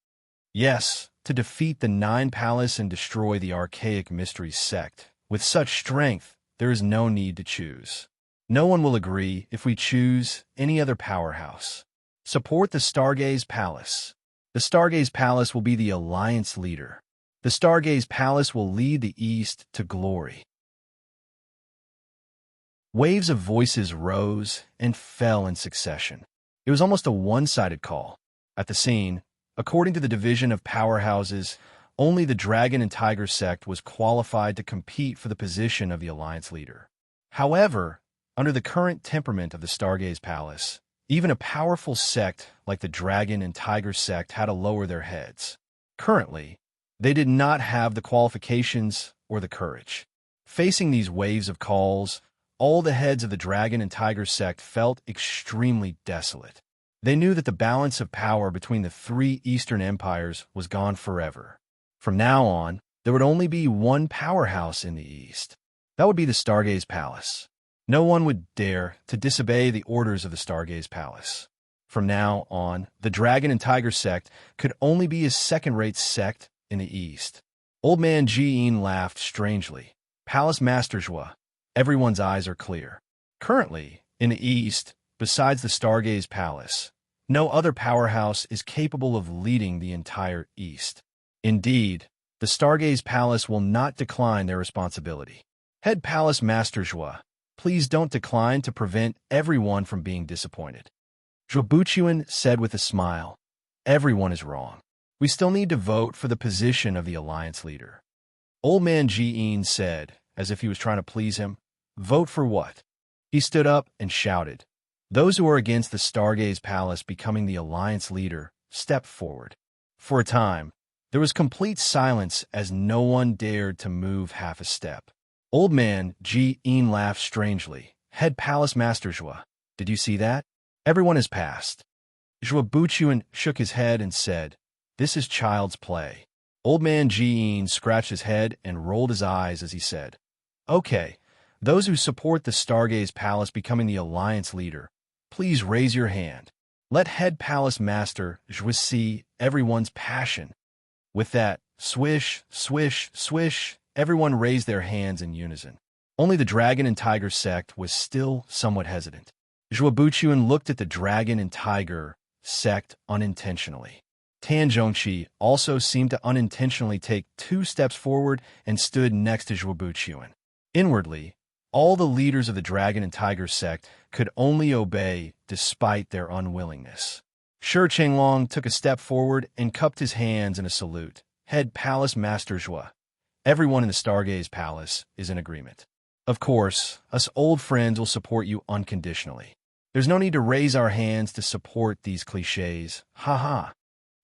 S1: Yes, to defeat the 9 Palace and destroy the archaic mysteries sect, with such strength, there is no need to choose. No one will agree if we choose any other powerhouse. Support the Stargaze Palace. The Stargaze Palace will be the alliance leader. The Stargaze Palace will lead the East to glory. Waves of voices rose and fell in succession. It was almost a one-sided call. At the scene, according to the division of powerhouses, only the Dragon and Tiger sect was qualified to compete for the position of the alliance leader. However, under the current temperament of the Stargaze Palace, even a powerful sect like the Dragon and Tiger sect had to lower their heads. Currently, They did not have the qualifications or the courage. Facing these waves of calls, all the heads of the Dragon and Tiger sect felt extremely desolate. They knew that the balance of power between the three Eastern empires was gone forever. From now on, there would only be one powerhouse in the East. That would be the Stargaze Palace. No one would dare to disobey the orders of the Stargaze Palace. From now on, the Dragon and Tiger sect could only be a second-rate sect in the East. Old man Jean laughed strangely. Palace Master Zhua, everyone's eyes are clear. Currently, in the East, besides the Stargaze Palace, no other powerhouse is capable of leading the entire East. Indeed, the Stargaze Palace will not decline their responsibility. Head Palace Master Zhua, please don't decline to prevent everyone from being disappointed. Zhua Buchuan said with a smile, everyone is wrong. We still need to vote for the position of the alliance leader. Old man Jean said, as if he was trying to please him, vote for what? He stood up and shouted. Those who are against the Stargaze Palace becoming the alliance leader stepped forward. For a time, there was complete silence as no one dared to move half a step. Old man Jean laughed strangely. Head Palace Master Zhua, did you see that? Everyone has passed. Zhua Buchuan shook his head and said, this is child's play. Old man Jean scratched his head and rolled his eyes as he said, okay, those who support the Stargaze Palace becoming the alliance leader, please raise your hand. Let Head Palace Master Zhua see everyone's passion. With that, swish, swish, swish, everyone raised their hands in unison. Only the Dragon and Tiger sect was still somewhat hesitant. Zhua Buchuan looked at the Dragon and Tiger sect unintentionally. Tan Zhongqi also seemed to unintentionally take 2 steps forward and stood next to Zhua Buchuan. Inwardly, all the leaders of the Dragon and Tiger sect could only obey despite their unwillingness. Shi Chenglong took a step forward and cupped his hands in a salute. Head Palace Master Zhua, everyone in the Stargaze Palace is in agreement. Of course, us old friends will support you unconditionally. There's no need to raise our hands to support these cliches. Ha ha.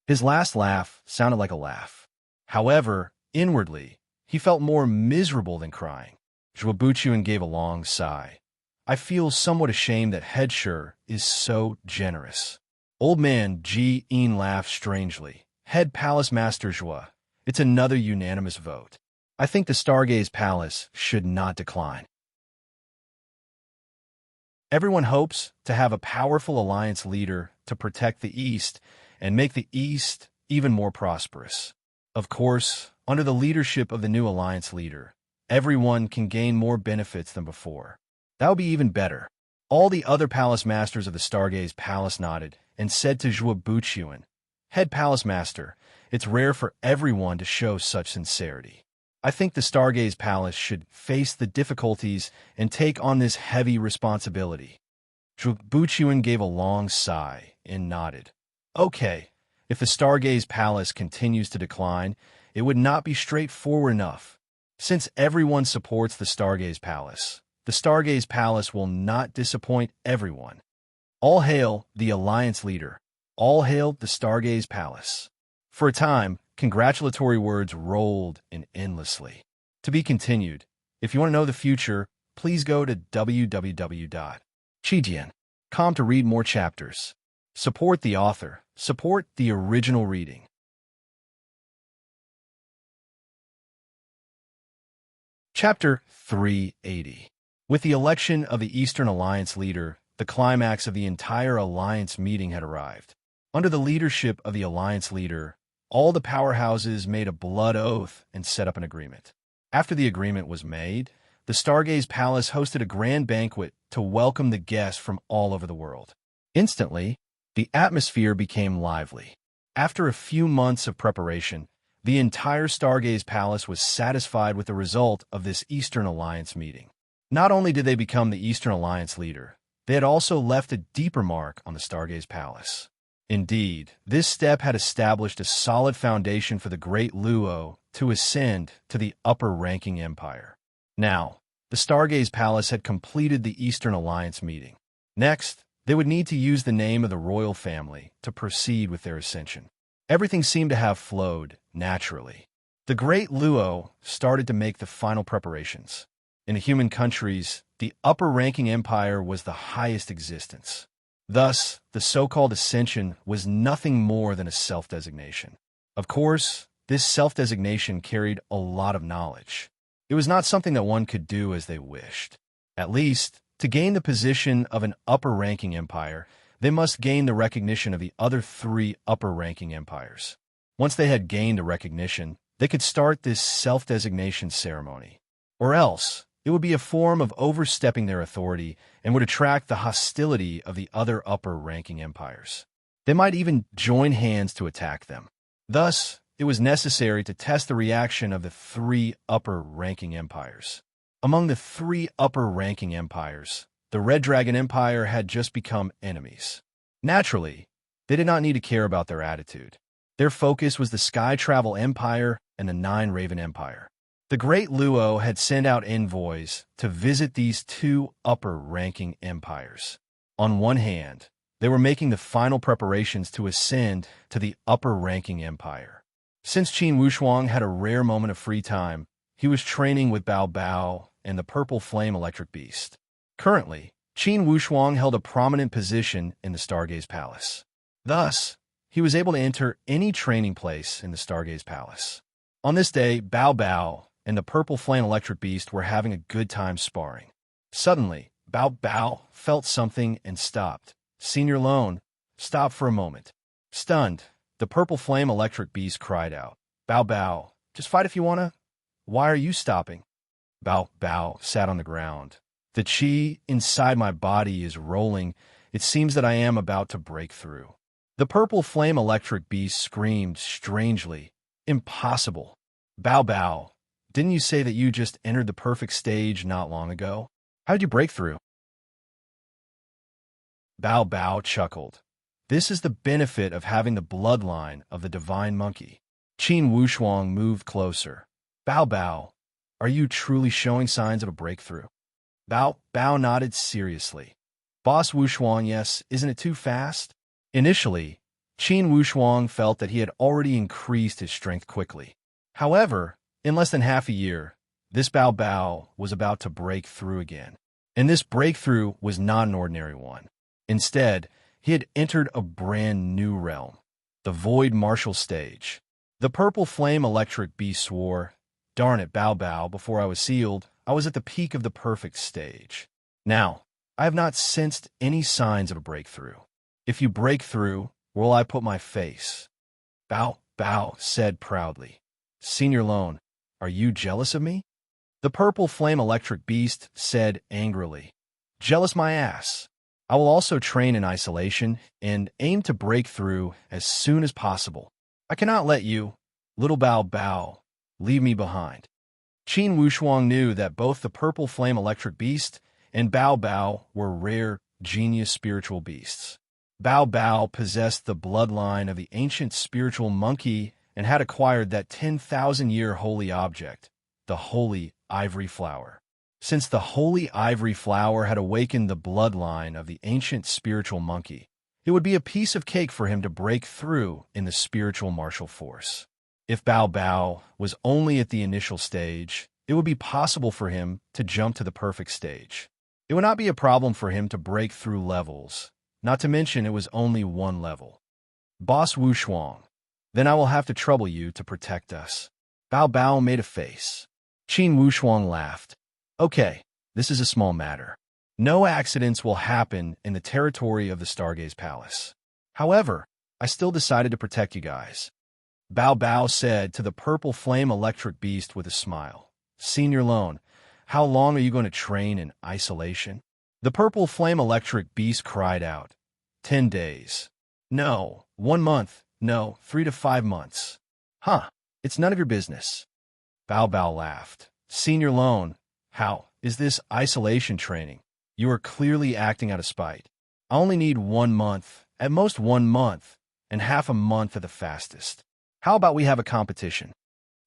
S1: His last laugh sounded like a laugh. However, inwardly, he felt more miserable than crying. Zhua Buchuan gave a long sigh. I feel somewhat ashamed that Head Shi is so generous. Old man Jean laughed strangely. Head Palace Master Zhua, it's another unanimous vote. I think the Stargaze Palace should not decline. Everyone hopes to have a powerful alliance leader to protect the East and make the East even more prosperous. Of course, under the leadership of the new alliance leader, everyone can gain more benefits than before. That would be even better. All the other palace masters of the Stargaze Palace nodded and said to Zhua Buchuan, Head Palace Master, it's rare for everyone to show such sincerity. I think the Stargaze Palace should face the difficulties and take on this heavy responsibility. Zhua Buchuan gave a long sigh and nodded. Okay, if the Stargaze Palace continues to decline, it would not be straightforward enough. Since everyone supports the Stargaze Palace will not disappoint everyone. All hail the Alliance leader. All hail the Stargaze Palace. For a time, congratulatory words rolled in endlessly. To be continued. If you want to know the future, please go to www.chijian.com to read more chapters. Support the author. Support the original reading. Chapter 380. With the election of the Eastern Alliance leader, the climax of the entire Alliance meeting had arrived. Under the leadership of the Alliance leader, all the powerhouses made a blood oath and set up an agreement. After the agreement was made, the Stargaze Palace hosted a grand banquet to welcome the guests from all over the world. Instantly, the atmosphere became lively. After a few months of preparation, the entire Stargaze Palace was satisfied with the result of this Eastern Alliance meeting. Not only did they become the Eastern Alliance leader, they had also left a deeper mark on the Stargaze Palace. Indeed, this step had established a solid foundation for the Great Luo to ascend to the upper-ranking empire. Now, the Stargaze Palace had completed the Eastern Alliance meeting. Next, they would need to use the name of the royal family to proceed with their ascension. Everything seemed to have flowed naturally. The great Luo started to make the final preparations. In the human countries, the upper-ranking empire was the highest existence. Thus, the so-called ascension was nothing more than a self-designation. Of course, this self-designation carried a lot of knowledge. It was not something that one could do as they wished. At least, to gain the position of an upper-ranking empire, they must gain the recognition of the other 3 upper-ranking empires. Once they had gained the recognition, they could start this self-designation ceremony. Or else, it would be a form of overstepping their authority and would attract the hostility of the other upper-ranking empires. They might even join hands to attack them. Thus, it was necessary to test the reaction of the 3 upper-ranking empires. Among the 3 upper-ranking empires, the Red Dragon Empire had just become enemies. Naturally, they did not need to care about their attitude. Their focus was the Sky Travel Empire and the Nine Raven Empire. The great Luo had sent out envoys to visit these 2 upper-ranking empires. On one hand, they were making the final preparations to ascend to the upper-ranking empire. Since Qin Wushuang had a rare moment of free time, he was training with Bao Bao and the Purple Flame Electric Beast. Currently, Qin Wushuang held a prominent position in the Stargaze Palace. Thus, he was able to enter any training place in the Stargaze Palace. On this day, Bao Bao and the Purple Flame Electric Beast were having a good time sparring. Suddenly, Bao Bao felt something and stopped. Senior Lone, stop for a moment. Stunned, the Purple Flame Electric Beast cried out, Bao Bao, just fight if you wanna. Why are you stopping? Bao Bao sat on the ground. The chi inside my body is rolling. It seems that I am about to break through. The Purple Flame Electric Beast screamed strangely, impossible. Bao Bao, didn't you say that you just entered the perfect stage not long ago? How did you break through? Bao Bao chuckled. This is the benefit of having the bloodline of the divine monkey. Qin Wushuang moved closer. Bao Bao, are you truly showing signs of a breakthrough? Bao Bao nodded seriously. Boss Wushuang, yes, isn't it too fast? Initially, Qin Wushuang felt that he had already increased his strength quickly. However, in less than half a year, this Bao Bao was about to break through again. And this breakthrough was not an ordinary one. Instead, he had entered a brand new realm, the Void Martial Stage. The Purple Flame Electric Beast swore, darn it, Bao Bao, before I was sealed, I was at the peak of the perfect stage. Now, I have not sensed any signs of a breakthrough. If you break through, where will I put my face? Bao Bao said proudly. Senior Lone, are you jealous of me? The Purple Flame Electric Beast said angrily. Jealous my ass. I will also train in isolation and aim to break through as soon as possible. I cannot let you, little Bao Bao, leave me behind. Qin Wushuang knew that both the Purple Flame Electric Beast and Bao Bao were rare, genius spiritual beasts. Bao Bao possessed the bloodline of the ancient spiritual monkey and had acquired that 10,000-year holy object, the Holy Ivory Flower. Since the Holy Ivory Flower had awakened the bloodline of the ancient spiritual monkey, it would be a piece of cake for him to break through in the spiritual martial force. If Bao Bao was only at the initial stage, it would be possible for him to jump to the perfect stage. It would not be a problem for him to break through levels, not to mention it was only one level. Boss Wushuang, then I will have to trouble you to protect us. Bao Bao made a face. Qin Wushuang laughed. Okay, this is a small matter. No accidents will happen in the territory of the Stargaze Palace. However, I still decided to protect you guys. Bao Bao said to the Purple Flame Electric Beast with a smile. Senior Lone, how long are you going to train in isolation? The Purple Flame Electric Beast cried out. 10 days. No, 1 month. No, 3 to 5 months. Huh, it's none of your business. Bao Bao laughed. Senior Lone, how is this isolation training? You are clearly acting out of spite. I only need 1 month, at most 1 month, and half a month at the fastest. How about we have a competition?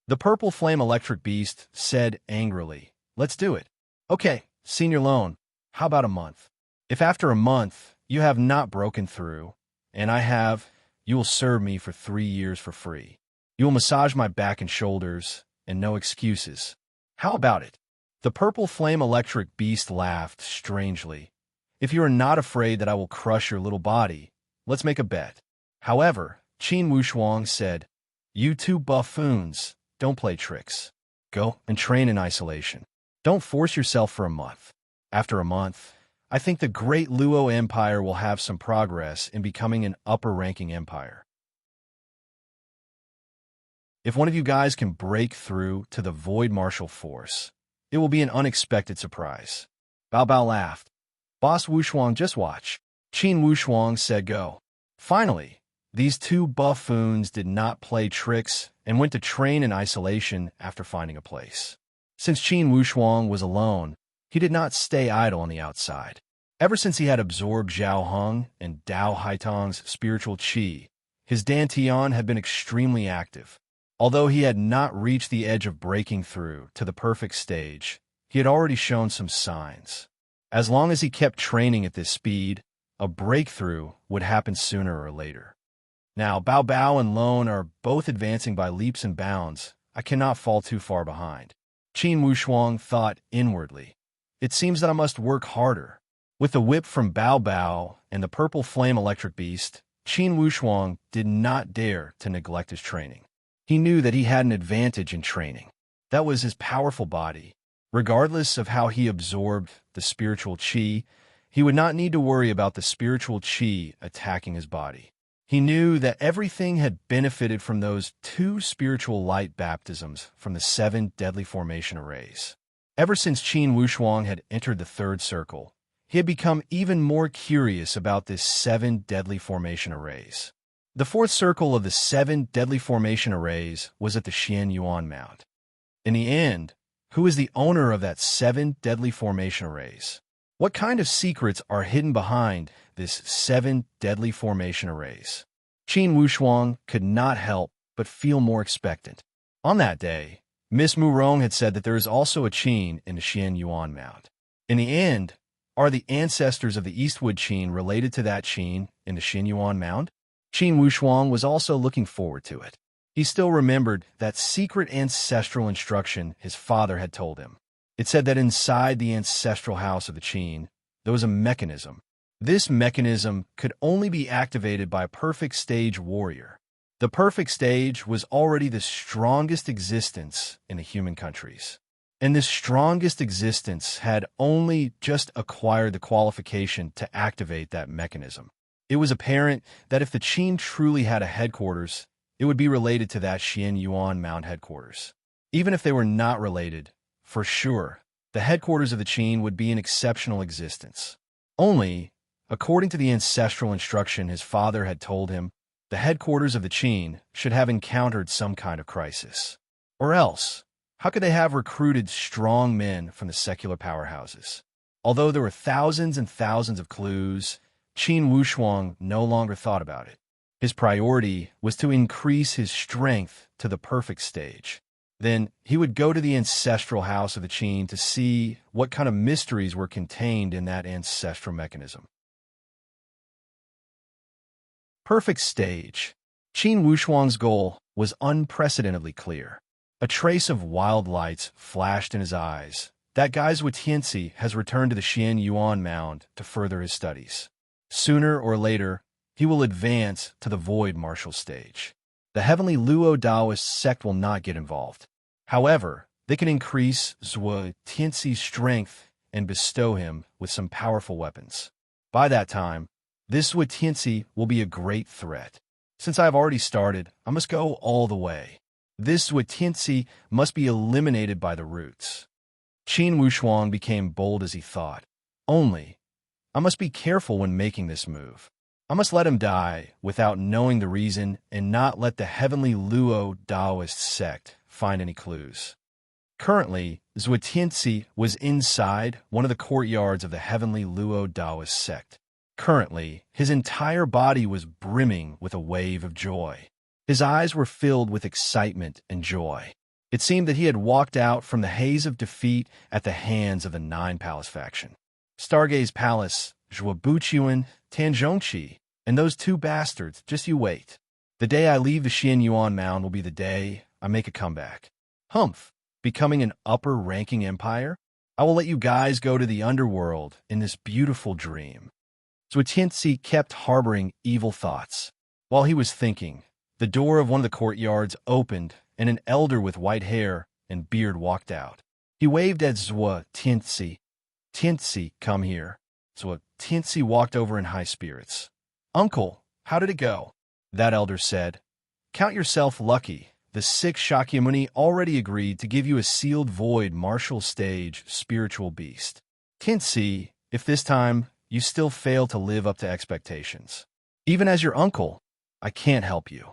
S1: The Purple Flame Electric Beast said angrily. Let's do it. Okay, Senior Lone, how about a month? If after a month you have not broken through, and I have, you will serve me for 3 years for free. You will massage my back and shoulders, and no excuses. How about it? The purple flame electric beast laughed strangely. If you are not afraid that I will crush your little body, let's make a bet. However, Qin Wushuang said, you two buffoons, don't play tricks. Go and train in isolation. Don't force yourself for a month. After a month, I think the great Luo Empire will have some progress in becoming an upper-ranking empire. If one of you guys can break through to the Void Martial Force, it will be an unexpected surprise. Bao Bao laughed. Boss Wushuang, just watch. Qin Wushuang said go. Finally, these two buffoons did not play tricks and went to train in isolation after finding a place. Since Qin Wushuang was alone, he did not stay idle on the outside. Ever since he had absorbed Zhao Heng and Dao Haitong's spiritual qi, his dantian had been extremely active. Although he had not reached the edge of breaking through to the perfect stage, he had already shown some signs. As long as he kept training at this speed, a breakthrough would happen sooner or later. Now, Bao Bao and Lone are both advancing by leaps and bounds. I cannot fall too far behind. Qin Wushuang thought inwardly. It seems that I must work harder. With the whip from Bao Bao and the purple flame electric beast, Qin Wushuang did not dare to neglect his training. He knew that he had an advantage in training. That was his powerful body. Regardless of how he absorbed the spiritual qi, he would not need to worry about the spiritual qi attacking his body. He knew that everything had benefited from those 2 spiritual light baptisms from the 7 deadly formation arrays. Ever since Qin Wushuang had entered the 3rd circle, he had become even more curious about this 7 deadly formation arrays. The 4th circle of the 7 deadly formation arrays was at the Xian Yuan Mount. In the end, who is the owner of that 7 deadly formation arrays? What kind of secrets are hidden behind this 7 deadly formation arrays? Qin Wushuang could not help but feel more expectant. On that day, Miss Murong had said that there is also a Qin in the Xian Yuan Mount. In the end, are the ancestors of the Eastwood Qin related to that Qin in the Xian Yuan Mound? Qin Wushuang was also looking forward to it. He still remembered that secret ancestral instruction his father had told him. It said that inside the ancestral house of the Qin, there was a mechanism. This mechanism could only be activated by a perfect stage warrior. The perfect stage was already the strongest existence in the human countries. And this strongest existence had only just acquired the qualification to activate that mechanism. It was apparent that if the Qin truly had a headquarters, it would be related to that Xian Yuan Mount headquarters. Even if they were not related, for sure, the headquarters of the Qin would be an exceptional existence. Only, according to the ancestral instruction his father had told him, the headquarters of the Qin should have encountered some kind of crisis. Or else, how could they have recruited strong men from the secular powerhouses? Although there were thousands and thousands of clues, Qin Wushuang no longer thought about it. His priority was to increase his strength to the perfect stage. Then he would go to the ancestral house of the Qin to see what kind of mysteries were contained in that ancestral mechanism. Perfect stage. Qin Wushuang's goal was unprecedentedly clear. A trace of wild lights flashed in his eyes. That guy Zhuo has returned to the Xian Yuan Mound to further his studies. Sooner or later, he will advance to the Void Martial stage. The Heavenly Luo Taoist sect will not get involved. However, they can increase Zhuo Tianxi's strength and bestow him with some powerful weapons. By that time, this Zhuo Tianxi will be a great threat. Since I have already started, I must go all the way. This Zhuo Tianxi must be eliminated by the roots. Qin Wushuang became bold as he thought. Only, I must be careful when making this move. I must let him die without knowing the reason and not let the Heavenly Luo Taoist sect find any clues. Currently, Zhuo Tianxi was inside one of the courtyards of the Heavenly Luo Taoist sect. Currently, his entire body was brimming with a wave of joy. His eyes were filled with excitement and joy. It seemed that he had walked out from the haze of defeat at the hands of the 9 Palace faction. Stargaze Palace, Zhuo Buqian, Tan Zhongqi, and those 2 bastards, just you wait. The day I leave the Xian Yuan Mound will be the day I make a comeback. Humph, becoming an upper-ranking empire? I will let you guys go to the underworld in this beautiful dream. Zhuetianzi kept harboring evil thoughts. While he was thinking, the door of one of the courtyards opened, and an elder with white hair and beard walked out. He waved at Zhuetianzi. Tianzi, come here. Zhuetianzi walked over in high spirits. Uncle, how did it go? That elder said. Count yourself lucky. The 6th Shakyamuni already agreed to give you a sealed void martial stage spiritual beast. Tianzi, if this time you still fail to live up to expectations. Even as your uncle, I can't help you.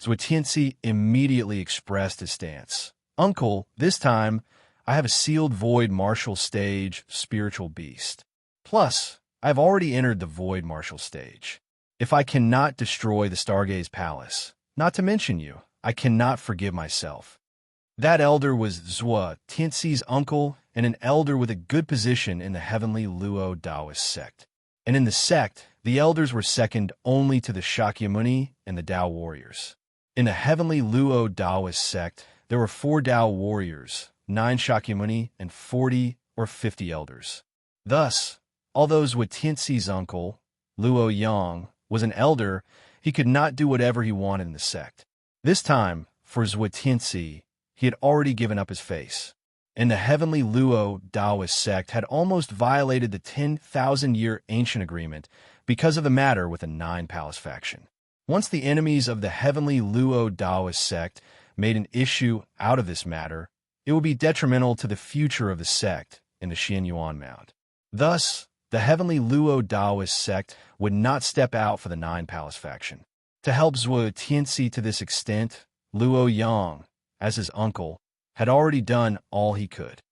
S1: Zhuetianzi immediately expressed his stance. Uncle, this time, I have a sealed void martial stage spiritual beast. Plus, I've already entered the void martial stage. If I cannot destroy the Stargaze Palace, not to mention you, I cannot forgive myself. That elder was Zhuetianzi's uncle and an elder with a good position in the heavenly Luo Taoist sect. And in the sect, the elders were second only to the Shakyamuni and the Tao warriors. In the heavenly Luo Taoist sect, there were 4 Tao warriors, 9 Shakyamuni, and 40 or 50 elders. Thus, although Zhuetianzi's uncle, Luo Yang, was an elder, he could not do whatever he wanted in the sect. This time, for Zhuetianzi, he had already given up his face. And the heavenly Luo Taoist sect had almost violated the 10,000-year ancient agreement because of the matter with the 9 Palace faction. Once the enemies of the heavenly Luo Taoist sect made an issue out of this matter, it would be detrimental to the future of the sect in the Xian Yuan Mound. Thus, the heavenly Luo Taoist sect would not step out for the 9 Palace faction. To help Zhuetianzi to this extent, Luo Yang, as his uncle, had already done all he could.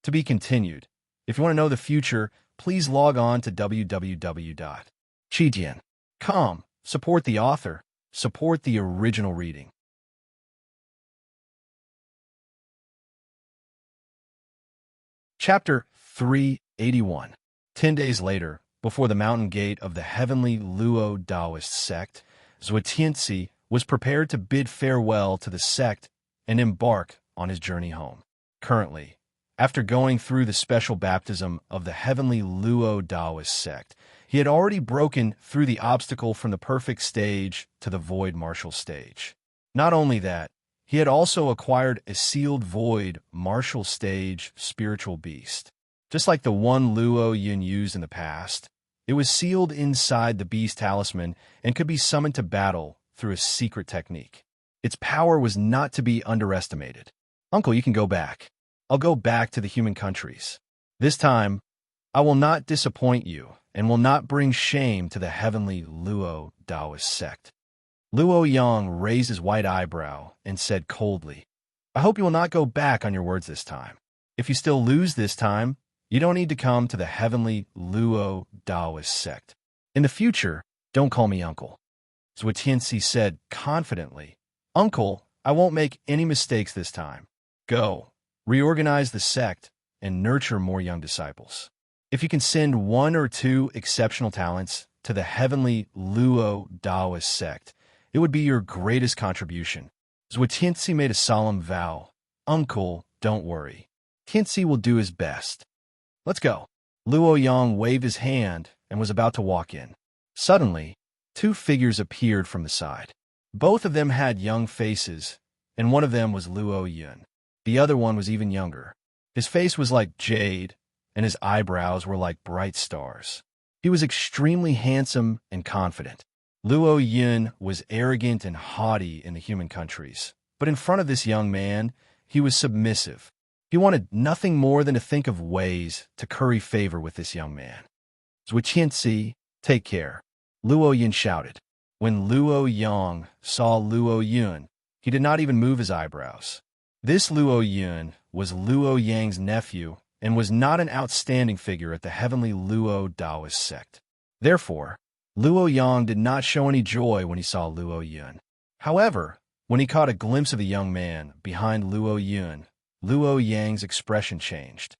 S1: To be continued. If you want to know the future, please log on to www.qijian.com. Support the author. Support the original reading. Chapter 381. 10 days later, before the mountain gate of the heavenly Luo Taoist sect, Zhuetianzi was prepared to bid farewell to the sect and embark on his journey home. Currently, after going through the special baptism of the heavenly Luo Taoist sect, he had already broken through the obstacle from the perfect stage to the void martial stage. Not only that, he had also acquired a sealed void martial stage spiritual beast. Just like the one Luo Yin used in the past, it was sealed inside the beast talisman and could be summoned to battle through a secret technique. Its power was not to be underestimated. Uncle, you can go back. I'll go back to the human countries. This time, I will not disappoint you and will not bring shame to the heavenly Luo Taoist sect. Luo Yang raised his white eyebrow and said coldly, I hope you will not go back on your words this time. If you still lose this time, you don't need to come to the heavenly Luo Taoist sect. In the future, don't call me uncle. Zhuetianzi said confidently, Uncle, I won't make any mistakes this time. Go, reorganize the sect, and nurture more young disciples. If you can send 1 or 2 exceptional talents to the heavenly Luo Taoist sect, it would be your greatest contribution. Zhuetianzi made a solemn vow. Uncle, don't worry. Tianzi will do his best. Let's go. Luo Yang waved his hand and was about to walk in. Suddenly, 2 figures appeared from the side. Both of them had young faces, and one of them was Luo Yun. The other one was even younger. His face was like jade, and his eyebrows were like bright stars. He was extremely handsome and confident. Luo Yun was arrogant and haughty in the human countries, but in front of this young man, he was submissive. He wanted nothing more than to think of ways to curry favor with this young man. Zhuetianzi, take care, Luo Yun shouted. When Luo Yang saw Luo Yun, he did not even move his eyebrows. This Luo Yun was Luo Yang's nephew and was not an outstanding figure at the heavenly Luo Taoist sect. Therefore, Luo Yang did not show any joy when he saw Luo Yun. However, when he caught a glimpse of the young man behind Luo Yun, Luo Yang's expression changed.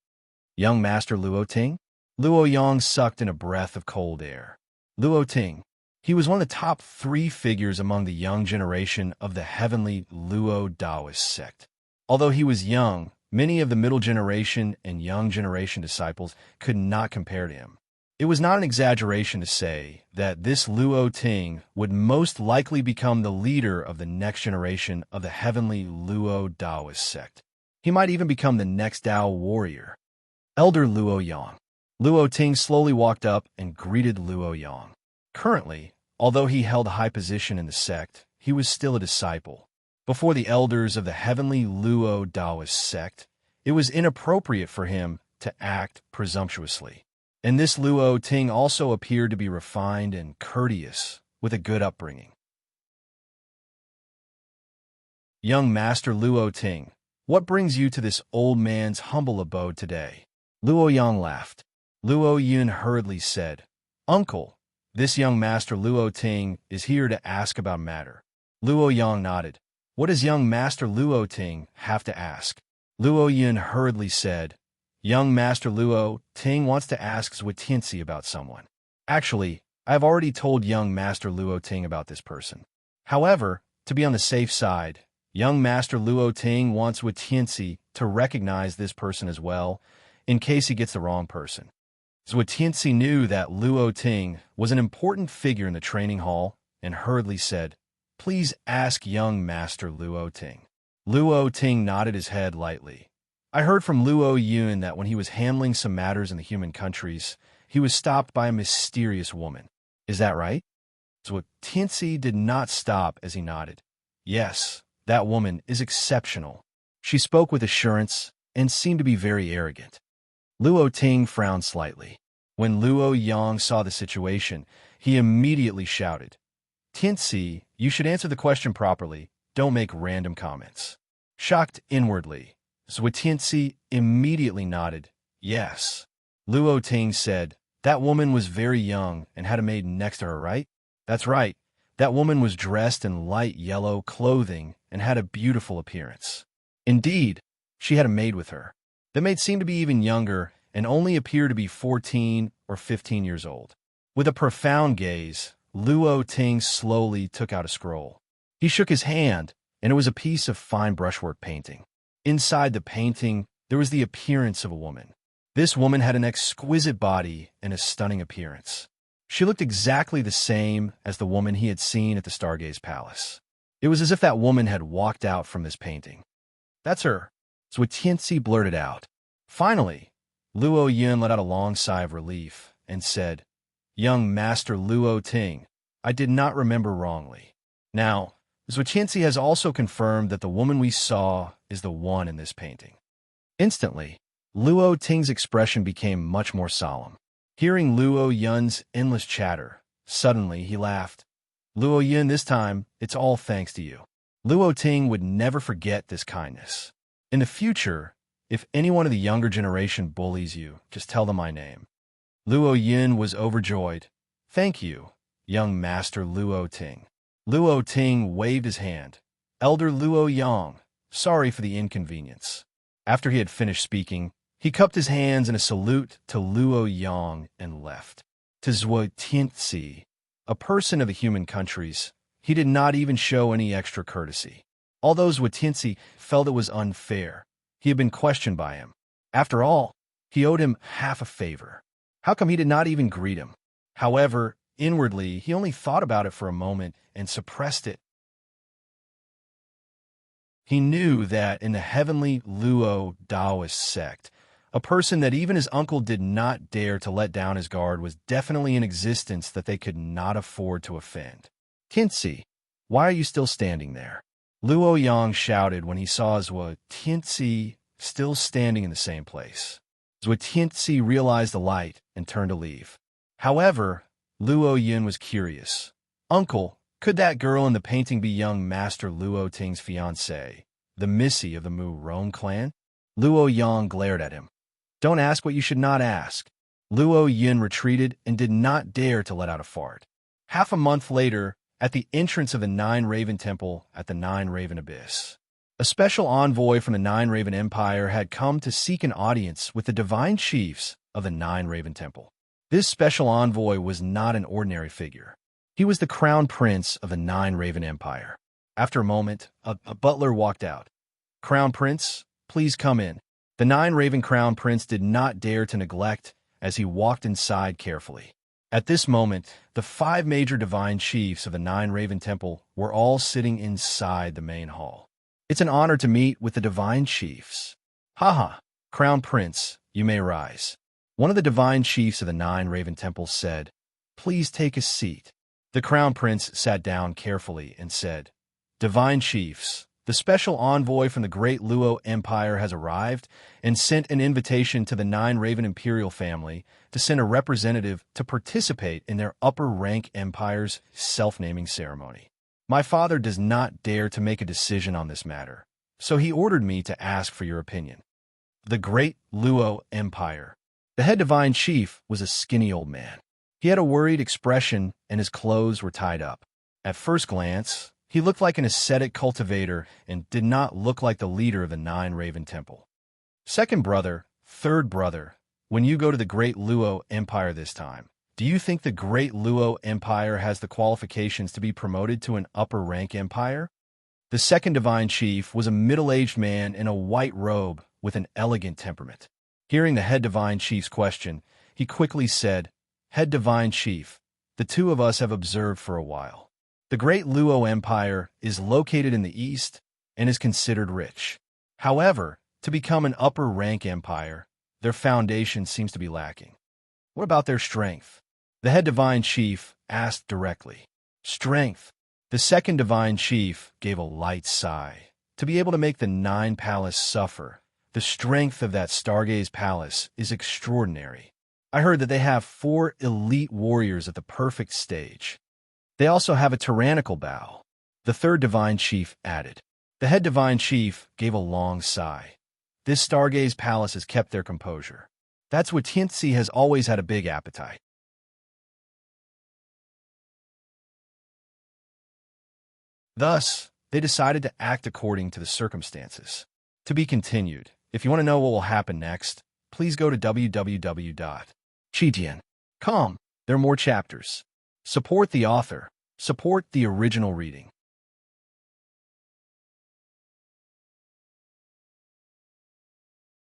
S1: Young Master Luo Ting? Luo Yang sucked in a breath of cold air. Luo Ting, He was one of the top 3 figures among the young generation of the heavenly Luo Taoist sect. Although he was young, many of the middle generation and young generation disciples could not compare to him. It was not an exaggeration to say that this Luo Ting would most likely become the leader of the next generation of the heavenly Luo Taoist sect. He might even become the next Tao warrior. Elder Luo Yang. Luo Ting slowly walked up and greeted Luo Yang. Currently, although he held a high position in the sect, he was still a disciple. Before the elders of the heavenly Luo Taoist sect, it was inappropriate for him to act presumptuously. And this Luo Ting also appeared to be refined and courteous, with a good upbringing. Young Master Luo Ting, what brings you to this old man's humble abode today? Luo Yang laughed. Luo Yun hurriedly said, Uncle, this young Master Luo Ting is here to ask about a matter. Luo Yang nodded. What does young Master Luo Ting have to ask? Luo Yun hurriedly said, Young Master Luo Ting wants to ask Zhuo Tianxi about someone. Actually, I have already told young Master Luo Ting about this person. However, to be on the safe side, young Master Luo Ting wants Zhuo Tianxi to recognize this person as well, in case he gets the wrong person. Zhuo Tianxi knew that Luo Ting was an important figure in the training hall and hurriedly said, Please ask young Master Luo Ting. Luo Ting nodded his head lightly. I heard from Luo Yun that when he was handling some matters in the human countries, he was stopped by a mysterious woman. Is that right? Zhuo Tianxi did not stop as he nodded. Yes, that woman is exceptional. She spoke with assurance and seemed to be very arrogant. Luo Ting frowned slightly. When Luo Yang saw the situation, he immediately shouted, Tianxi, you should answer the question properly. Don't make random comments. Shocked inwardly, Zhuo Tianxi immediately nodded, yes. Luo Ting said, that woman was very young and had a maid next to her, right? That's right. That woman was dressed in light yellow clothing and had a beautiful appearance. Indeed, she had a maid with her. The maid seemed to be even younger and only appeared to be 14 or 15 years old. With a profound gaze, Luo Ting slowly took out a scroll. He shook his hand, and it was a piece of fine brushwork painting. Inside the painting, there was the appearance of a woman. This woman had an exquisite body and a stunning appearance. She looked exactly the same as the woman he had seen at the Stargaze Palace. It was as if that woman had walked out from this painting. That's her, Zhuo Tianxi blurted out. Finally, Luo Yun let out a long sigh of relief and said, Young Master Luo Ting, I did not remember wrongly. Now, Zhuo Tianxi has also confirmed that the woman we saw is the one in this painting. Instantly, Luo Ting's expression became much more solemn. Hearing Luo Yun's endless chatter, suddenly he laughed. Luo Yun, this time, it's all thanks to you. Luo Ting would never forget this kindness. In the future, if anyone of the younger generation bullies you, just tell them my name. Luo Yun was overjoyed. Thank you, young Master Luo Ting. Luo Ting waved his hand. Elder Luo Yang, sorry for the inconvenience. After he had finished speaking, he cupped his hands in a salute to Luo Yang and left. To Zhuo Tianxi, a person of the human countries, he did not even show any extra courtesy. Although Zhuo Tianxi felt it was unfair, he had been questioned by him. After all, he owed him half a favor. How come he did not even greet him? However, inwardly, he only thought about it for a moment and suppressed it. He knew that in the heavenly Luo Taoist sect, a person that even his uncle did not dare to let down his guard was definitely in existence that they could not afford to offend. Tianxi, why are you still standing there? Luo Yang shouted when he saw Zhuo Tianxi still standing in the same place. Zhuo Tianxi realized the light and turned to leave. However, Luo Yun was curious. Uncle, could that girl in the painting be young Master Luo Ting's fiancée, the Missy of the Mu Rong clan? Luo Yang glared at him. Don't ask what you should not ask. Luo Yun retreated and did not dare to let out a fart. Half a month later, at the entrance of the Nine Raven Temple at the Nine Raven Abyss, a special envoy from the Nine Raven Empire had come to seek an audience with the divine chiefs of the Nine Raven Temple. This special envoy was not an ordinary figure. He was the crown prince of the Nine Raven Empire. After a moment, a butler walked out. "Crown Prince, please come in." The Nine Raven Crown Prince did not dare to neglect as he walked inside carefully. At this moment, the 5 major divine chiefs of the Nine Raven Temple were all sitting inside the main hall. "It's an honor to meet with the divine chiefs." "Haha, Crown Prince, you may rise." One of the divine chiefs of the Nine Raven Temple said, "Please take a seat." The Crown Prince sat down carefully and said, "Divine chiefs, the special envoy from the Great Luo Empire has arrived and sent an invitation to the Nine Raven Imperial family to send a representative to participate in their upper-rank empire's self-naming ceremony. My father does not dare to make a decision on this matter, so he ordered me to ask for your opinion." The Great Luo Empire. The head divine chief was a skinny old man. He had a worried expression and his clothes were tied up. At first glance, he looked like an ascetic cultivator and did not look like the leader of the Nine Raven Temple. "Second brother, third brother, when you go to the Great Luo Empire this time, do you think the Great Luo Empire has the qualifications to be promoted to an upper-rank empire?" The second divine chief was a middle-aged man in a white robe with an elegant temperament. Hearing the head divine chief's question, he quickly said, "Head divine chief, the two of us have observed for a while. The Great Luo Empire is located in the east and is considered rich. However, to become an upper-rank empire, their foundation seems to be lacking. What about their strength?" The head divine chief asked directly. "Strength." The second divine chief gave a light sigh. To be able to make the Nine Palace suffer, the strength of that Stargaze Palace is extraordinary. I heard that they have 4 elite warriors at the perfect stage. They also have a tyrannical bow. The third divine chief added. The head divine chief gave a long sigh. This Stargaze Palace has kept their composure. That's what Tianzi has always had a big appetite. Thus, they decided to act according to the circumstances. To be continued. If you want to know what will happen next, please go to www.chidian.com. There are more chapters. Support the author. Support the original reading.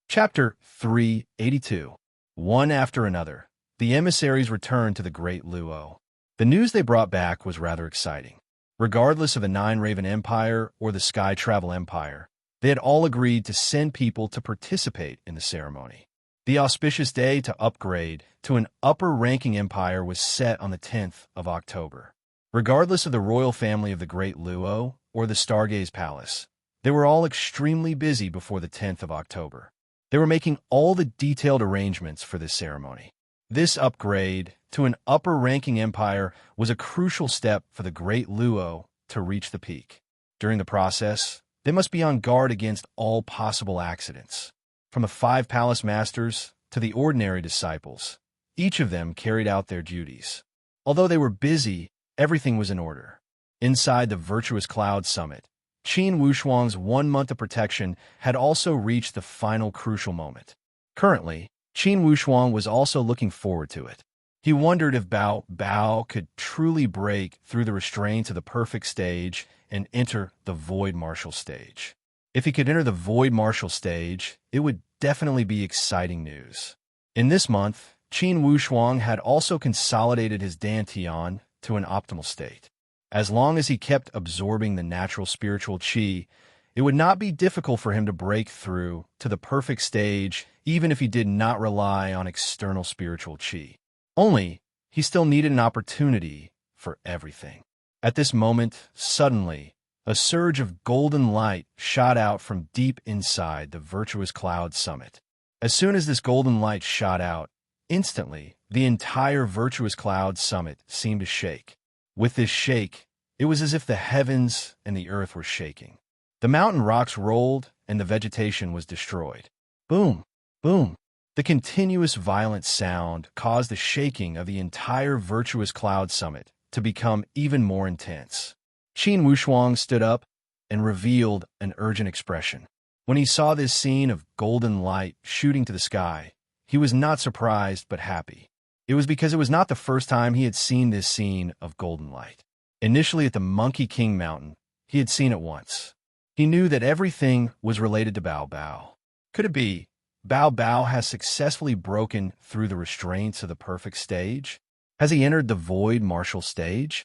S1: Chapter 382. One after another, the emissaries returned to the Great Luo. The news they brought back was rather exciting. Regardless of the Nine Raven Empire or the Sky Travel Empire, they had all agreed to send people to participate in the ceremony. The auspicious day to upgrade to an upper-ranking empire was set on the 10th of October. Regardless of the royal family of the Great Luo or the Stargaze Palace, they were all extremely busy before the 10th of October. They were making all the detailed arrangements for this ceremony. This upgrade to an upper-ranking empire was a crucial step for the Great Luo to reach the peak. During the process, they must be on guard against all possible accidents. From the 5 palace masters to the ordinary disciples, each of them carried out their duties. Although they were busy, everything was in order. Inside the Virtuous Cloud Summit, Qin Wushuang's 1 month of protection had also reached the final crucial moment. Currently, Qin Wushuang was also looking forward to it. He wondered if Bao could truly break through the restraints of the perfect stage and enter the Void Martial stage. If he could enter the Void Martial stage, it would definitely be exciting news. In this month, Qin Wushuang had also consolidated his Dantian to an optimal state. As long as he kept absorbing the natural spiritual qi, it would not be difficult for him to break through to the perfect stage even if he did not rely on external spiritual qi. Only, he still needed an opportunity for everything. At this moment, suddenly, a surge of golden light shot out from deep inside the Virtuous Cloud Summit. As soon as this golden light shot out, instantly, the entire Virtuous Cloud Summit seemed to shake. With this shake, it was as if the heavens and the earth were shaking. The mountain rocks rolled and the vegetation was destroyed. Boom! Boom! The continuous violent sound caused the shaking of the entire Virtuous Cloud Summit to become even more intense. Qin Wushuang stood up and revealed an urgent expression. When he saw this scene of golden light shooting to the sky, he was not surprised but happy. It was because it was not the first time he had seen this scene of golden light. Initially at the Monkey King Mountain, he had seen it once. He knew that everything was related to Bao Bao. Could it be Bao Bao has successfully broken through the restraints of the perfect stage? Has he entered the void martial stage?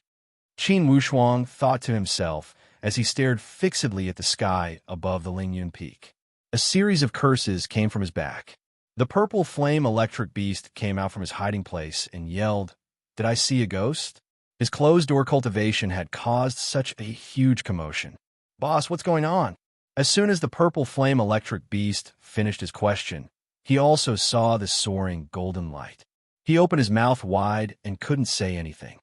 S1: Qin Wushuang thought to himself as he stared fixedly at the sky above the Lingyun Peak. A series of curses came from his back. The purple flame electric beast came out from his hiding place and yelled, "Did I see a ghost?" His closed-door cultivation had caused such a huge commotion. "Boss, what's going on?" As soon as the purple flame electric beast finished his question, he also saw the soaring golden light. He opened his mouth wide and couldn't say anything.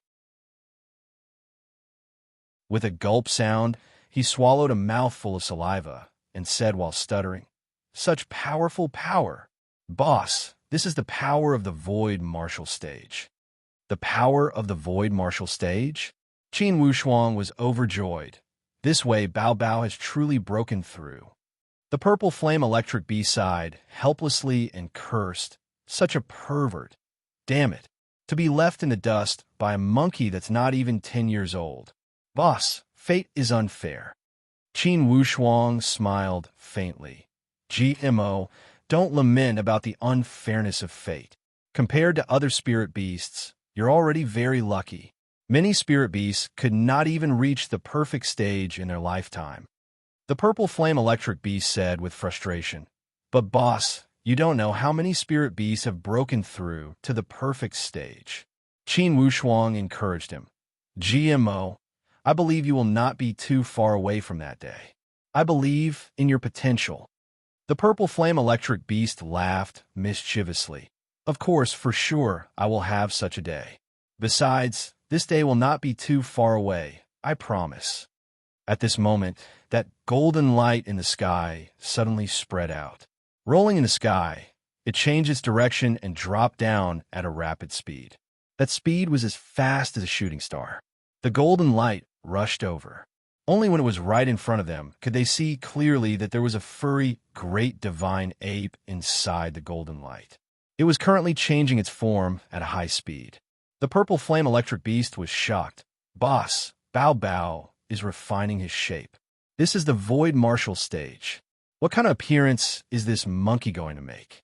S1: With a gulp sound, he swallowed a mouthful of saliva and said while stuttering, "Such powerful power! Boss, this is the power of the void martial stage." The power of the void martial stage? Qin Wushuang was overjoyed. This way, Bao Bao has truly broken through. The purple flame electric beast sighed helplessly and cursed. Such a pervert. Damn it. To be left in the dust by a monkey that's not even 10 years old. Boss, fate is unfair. Qin Wushuang smiled faintly. GMO, don't lament about the unfairness of fate. Compared to other spirit beasts, you're already very lucky. Many spirit beasts could not even reach the perfect stage in their lifetime. The purple flame electric beast said with frustration, "But boss, you don't know how many spirit beasts have broken through to the perfect stage." Qin Wushuang encouraged him. GMO, I believe you will not be too far away from that day. I believe in your potential. The purple flame electric beast laughed mischievously. Of course, for sure, I will have such a day. Besides, this day will not be too far away, I promise. At this moment, that golden light in the sky suddenly spread out. Rolling in the sky, it changed its direction and dropped down at a rapid speed. That speed was as fast as a shooting star. The golden light rushed over. Only when it was right in front of them could they see clearly that there was a furry, great divine ape inside the golden light. It was currently changing its form at a high speed. The purple flame electric beast was shocked. Boss, Bao Bao is refining his shape. This is the void martial stage. What kind of appearance is this monkey going to make?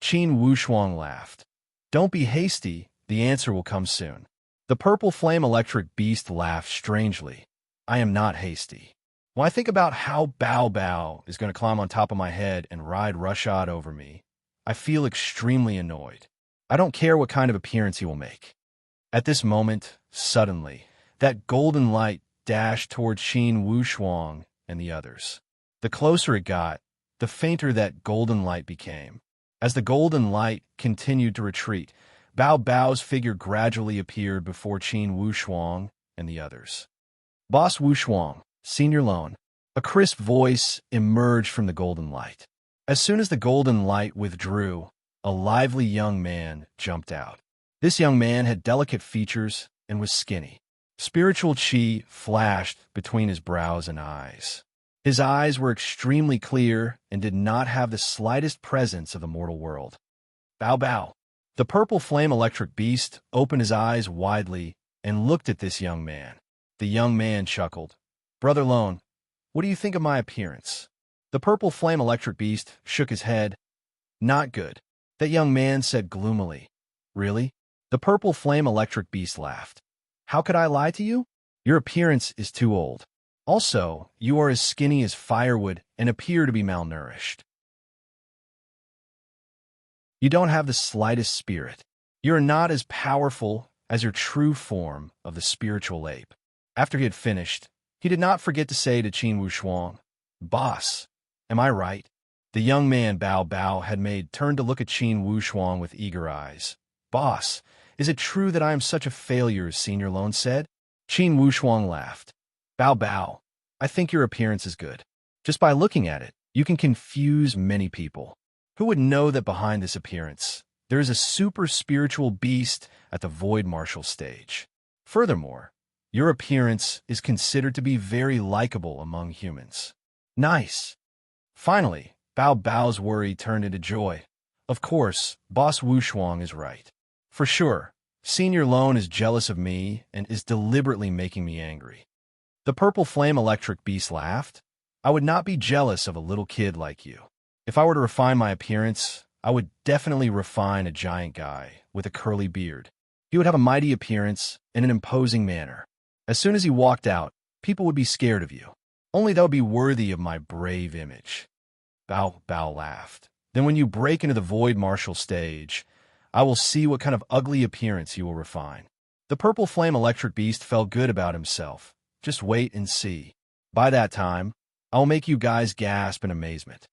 S1: Qin Wushuang laughed. Don't be hasty, the answer will come soon. The purple flame electric beast laughed strangely. I am not hasty. When I think about how Bao Bao is going to climb on top of my head and ride roughshod over me, I feel extremely annoyed. I don't care what kind of appearance he will make. At this moment, suddenly, that golden light dashed toward Qin Wushuang and the others. The closer it got, the fainter that golden light became. As the golden light continued to retreat, Bao Bao's figure gradually appeared before Qin Wushuang and the others. Boss Wushuang, Senior Loan. A crisp voice emerged from the golden light. As soon as the golden light withdrew, a lively young man jumped out. This young man had delicate features and was skinny. Spiritual chi flashed between his brows and eyes. His eyes were extremely clear and did not have the slightest presence of the mortal world. Bao Bao. The purple flame electric beast opened his eyes widely and looked at this young man. The young man chuckled. Brother Lone, what do you think of my appearance? The purple flame electric beast shook his head. Not good. That young man said gloomily. Really? The purple flame electric beast laughed. How could I lie to you? Your appearance is too old. Also, you are as skinny as firewood and appear to be malnourished. You don't have the slightest spirit. You are not as powerful as your true form of the spiritual ape. After he had finished, he did not forget to say to Qin Wushuang, Boss, am I right? The young man Bao Bao had made turned to look at Qin Wushuang with eager eyes. Boss, is it true that I am such a failure, as Senior Loan said? Qin Wushuang laughed. Bao Bao, I think your appearance is good. Just by looking at it, you can confuse many people. Who would know that behind this appearance, there is a super spiritual beast at the void martial stage? Furthermore, your appearance is considered to be very likable among humans. Nice. Finally, Bao Bao's worry turned into joy. Of course, Boss Wushuang is right. For sure, Senior Lone is jealous of me and is deliberately making me angry. The purple flame electric beast laughed. I would not be jealous of a little kid like you. If I were to refine my appearance, I would definitely refine a giant guy with a curly beard. He would have a mighty appearance and an imposing manner. As soon as he walked out, people would be scared of you. Only that would be worthy of my brave image. Bao Bao laughed. Then when you break into the void martial stage, I will see what kind of ugly appearance you will refine. The purple flame electric beast felt good about himself. Just wait and see. By that time, I'll make you guys gasp in amazement.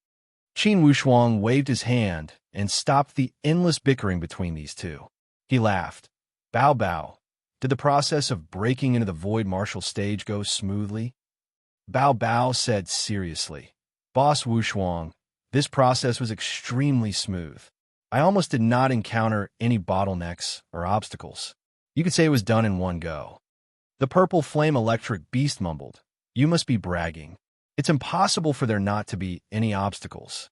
S1: Qin Wushuang waved his hand and stopped the endless bickering between these two. He laughed. Bao Bao, did the process of breaking into the void martial stage go smoothly? Bao Bao said seriously. Boss Wushuang, this process was extremely smooth. I almost did not encounter any bottlenecks or obstacles. You could say it was done in one go. The purple flame electric beast mumbled. You must be bragging. It's impossible for there not to be any obstacles.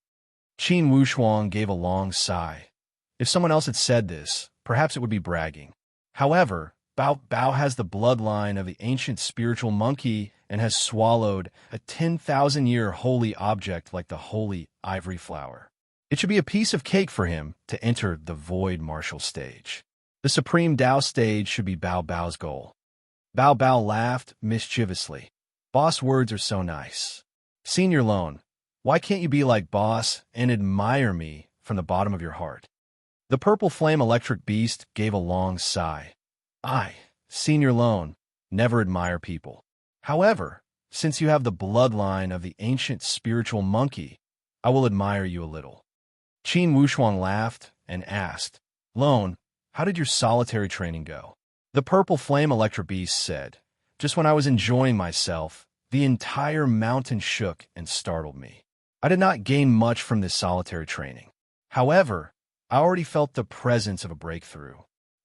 S1: Qin Wushuang gave a long sigh. If someone else had said this, perhaps it would be bragging. However, Bao Bao has the bloodline of the ancient spiritual monkey and has swallowed a 10,000-year holy object like the holy ivory flower. It should be a piece of cake for him to enter the void martial stage. The supreme Tao stage should be Bao Bao's goal. Bao Bao laughed mischievously. Boss words are so nice. Senior Lone, why can't you be like Boss and admire me from the bottom of your heart? The purple flame electric beast gave a long sigh. I, Senior Lone, never admire people. However, since you have the bloodline of the ancient spiritual monkey, I will admire you a little. Qin Wushuang laughed and asked, Lone, how did your solitary training go? The purple flame electric beast said, just when I was enjoying myself, the entire mountain shook and startled me. I did not gain much from this solitary training. However, I already felt the presence of a breakthrough.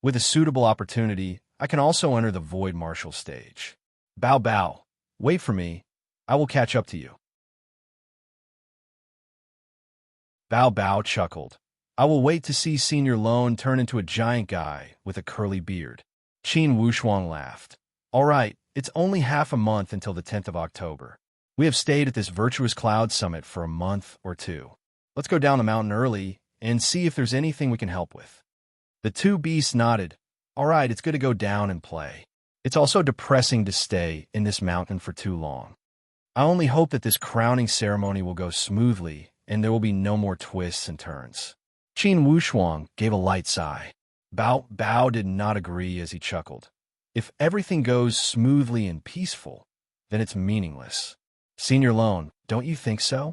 S1: With a suitable opportunity, I can also enter the void martial stage. Bao Bao, wait for me. I will catch up to you. Bao Bao chuckled. I will wait to see Senior Lone turn into a giant guy with a curly beard. Qin Wushuang laughed. All right, it's only half a month until the 10th of October. We have stayed at this virtuous cloud summit for a month or two. Let's go down the mountain early and see if there's anything we can help with. The two beasts nodded. All right, it's good to go down and play. It's also depressing to stay in this mountain for too long. I only hope that this crowning ceremony will go smoothly and there will be no more twists and turns. Qin Wushuang gave a light sigh. Bao Bao did not agree as he chuckled. If everything goes smoothly and peaceful, then it's meaningless. Senior Lone, don't you think so?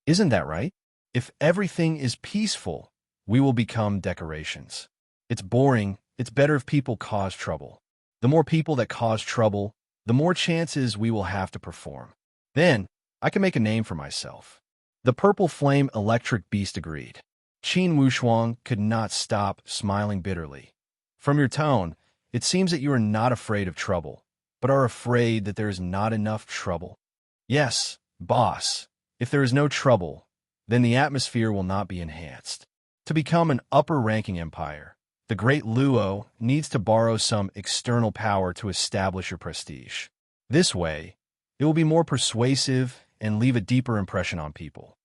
S1: Isn't that right? If everything is peaceful, we will become decorations. It's boring. It's better if people cause trouble. The more people that cause trouble, the more chances we will have to perform. Then, I can make a name for myself. The purple flame electric beast agreed. Qin Wushuang could not stop smiling bitterly. From your tone, it seems that you are not afraid of trouble, but are afraid that there is not enough trouble. Yes, boss, if there is no trouble, then the atmosphere will not be enhanced. To become an upper-ranking empire, the great Luo needs to borrow some external power to establish your prestige. This way, it will be more persuasive and leave a deeper impression on people.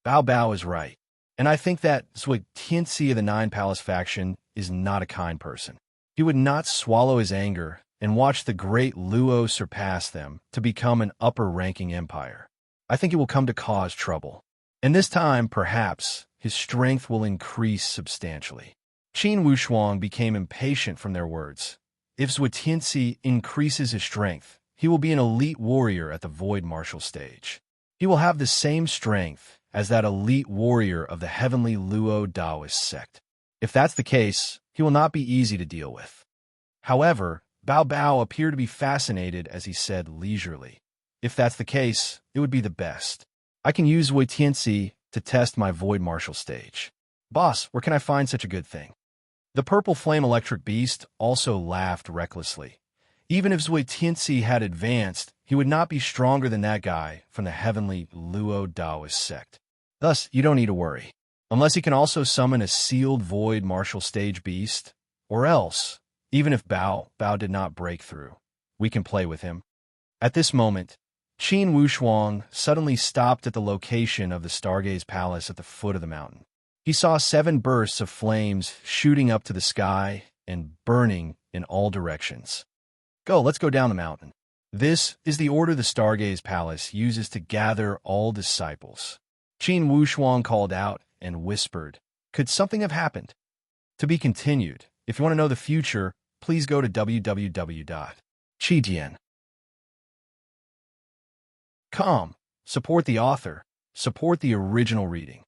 S1: Bao Bao is right, and I think that Zui Tianxi of the Nine Palace faction is not a kind person. He would not swallow his anger and watch the great Luo surpass them to become an upper-ranking empire. I think it will come to cause trouble. And this time, perhaps, his strength will increase substantially. Qin Wushuang became impatient from their words. If Zui Tianxi increases his strength, he will be an elite warrior at the void martial stage. He will have the same strength as that elite warrior of the heavenly Luo Taoist sect. If that's the case, he will not be easy to deal with. However, Bao Bao appeared to be fascinated as he said leisurely, if that's the case, it would be the best. I can use Zui Tianxi to test my void martial stage. Boss, where can I find such a good thing? The purple flame electric beast also laughed recklessly. Even if Zui Tianxi had advanced, he would not be stronger than that guy from the heavenly Luo Taoist sect. Thus, you don't need to worry. Unless he can also summon a sealed void martial stage beast, Or else, even if Bao did not break through, we can play with him. At this moment, Qin Wushuang suddenly stopped at the location of the Stargaze Palace at the foot of the mountain. He saw 7 bursts of flames shooting up to the sky and burning in all directions. Let's go down the mountain. This is the order the Stargaze Palace uses to gather all disciples. Qin Wushuang called out and whispered, "Could something have happened?" To be continued. If you want to know the future, please go to www.chidian.com. Support the author. Support the original reading.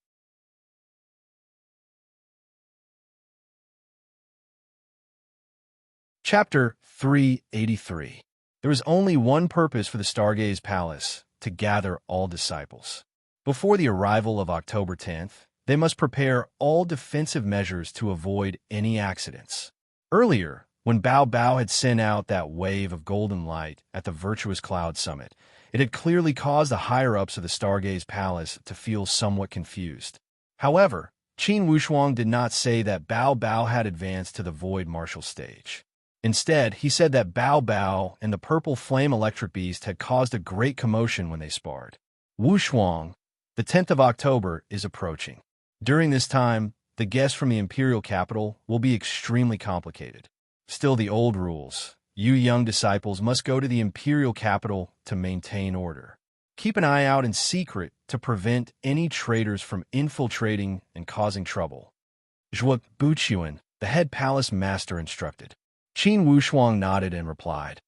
S1: Chapter 383. There is only one purpose for the Stargaze Palace, to gather all disciples. Before the arrival of October 10th, they must prepare all defensive measures to avoid any accidents. Earlier, when Bao had sent out that wave of golden light at the Virtuous Cloud Summit, it had clearly caused the higher-ups of the Stargaze Palace to feel somewhat confused. However, Qin Wushuang did not say that Bao had advanced to the Void Martial stage. Instead, he said that Bao and the purple flame electric beast had caused a great commotion when they sparred. Wushuang, the 10th of October is approaching. During this time, the guests from the imperial capital will be extremely complicated. Still the old rules. You young disciples must go to the imperial capital to maintain order. Keep an eye out in secret to prevent any traitors from infiltrating and causing trouble. Zhuo Buqian, the head palace master, instructed. Qin Wushuang nodded and replied,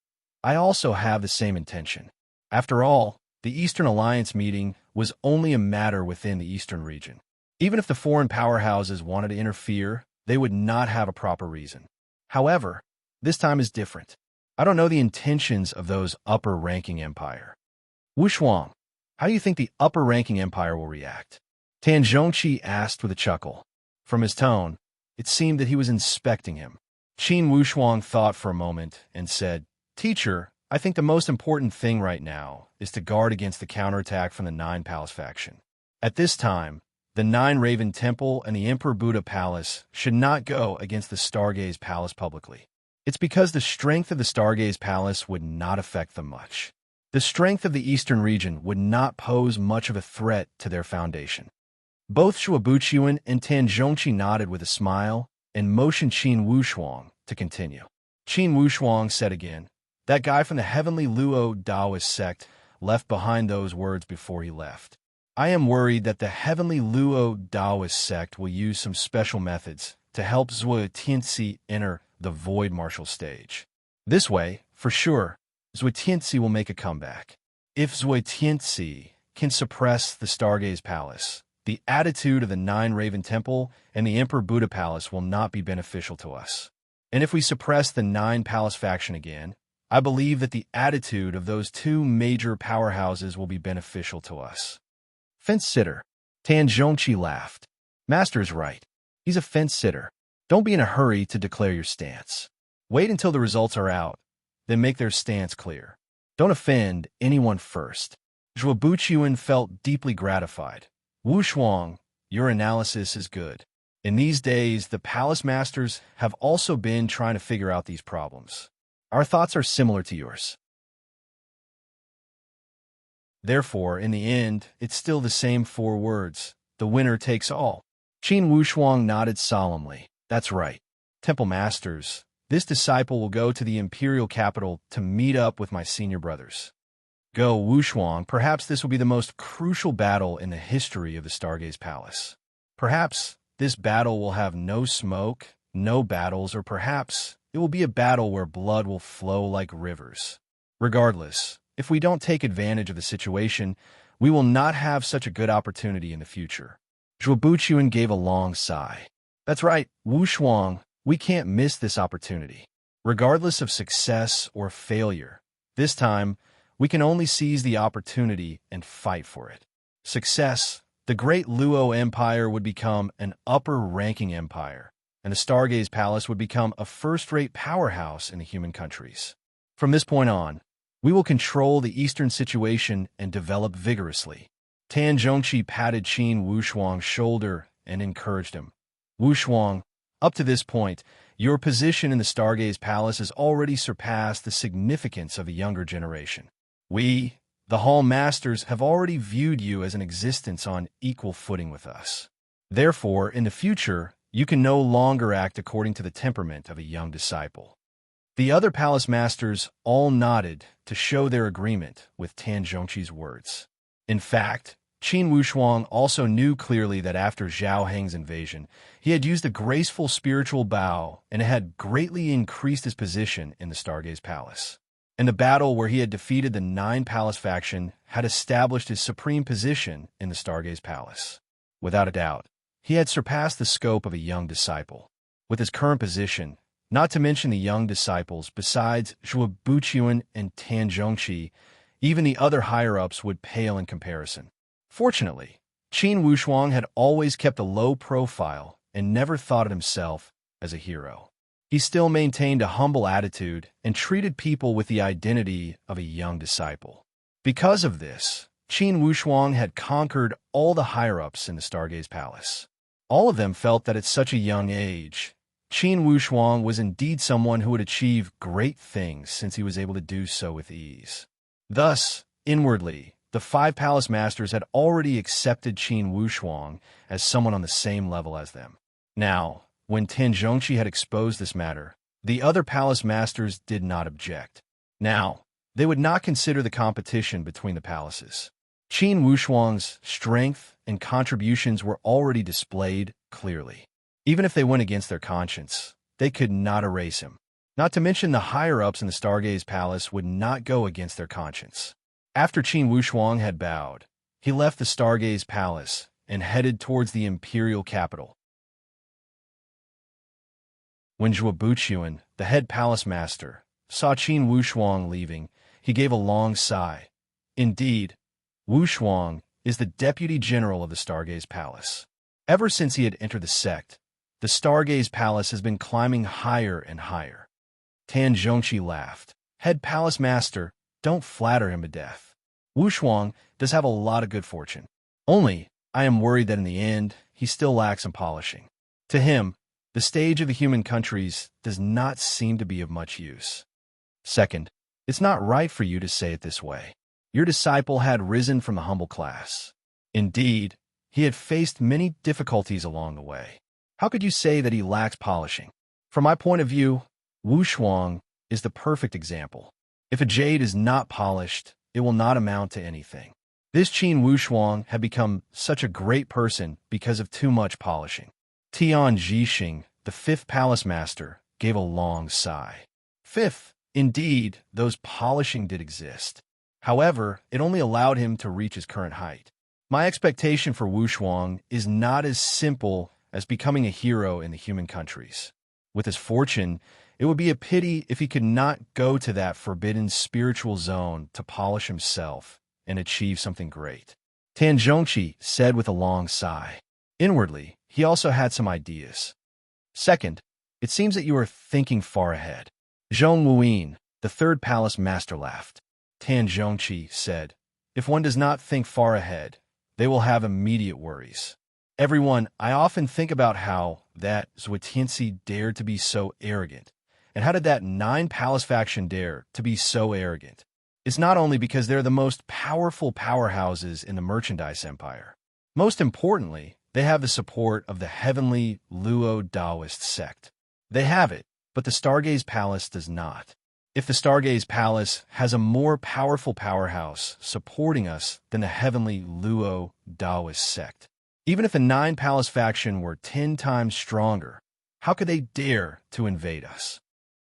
S1: "I also have the same intention." After all, the Eastern Alliance meeting was only a matter within the Eastern region. Even if the foreign powerhouses wanted to interfere, they would not have a proper reason. However, this time is different. I don't know the intentions of those upper-ranking empire. Wushuang, how do you think the upper-ranking empire will react? Tan Zhongqi asked with a chuckle. From his tone, it seemed that he was inspecting him. Qin Wushuang thought for a moment and said, "Teacher, I think the most important thing right now is to guard against the counterattack from the 9 Palace faction. At this time, the 9 Raven Temple and the Emperor Buddha Palace should not go against the Stargaze Palace publicly. It's because the strength of the Stargaze Palace would not affect them much. The strength of the Eastern region would not pose much of a threat to their foundation." Both Shuabuqian and Tan Zhongqi nodded with a smile and motioned Qin Wushuang to continue. Qin Wushuang said again, "That guy from the Heavenly Luo Daoist sect left behind those words before he left. I am worried that the Heavenly Luo Daoist sect will use some special methods to help Zhuo Tianxi enter the Void Martial stage. This way, for sure, Zhuo Tianxi will make a comeback. If Zhuo Tianxi can suppress the Stargaze Palace, the attitude of the 9 Raven Temple and the Emperor Buddha Palace will not be beneficial to us. And if we suppress the 9 Palace faction again, I believe that the attitude of those 2 major powerhouses will be beneficial to us." Fence-sitter. Tan Zhongqi laughed. "Master is right. He's a fence-sitter. Don't be in a hurry to declare your stance. Wait until the results are out, then make their stance clear. Don't offend anyone first." Zhuo Buqian felt deeply gratified. "Wushuang, your analysis is good. In these days, the palace masters have also been trying to figure out these problems. Our thoughts are similar to yours. Therefore, in the end, it's still the same 4 words. The winner takes all." Qin Wushuang nodded solemnly. "That's right. Temple Masters, this disciple will go to the imperial capital to meet up with my senior brothers. Go, Wushuang, perhaps this will be the most crucial battle in the history of the Stargaze Palace. Perhaps this battle will have no smoke, no battles, or perhaps it will be a battle where blood will flow like rivers. Regardless, if we don't take advantage of the situation, we will not have such a good opportunity in the future." Zhuo Buqian gave a long sigh. "That's right, Wushuang, we can't miss this opportunity. Regardless of success or failure, this time, we can only seize the opportunity and fight for it. Success, the great Luo Empire would become an upper-ranking empire, and the Stargaze Palace would become a first-rate powerhouse in the human countries. From this point on, we will control the Eastern situation and develop vigorously." Tan Zhongqi patted Qin Wushuang's shoulder and encouraged him. "Wushuang, Up to this point, your position in the Stargaze Palace has already surpassed the significance of a younger generation. We, the Hall Masters, have already viewed you as an existence on equal footing with us. Therefore, in the future, you can no longer act according to the temperament of a young disciple. The other Palace Masters all nodded to show their agreement with Tan Zhongqi's words. In fact, Qin Wushuang also knew clearly that after Zhao Heng's invasion, he had used a graceful spiritual bow and had greatly increased his position in the Stargaze Palace. And the battle where he had defeated the 9 Palace faction had established his supreme position in the Stargaze Palace. Without a doubt, he had surpassed the scope of a young disciple. With his current position, not to mention the young disciples besides Zhuo Buqian and Tan Zhongqi, even the other higher-ups would pale in comparison. Fortunately, Qin Wushuang had always kept a low profile and never thought of himself as a hero. He still maintained a humble attitude and treated people with the identity of a young disciple. Because of this, Qin Wushuang had conquered all the higher-ups in the Stargaze Palace. All of them felt that at such a young age, Qin Wushuang was indeed someone who would achieve great things since he was able to do so with ease. Thus, inwardly, the 5 Palace Masters had already accepted Qin Wushuang as someone on the same level as them. Now, when Tan Zhongqi had exposed this matter, the other Palace Masters did not object. Now, they would not consider the competition between the palaces. Qin Wushuang's strength and contributions were already displayed clearly. Even if they went against their conscience, they could not erase him. Not to mention the higher-ups in the Stargaze Palace would not go against their conscience. After Qin Wushuang had bowed, he left the Stargaze Palace and headed towards the imperial capital. When Zhuo Buqian, the head palace master, saw Qin Wushuang leaving, he gave a long sigh. Indeed, Wushuang is the deputy general of the Stargaze Palace. Ever since he had entered the sect, the Stargaze Palace has been climbing higher and higher. Tan Zhongqi laughed. Head palace master, don't flatter him to death. Wushuang does have a lot of good fortune. Only, I am worried that in the end, he still lacks in polishing. To him, the stage of the human countries does not seem to be of much use. Second, it's not right for you to say it this way. Your disciple had risen from the humble class. Indeed, he had faced many difficulties along the way. How could you say that he lacks polishing? From my point of view, Wushuang is the perfect example. If a jade is not polished, it will not amount to anything. This Qin Wushuang had become such a great person because of too much polishing. Tian Zhixing, the 5th Palace Master, gave a long sigh. 5th, indeed, those polishing did exist. However, it only allowed him to reach his current height. My expectation for Wushuang is not as simple as becoming a hero in the human countries. With his fortune, it would be a pity if he could not go to that forbidden spiritual zone to polish himself and achieve something great. Tan Zhongqi said with a long sigh. Inwardly, he also had some ideas. Second, it seems that you are thinking far ahead. Zhong Wuyin, the 3rd Palace Master, laughed. Tan Zhongqi said, if one does not think far ahead, they will have immediate worries. Everyone, I often think about how that Zhuotianxi dared to be so arrogant. And how did that 9 Palace faction dare to be so arrogant? It's not only because they're the most powerful powerhouses in the merchandise empire. Most importantly, they have the support of the heavenly Luo Daoist sect. They have it, but the Stargaze Palace does not. If the Stargaze Palace has a more powerful powerhouse supporting us than the heavenly Luo Daoist sect, even if the 9 Palace faction were 10 times stronger, how could they dare to invade us?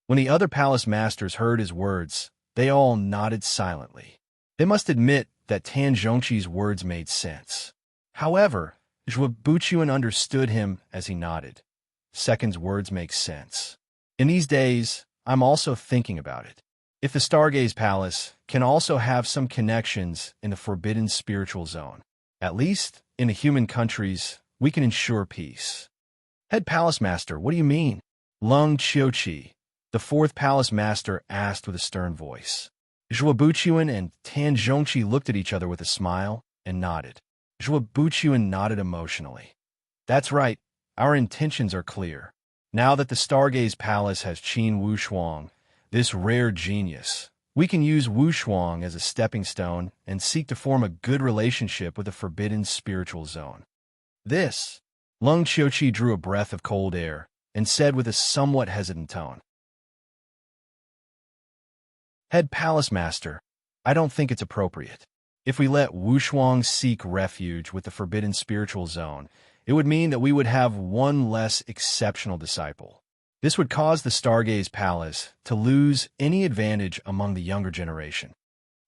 S1: When the other Palace Masters heard his words, they all nodded silently. They must admit that Tan Zhongqi's words made sense. However, Zhuo Buqian understood him as he nodded. Second's words make sense. In these days, I'm also thinking about it. If the Stargaze Palace can also have some connections in the forbidden spiritual zone, at least in the human countries, we can ensure peace. Head Palace Master, what do you mean? Lung Qiuqi, the 4th Palace Master, asked with a stern voice. Zhuo Buqian and Tan Zhongqi looked at each other with a smile and nodded. Zhuo Buqian nodded emotionally. That's right, our intentions are clear. Now that the Stargaze Palace has Qin Wushuang, this rare genius, we can use Wushuang as a stepping stone and seek to form a good relationship with the forbidden spiritual zone. This, Lung Qiuqi drew a breath of cold air and said with a somewhat hesitant tone, Head Palace Master, I don't think it's appropriate. If we let Wushuang seek refuge with the forbidden spiritual zone, it would mean that we would have one less exceptional disciple. This would cause the Stargaze Palace to lose any advantage among the younger generation.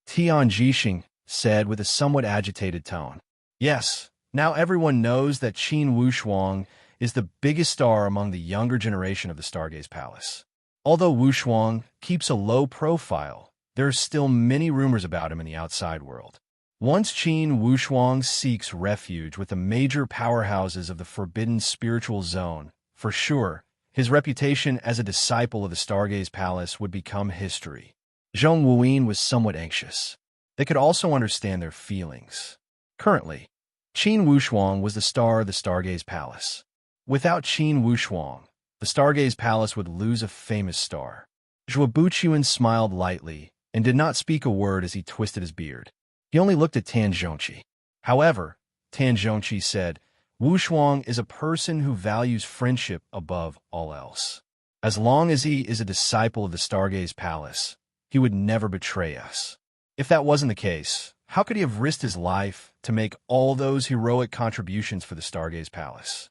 S1: Tian Jixing said with a somewhat agitated tone, Yes, now everyone knows that Qin Wushuang is the biggest star among the younger generation of the Stargaze Palace. Although Wushuang keeps a low profile, there are still many rumors about him in the outside world. Once Qin Wushuang seeks refuge with the major powerhouses of the forbidden spiritual zone, for sure, his reputation as a disciple of the Stargaze Palace would become history. Zhong Wuyin was somewhat anxious. They could also understand their feelings. Currently, Qin Wushuang was the star of the Stargaze Palace. Without Qin Wushuang, the Stargaze Palace would lose a famous star. Zhuo Buqian smiled lightly and did not speak a word as he twisted his beard. He only looked at Tan Zhongqi. However, Tan Zhongqi said, Wushuang is a person who values friendship above all else. As long as he is a disciple of the Stargaze Palace, he would never betray us. If that wasn't the case, how could he have risked his life to make all those heroic contributions for the Stargaze Palace?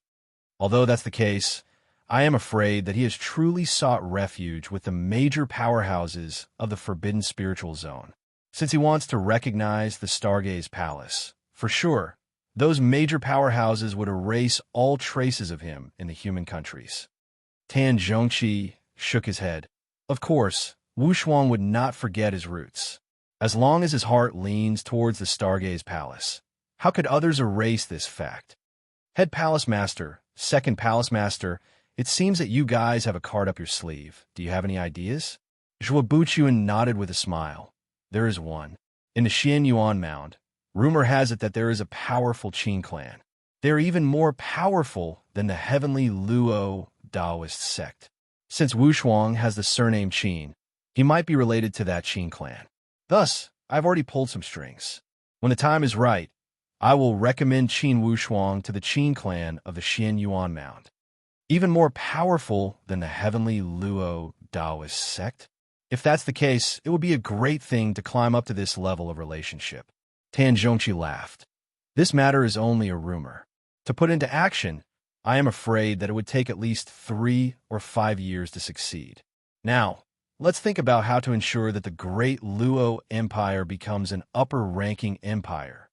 S1: Although that's the case, I am afraid that he has truly sought refuge with the major powerhouses of the forbidden spiritual zone. Since he wants to recognize the Stargaze Palace, for sure, those major powerhouses would erase all traces of him in the human countries. Tan Zhongqi shook his head. Of course, Wushuang would not forget his roots. As long as his heart leans towards the Stargaze Palace, how could others erase this fact? Head Palace Master, Second Palace Master, it seems that you guys have a card up your sleeve. Do you have any ideas? Zhuo Buqian nodded with a smile. There is one. In the Xian Yuan Mound, rumor has it that there is a powerful Qin clan. They are even more powerful than the heavenly Luo Daoist sect. Since Wushuang has the surname Qin, he might be related to that Qin clan. Thus, I've already pulled some strings. When the time is right, I will recommend Qin Wushuang to the Qin clan of the Xian Yuan Mound. Even more powerful than the heavenly Luo Daoist sect? If that's the case, it would be a great thing to climb up to this level of relationship. Tan Zhongqi laughed. This matter is only a rumor. To put into action, I am afraid that it would take at least 3 or 5 years to succeed. Now, let's think about how to ensure that the great Luo Empire becomes an upper-ranking empire.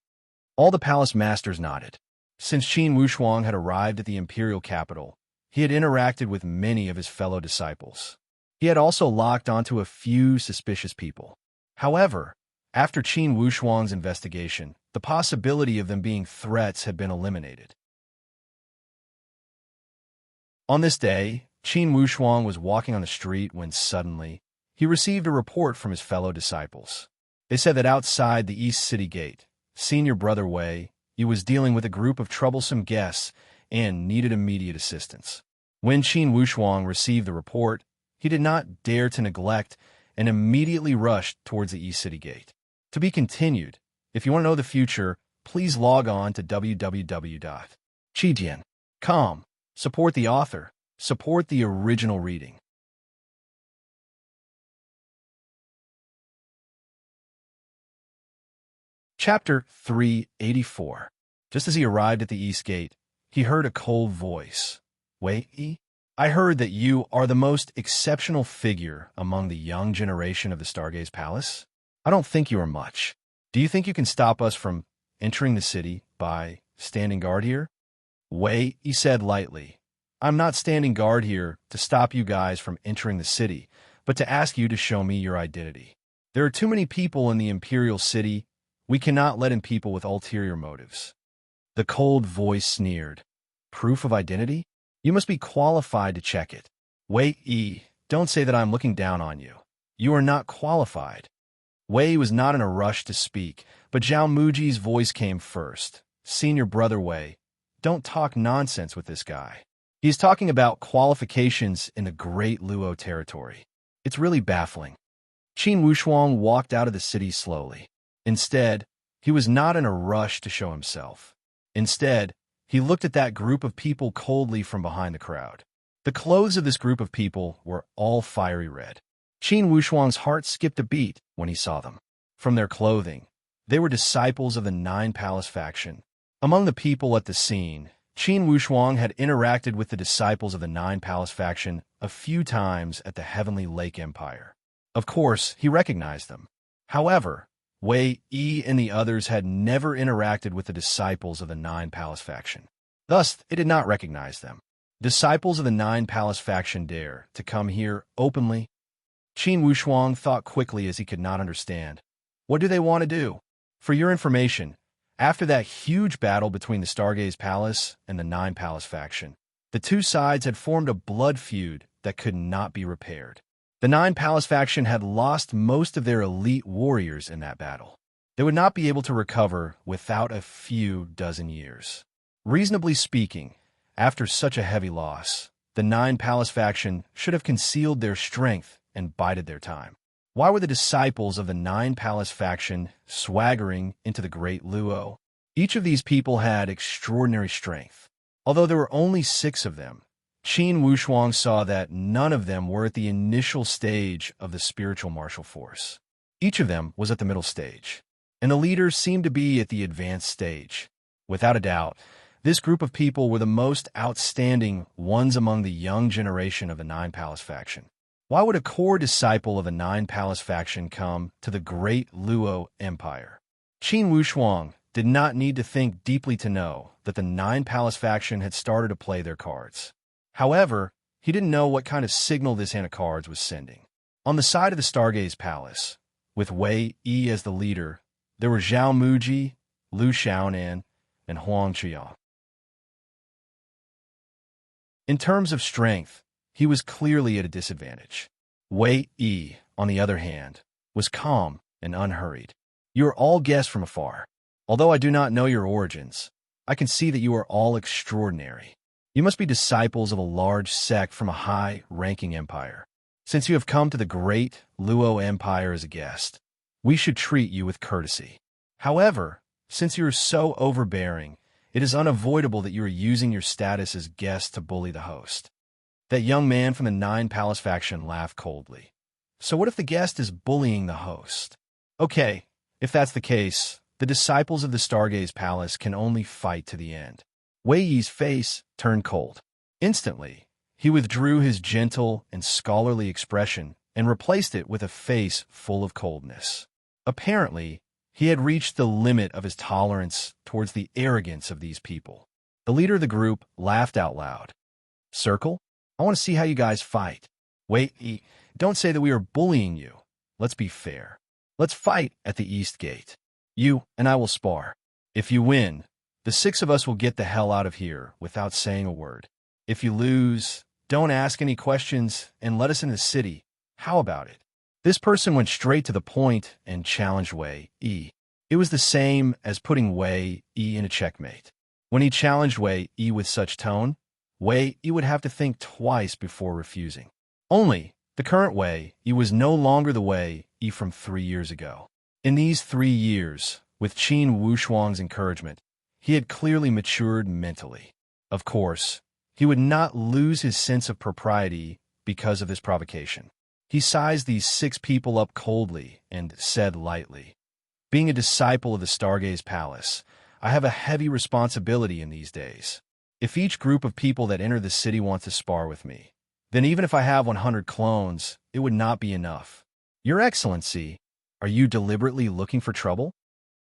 S1: All the palace masters nodded. Since Qin Wushuang had arrived at the imperial capital, he had interacted with many of his fellow disciples. He had also locked onto a few suspicious people. However, after Qin Wushuang's investigation, the possibility of them being threats had been eliminated. On this day, Qin Wushuang was walking on the street when suddenly, he received a report from his fellow disciples. They said that outside the East City Gate, Senior Brother Wei, he was dealing with a group of troublesome guests and needed immediate assistance. When Qin Wushuang received the report, he did not dare to neglect and immediately rushed towards the East City Gate. To be continued. If you want to know the future, please log on to www.qijian.com. Support the author. Support the original reading. Chapter 384. Just as he arrived at the East Gate, he heard a cold voice. Wei, I heard that you are the most exceptional figure among the young generation of the Stargaze Palace. I don't think you are much. Do you think you can stop us from entering the city by standing guard here? Wei, he said lightly. I'm not standing guard here to stop you guys from entering the city, but to ask you to show me your identity. There are too many people in the Imperial City. We cannot let in people with ulterior motives. The cold voice sneered. Proof of identity? You must be qualified to check it. Wei, don't say that I'm looking down on you. You are not qualified. Wei was not in a rush to speak, but Zhao Muji's voice came first. Senior Brother Wei, don't talk nonsense with this guy. He's talking about qualifications in the Great Luo territory. It's really baffling. Qin Wushuang walked out of the city slowly. Instead, he was not in a rush to show himself. Instead, he looked at that group of people coldly from behind the crowd. The clothes of this group of people were all fiery red. Qin Wushuang's heart skipped a beat when he saw them. From their clothing, they were disciples of the Nine Palace faction. Among the people at the scene, Qin Wushuang had interacted with the disciples of the Nine Palace faction a few times at the Heavenly Lake Empire. Of course, he recognized them. However, Wei Yi and the others had never interacted with the disciples of the Nine Palace faction. Thus, they did not recognize them. Disciples of the Nine Palace faction dare to come here openly? Qin Wushuang thought quickly as he could not understand. What do they want to do? For your information, after that huge battle between the Stargaze Palace and the Nine Palace faction, the two sides had formed a blood feud that could not be repaired. The Nine Palace faction had lost most of their elite warriors in that battle. They would not be able to recover without a few dozen years. Reasonably speaking, after such a heavy loss, the Nine Palace faction should have concealed their strength and bided their time. Why were the disciples of the Nine Palace faction swaggering into the Great Luo? Each of these people had extraordinary strength. Although there were only 6 of them, Qin Wushuang saw that none of them were at the initial stage of the spiritual martial force. Each of them was at the middle stage, and the leaders seemed to be at the advanced stage. Without a doubt, this group of people were the most outstanding ones among the young generation of the Nine Palace faction. Why would a core disciple of the Nine Palace faction come to the Great Luo Empire? Qin Wushuang did not need to think deeply to know that the Nine Palace faction had started to play their cards. However, he didn't know what kind of signal this hand of cards was sending. On the side of the Stargaze Palace, with Wei Yi as the leader, there were Zhao Muji, Lu Xiaonan, and Huang Qiao. In terms of strength, he was clearly at a disadvantage. Wei Yi, on the other hand, was calm and unhurried. You are all guests from afar. Although I do not know your origins, I can see that you are all extraordinary. You must be disciples of a large sect from a high-ranking empire. Since you have come to the Great Luo Empire as a guest, we should treat you with courtesy. However, since you are so overbearing, it is unavoidable that you are using your status as guest to bully the host. That young man from the Nine Palace faction laughed coldly. So what if the guest is bullying the host? Okay, if that's the case, the disciples of the Stargaze Palace can only fight to the end. Wei Yi's face turned cold. Instantly, he withdrew his gentle and scholarly expression and replaced it with a face full of coldness. Apparently, he had reached the limit of his tolerance towards the arrogance of these people. The leader of the group laughed out loud. Circle? I want to see how you guys fight. Wait, don't say that we are bullying you. Let's be fair. Let's fight at the East Gate. You and I will spar. If you win, the 6 of us will get the hell out of here without saying a word. If you lose, don't ask any questions and let us in the city. How about it? This person went straight to the point and challenged Wei Yi. It was the same as putting Wei Yi in a checkmate. When he challenged Wei Yi with such tone, Wei Yi would have to think twice before refusing. Only, the current Wei Yi was no longer the Wei Yi from 3 years ago. In these 3 years, with Qin Wushuang's encouragement, he had clearly matured mentally. Of course, he would not lose his sense of propriety because of this provocation. He sized these 6 people up coldly and said lightly, "Being a disciple of the Stargaze Palace, I have a heavy responsibility in these days. If each group of people that enter the city wants to spar with me, then even if I have 100 clones, it would not be enough. Your Excellency, are you deliberately looking for trouble?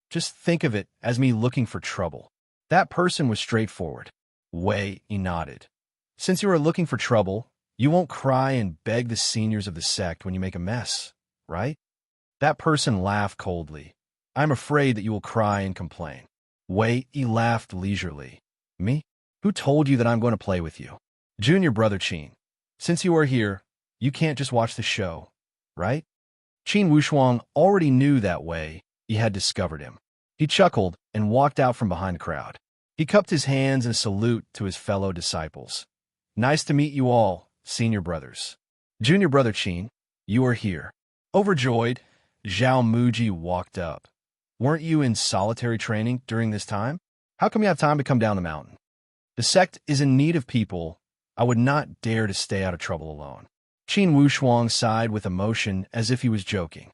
S1: Just think of it as me looking for trouble." That person was straightforward. Wei Yi nodded. "Since you are looking for trouble, you won't cry and beg the seniors of the sect when you make a mess, right?" That person laughed coldly. "I'm afraid that you will cry and complain." Wei Yi laughed leisurely. "Me? Who told you that I'm going to play with you? Junior brother Qin. Since you are here, you can't just watch the show, right?" Qin Wushuang already knew that Wei Yi had discovered him. He chuckled and walked out from behind the crowd. He cupped his hands in a salute to his fellow disciples. Nice to meet you all, senior brothers. Junior brother Qin, you are here. Overjoyed, Zhao Muji walked up. Weren't you in solitary training during this time? How come you have time to come down the mountain? The sect is in need of people. I would not dare to stay out of trouble alone. Qin Wushuang sighed with emotion as if he was joking.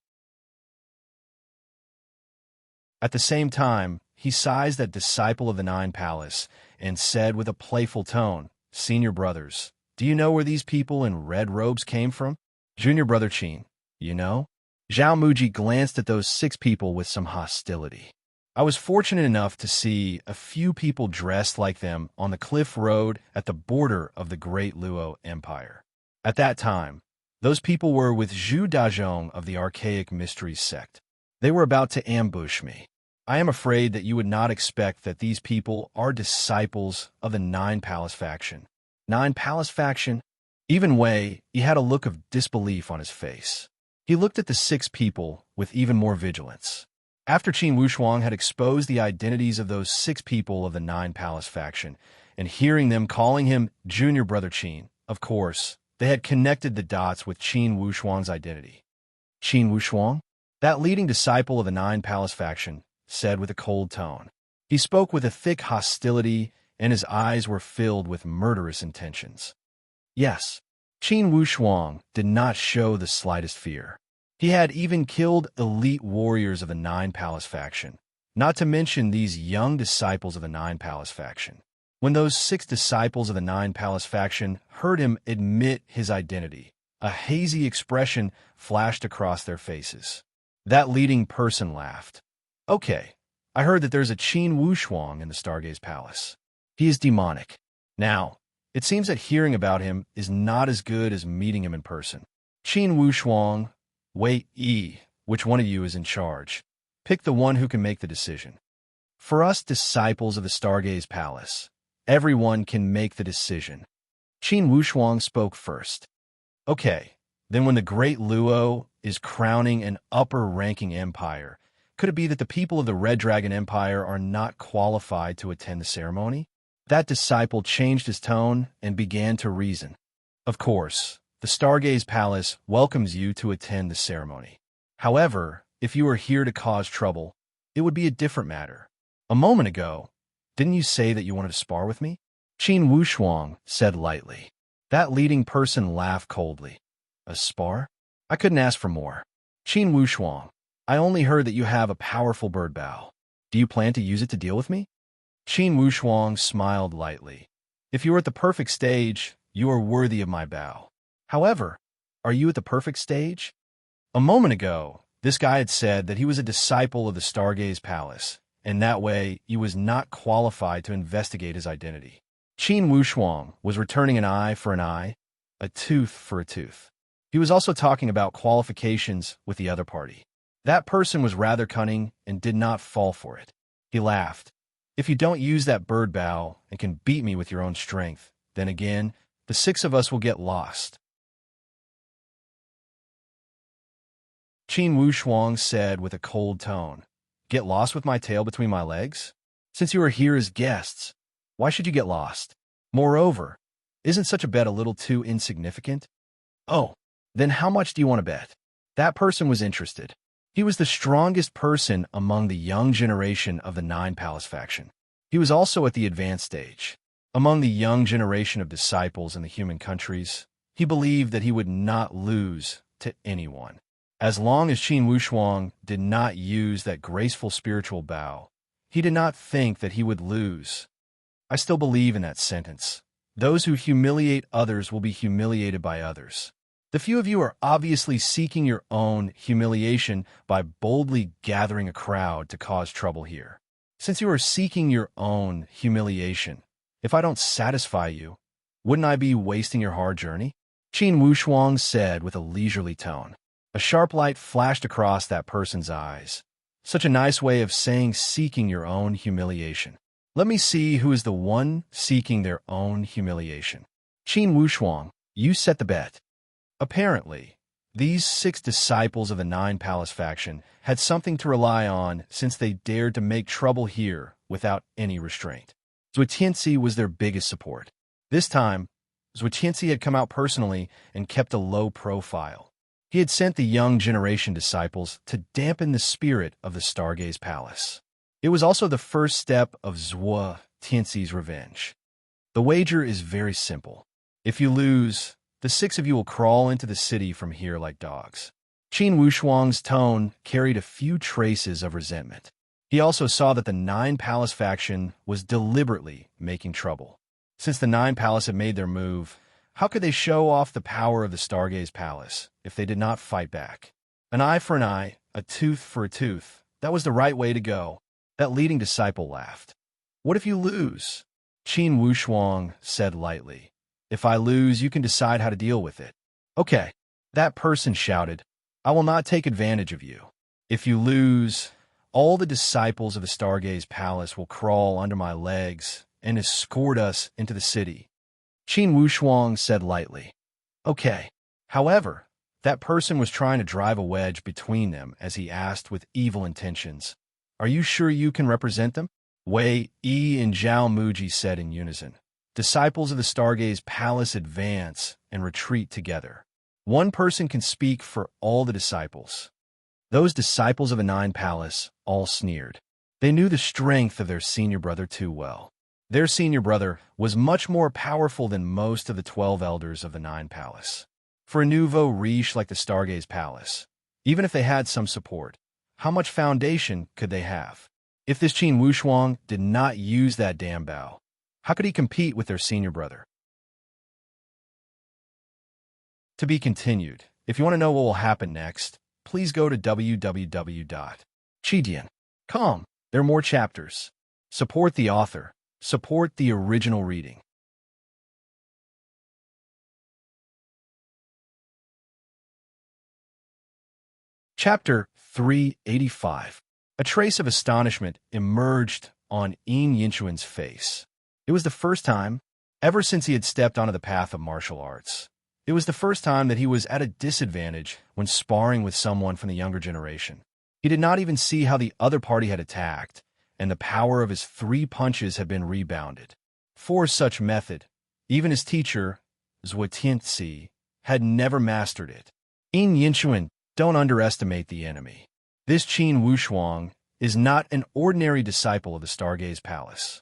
S1: At the same time, he sized that disciple of the Nine Palace and said with a playful tone, Senior brothers, do you know where these people in red robes came from? Junior brother Qin, you know? Zhao Muji glanced at those 6 people with some hostility. I was fortunate enough to see a few people dressed like them on the cliff road at the border of the Great Luo Empire. At that time, those people were with Zhu Dazhong of the Archaic Mysteries sect. They were about to ambush me. I am afraid that you would not expect that these people are disciples of the Nine Palace faction. Nine Palace faction? Even Wei, he had a look of disbelief on his face. He looked at the 6 people with even more vigilance. After Qin Wushuang had exposed the identities of those 6 people of the Nine Palace faction, and hearing them calling him Junior Brother Qin, of course, they had connected the dots with Qin Wushuang's identity. Qin Wushuang? That leading disciple of the Nine Palace faction said with a cold tone. He spoke with a thick hostility, and his eyes were filled with murderous intentions. Yes, Qin Wushuang did not show the slightest fear. He had even killed elite warriors of the Nine Palace faction, not to mention these young disciples of the Nine Palace faction. When those 6 disciples of the Nine Palace faction heard him admit his identity, a hazy expression flashed across their faces. That leading person laughed. Okay, I heard that there's a Qin Wushuang in the Stargaze Palace. He is demonic. Now, it seems that hearing about him is not as good as meeting him in person. Qin Wushuang, Wei Yi, which one of you is in charge? Pick the one who can make the decision. For us disciples of the Stargaze Palace, everyone can make the decision. Qin Wushuang spoke first. Okay, then when the Great Luo is crowning an upper-ranking empire, could it be that the people of the Red Dragon Empire are not qualified to attend the ceremony? That disciple changed his tone and began to reason. Of course, the Stargaze Palace welcomes you to attend the ceremony. However, if you are here to cause trouble, it would be a different matter. A moment ago, didn't you say that you wanted to spar with me? Qin Wushuang said lightly. That leading person laughed coldly. A spar? I couldn't ask for more. Qin Wushuang, I only heard that you have a powerful bird bow. Do you plan to use it to deal with me? Qin Wushuang smiled lightly. If you are at the perfect stage, you are worthy of my bow. However, are you at the perfect stage? A moment ago, this guy had said that he was a disciple of the Stargaze Palace, and that way he was not qualified to investigate his identity. Qin Wushuang was returning an eye for an eye, a tooth for a tooth. He was also talking about qualifications with the other party. That person was rather cunning and did not fall for it. He laughed. If you don't use that bird bow and can beat me with your own strength, then again, the 6 of us will get lost. Qin Wushuang said with a cold tone, Get lost with my tail between my legs? Since you are here as guests, why should you get lost? Moreover, isn't such a bet a little too insignificant? Oh, then how much do you want to bet? That person was interested. He was the strongest person among the young generation of the Nine Palace faction. He was also at the advanced stage. Among the young generation of disciples in the human countries, he believed that he would not lose to anyone. As long as Qin Wushuang did not use that graceful spiritual bow, he did not think that he would lose. I still believe in that sentence. Those who humiliate others will be humiliated by others. The few of you are obviously seeking your own humiliation by boldly gathering a crowd to cause trouble here. Since you are seeking your own humiliation, if I don't satisfy you, wouldn't I be wasting your hard journey? Qin Wushuang said with a leisurely tone. A sharp light flashed across that person's eyes. Such a nice way of saying seeking your own humiliation. Let me see who is the one seeking their own humiliation. Qin Wushuang, you set the bet. Apparently, these 6 disciples of the Nine Palace faction had something to rely on since they dared to make trouble here without any restraint. Zhuo Tianxi was their biggest support. This time, Zhuetianzi had come out personally and kept a low profile. He had sent the young generation disciples to dampen the spirit of the Stargaze Palace. It was also the first step of Zhuetianzi's revenge. The wager is very simple. If you lose, the 6 of you will crawl into the city from here like dogs. Qin Wushuang's tone carried a few traces of resentment. He also saw that the Nine Palace faction was deliberately making trouble. Since the Nine Palace had made their move, how could they show off the power of the Stargaze Palace if they did not fight back? An eye for an eye, a tooth for a tooth. That was the right way to go. That leading disciple laughed. What if you lose? Qin Wushuang said lightly. If I lose, you can decide how to deal with it. Okay. That person shouted. I will not take advantage of you. If you lose, all the disciples of the Stargaze Palace will crawl under my legs and escort us into the city. Qin Wushuang said lightly. Okay. However, that person was trying to drive a wedge between them as he asked with evil intentions. Are you sure you can represent them? Wei Yi and Zhao Muji said in unison. Disciples of the Stargaze Palace advance and retreat together. One person can speak for all the disciples. Those disciples of the Nine Palace all sneered. They knew the strength of their senior brother too well. Their senior brother was much more powerful than most of the 12 elders of the Nine Palace. For a nouveau riche like the Stargaze Palace, even if they had some support, how much foundation could they have? If this Qin Wushuang did not use that damn bow, how could he compete with their senior brother? To be continued. If you want to know what will happen next, please go to www.chidian.com. There are more chapters. Support the author. Support the original reading. Chapter 385. A trace of astonishment emerged on Yin Yinchuan's face. It was the first time, ever since he had stepped onto the path of martial arts. It was the first time that he was at a disadvantage when sparring with someone from the younger generation. He did not even see how the other party had attacked, and the power of his 3 punches had been rebounded. For such method, even his teacher, Zhuetianzi, had never mastered it. Yin Yinchuan, don't underestimate the enemy. This Qin Wushuang is not an ordinary disciple of the Stargaze Palace.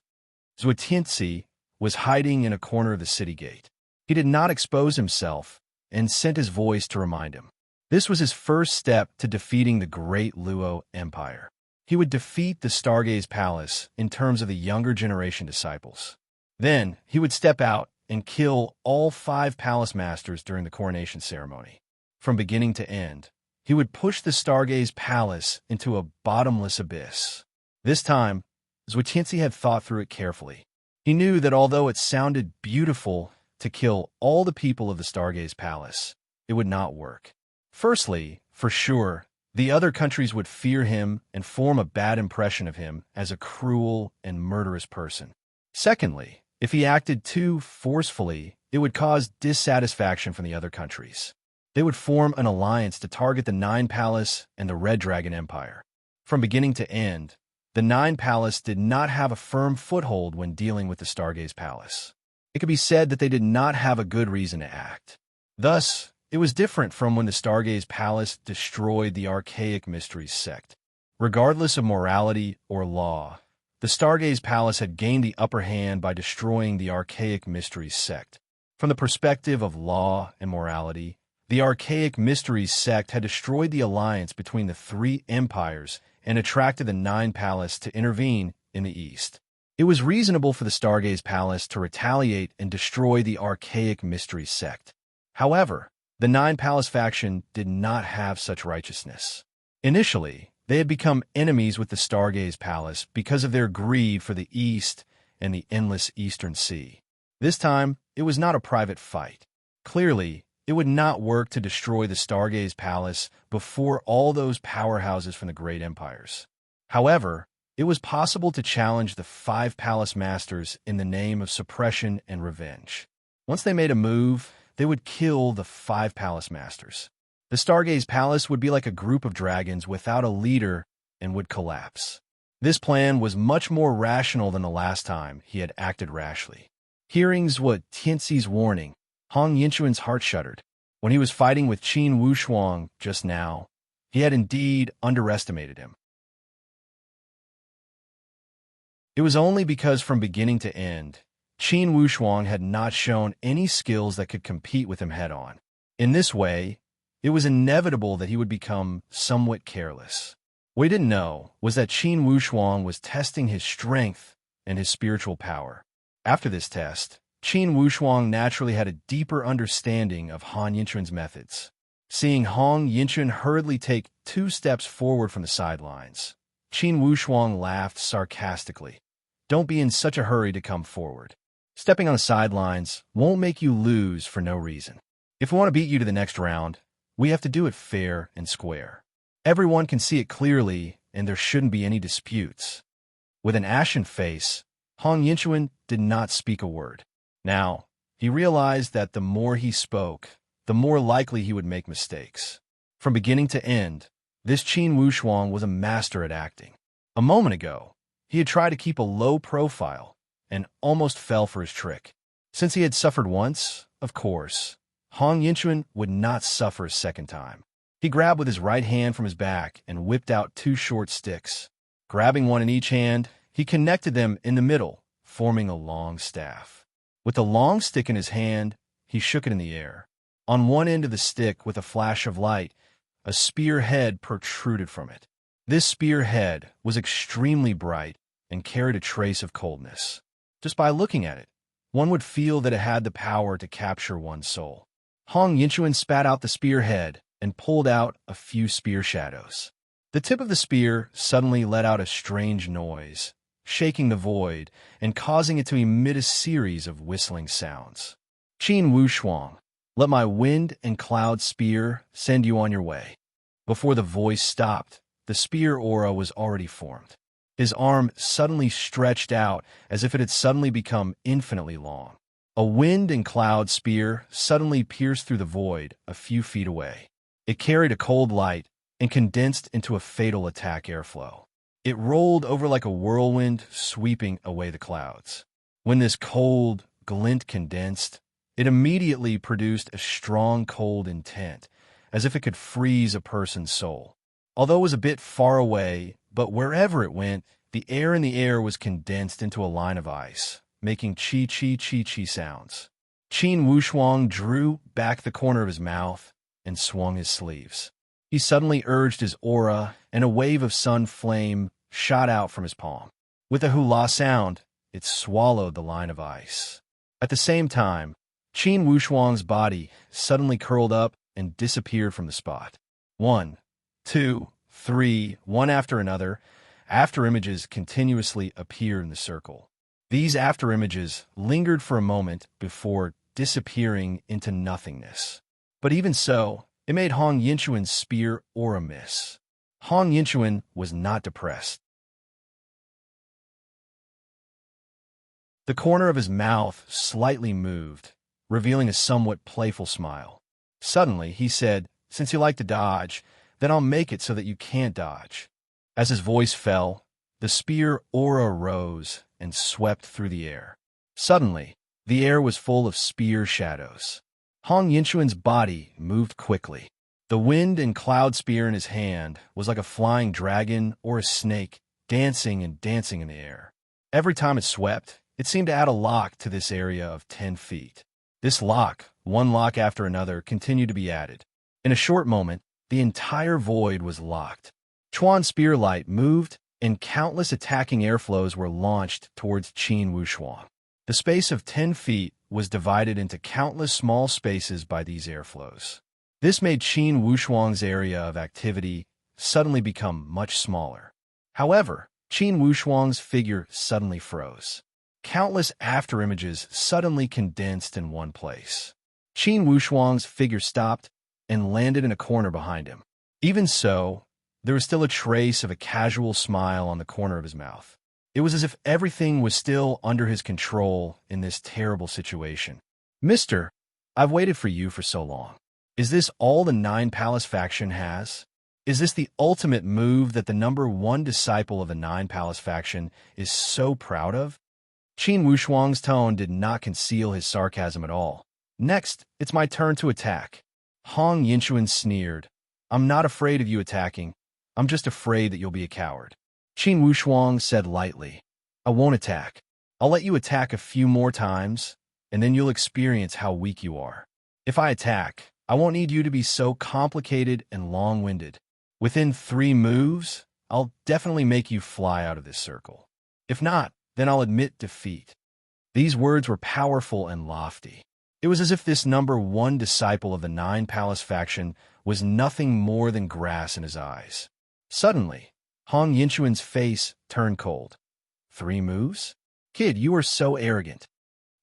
S1: Zhuetianzi was hiding in a corner of the city gate. He did not expose himself and sent his voice to remind him. This was his first step to defeating the great Luo Empire. He would defeat the Stargaze Palace in terms of the younger generation disciples. Then he would step out and kill all 5 palace masters during the coronation ceremony. From beginning to end, he would push the Stargaze Palace into a bottomless abyss. This time, Zhuetianzi had thought through it carefully. He knew that although it sounded beautiful to kill all the people of the Stargaze Palace, it would not work. Firstly, for sure, the other countries would fear him and form a bad impression of him as a cruel and murderous person. Secondly, if he acted too forcefully, it would cause dissatisfaction from the other countries. They would form an alliance to target the Nine Palace and the Red Dragon Empire. From beginning to end, the Nine Palace did not have a firm foothold when dealing with the Stargaze Palace. It could be said that they did not have a good reason to act. Thus, it was different from when the Stargaze Palace destroyed the Archaic Mysteries sect. Regardless of morality or law, the Stargaze Palace had gained the upper hand by destroying the Archaic Mysteries sect. From the perspective of law and morality, the Archaic Mysteries sect had destroyed the alliance between the 3 empires and attracted the Nine Palace to intervene in the east. It was reasonable for the Stargaze Palace to retaliate and destroy the Archaic Mysteries sect. However, the Nine Palace faction did not have such righteousness. Initially, they had become enemies with the Stargaze Palace because of their greed for the East and the endless Eastern Sea. This time, it was not a private fight. Clearly, it would not work to destroy the Stargaze Palace before all those powerhouses from the great empires. However, it was possible to challenge the 5 palace masters in the name of suppression and revenge. Once they made a move, they would kill the 5 palace masters. The Stargaze Palace would be like a group of dragons without a leader and would collapse. This plan was much more rational than the last time he had acted rashly. Hearing Zhuetianzi's warning, Hong Yinchuan's heart shuddered. When he was fighting with Qin Wushuang just now, he had indeed underestimated him. It was only because from beginning to end, Qin Wushuang had not shown any skills that could compete with him head-on. In this way, it was inevitable that he would become somewhat careless. What he didn't know was that Qin Wushuang was testing his strength and his spiritual power. After this test, Qin Wushuang naturally had a deeper understanding of Han Yinchuan's methods. Seeing Hong Yinchuan hurriedly take 2 steps forward from the sidelines, Qin Wushuang laughed sarcastically. Don't be in such a hurry to come forward. Stepping on the sidelines won't make you lose for no reason. If we want to beat you to the next round, we have to do it fair and square. Everyone can see it clearly, and there shouldn't be any disputes. With an ashen face, Hong Yinchuan did not speak a word. Now, he realized that the more he spoke, the more likely he would make mistakes. From beginning to end, this Qin Wushuang was a master at acting. A moment ago, he had tried to keep a low profile and almost fell for his trick. Since he had suffered once, of course, Hong Yinchuan would not suffer a second time. He grabbed with his right hand from his back and whipped out 2 short sticks. Grabbing one in each hand, he connected them in the middle, forming a long staff. With the long stick in his hand, he shook it in the air. On one end of the stick, with a flash of light, a spear head protruded from it. This spear head was extremely bright and carried a trace of coldness. Just by looking at it, one would feel that it had the power to capture one's soul. Hong Yinchuan spat out the spear head and pulled out a few spear shadows. The tip of the spear suddenly let out a strange noise, shaking the void and causing it to emit a series of whistling sounds. Qin Wushuang, let my wind and cloud spear send you on your way. Before the voice stopped, the spear aura was already formed. His arm suddenly stretched out as if it had suddenly become infinitely long. A wind and cloud spear suddenly pierced through the void a few feet away. It carried a cold light and condensed into a fatal attack airflow. It rolled over like a whirlwind, sweeping away the clouds. When this cold glint condensed, it immediately produced a strong cold intent, as if it could freeze a person's soul. Although it was a bit far away, but wherever it went, the air in the air was condensed into a line of ice, making chi-chi-chi-chi sounds. Qin Wushuang drew back the corner of his mouth and swung his sleeves. He suddenly urged his aura, and a wave of sun flame shot out from his palm. With a hula sound, it swallowed the line of ice. At the same time, Qin Wushuang's body suddenly curled up and disappeared from the spot. 1, 2, 3, one after another, after-images continuously appeared in the circle. These after-images lingered for a moment before disappearing into nothingness. But even so, it made Hong Yinchuan's spear aura miss. Hong Yinchuan was not depressed. The corner of his mouth slightly moved, revealing a somewhat playful smile. Suddenly, he said, "Since you like to dodge, then I'll make it so that you can't dodge." As his voice fell, the spear aura rose and swept through the air. Suddenly, the air was full of spear shadows. Hong Yinchuan's body moved quickly. The wind and cloud spear in his hand was like a flying dragon or a snake, dancing and dancing in the air. Every time it swept, it seemed to add a lock to this area of 10 feet. This lock, one lock after another, continued to be added. In a short moment, the entire void was locked. Chuan's spear light moved, and countless attacking airflows were launched towards Qin Wushuang. The space of 10 feet was divided into countless small spaces by these airflows. This made Qin Wushuang's area of activity suddenly become much smaller. However, Qin Wushuang's figure suddenly froze. Countless afterimages suddenly condensed in one place. Qin Wushuang's figure stopped and landed in a corner behind him. Even so, there was still a trace of a casual smile on the corner of his mouth. It was as if everything was still under his control in this terrible situation. "Mister, I've waited for you for so long. Is this all the Nine Palace faction has? Is this the ultimate move that the #1 disciple of the Nine Palace faction is so proud of?" Qin Wushuang's tone did not conceal his sarcasm at all. Next, it's my turn to attack. Hong Yinchuan sneered. I'm not afraid of you attacking. I'm just afraid that you'll be a coward. Qin Wushuang said lightly. I won't attack. I'll let you attack a few more times, and then you'll experience how weak you are. If I attack, I won't need you to be so complicated and long-winded. Within 3 moves, I'll definitely make you fly out of this circle. If not, then I'll admit defeat. These words were powerful and lofty. It was as if this number 1 disciple of the 9 Palace faction was nothing more than grass in his eyes. Suddenly, Hong Yinchuan's face turned cold. 3 moves? Kid, you are so arrogant.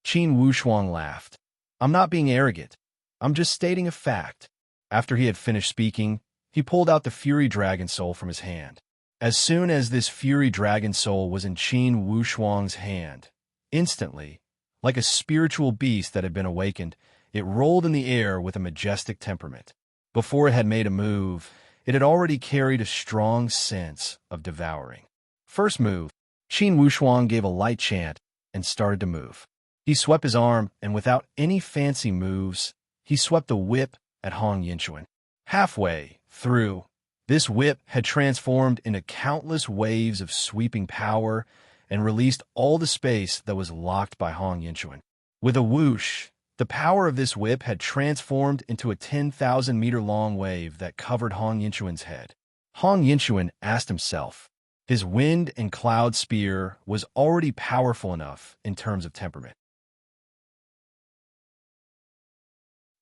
S1: Qin Wushuang laughed. I'm not being arrogant. I'm just stating a fact. After he had finished speaking, he pulled out the Fury Dragon Soul from his hand. As soon as this Fury Dragon Soul was in Qin Wushuang's hand, instantly, like a spiritual beast that had been awakened, it rolled in the air with a majestic temperament. Before it had made a move, it had already carried a strong sense of devouring. First move, Qin Wushuang gave a light chant and started to move. He swept his arm, and without any fancy moves, he swept the whip at Hong Yinchuan. Halfway through, this whip had transformed into countless waves of sweeping power and released all the space that was locked by Hong Yinchuan. With a whoosh, the power of this whip had transformed into a 10,000-meter-long wave that covered Hong Yinchuan's head. Hong Yinchuan asked himself, his wind and cloud spear was already powerful enough in terms of temperament.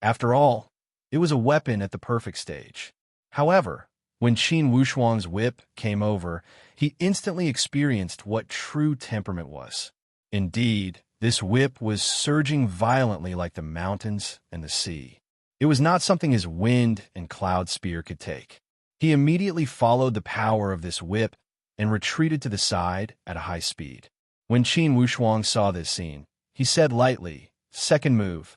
S1: After all, it was a weapon at the perfect stage. However, when Qin Wushuang's whip came over, he instantly experienced what true temperament was. Indeed, this whip was surging violently like the mountains and the sea. It was not something his wind and cloud spear could take. He immediately followed the power of this whip and retreated to the side at a high speed. When Qin Wushuang saw this scene, he said lightly, second move.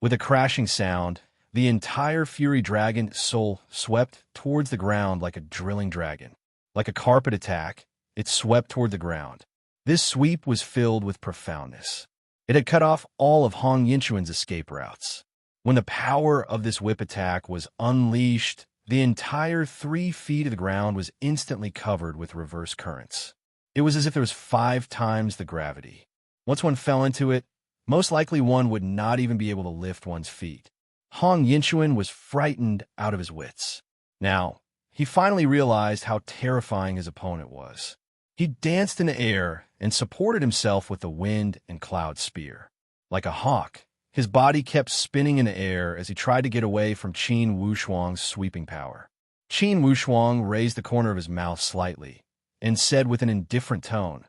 S1: With a crashing sound, the entire Fury Dragon Soul swept towards the ground like a drilling dragon. Like a carpet attack, it swept toward the ground. This sweep was filled with profoundness. It had cut off all of Hong Yinchuan's escape routes. When the power of this whip attack was unleashed, the entire 3 feet of the ground was instantly covered with reverse currents. It was as if there was 5 times the gravity. Once one fell into it, most likely one would not even be able to lift one's feet. Hong Yinchuan was frightened out of his wits. Now, he finally realized how terrifying his opponent was. He danced in the air and supported himself with the wind and cloud spear. Like a hawk, his body kept spinning in the air as he tried to get away from Qin Wushuang's sweeping power. Qin Wushuang raised the corner of his mouth slightly and said with an indifferent tone,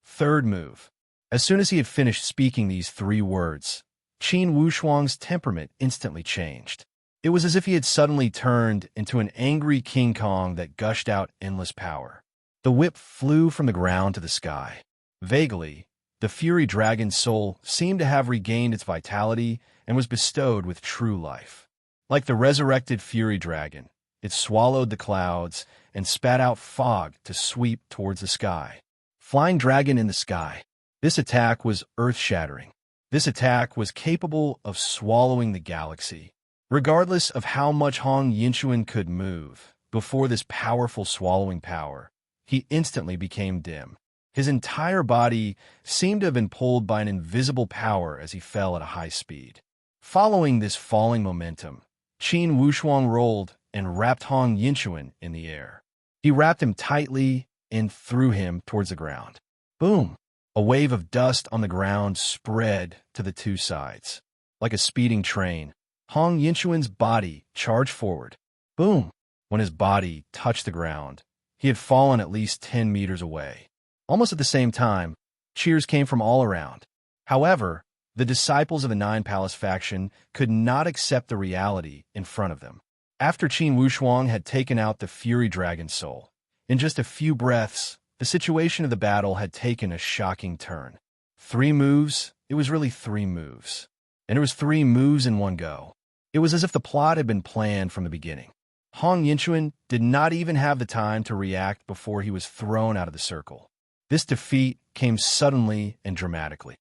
S1: third move. As soon as he had finished speaking these 3 words, Qin Wushuang's temperament instantly changed. It was as if he had suddenly turned into an angry King Kong that gushed out endless power. The whip flew from the ground to the sky. Vaguely, the Fury Dragon's soul seemed to have regained its vitality and was bestowed with true life. Like the resurrected Fury Dragon, it swallowed the clouds and spat out fog to sweep towards the sky. Flying dragon in the sky. This attack was earth-shattering. This attack was capable of swallowing the galaxy. Regardless of how much Hong Yinchuan could move, before this powerful swallowing power, he instantly became dim. His entire body seemed to have been pulled by an invisible power as he fell at a high speed. Following this falling momentum, Qin Wushuang rolled and wrapped Hong Yinchuan in the air. He wrapped him tightly and threw him towards the ground. Boom! A wave of dust on the ground spread to the 2 sides. Like a speeding train, Hong Yinchuan's body charged forward. Boom! When his body touched the ground, he had fallen at least 10 meters away. Almost at the same time, cheers came from all around. However, the disciples of the 9 Palace faction could not accept the reality in front of them. After Qin Wushuang had taken out the Fury Dragon Soul, in just a few breaths, the situation of the battle had taken a shocking turn. 3 moves, it was really 3 moves. And it was 3 moves in one go. It was as if the plot had been planned from the beginning. Hong Yinchuan did not even have the time to react before he was thrown out of the circle. This defeat came suddenly and dramatically.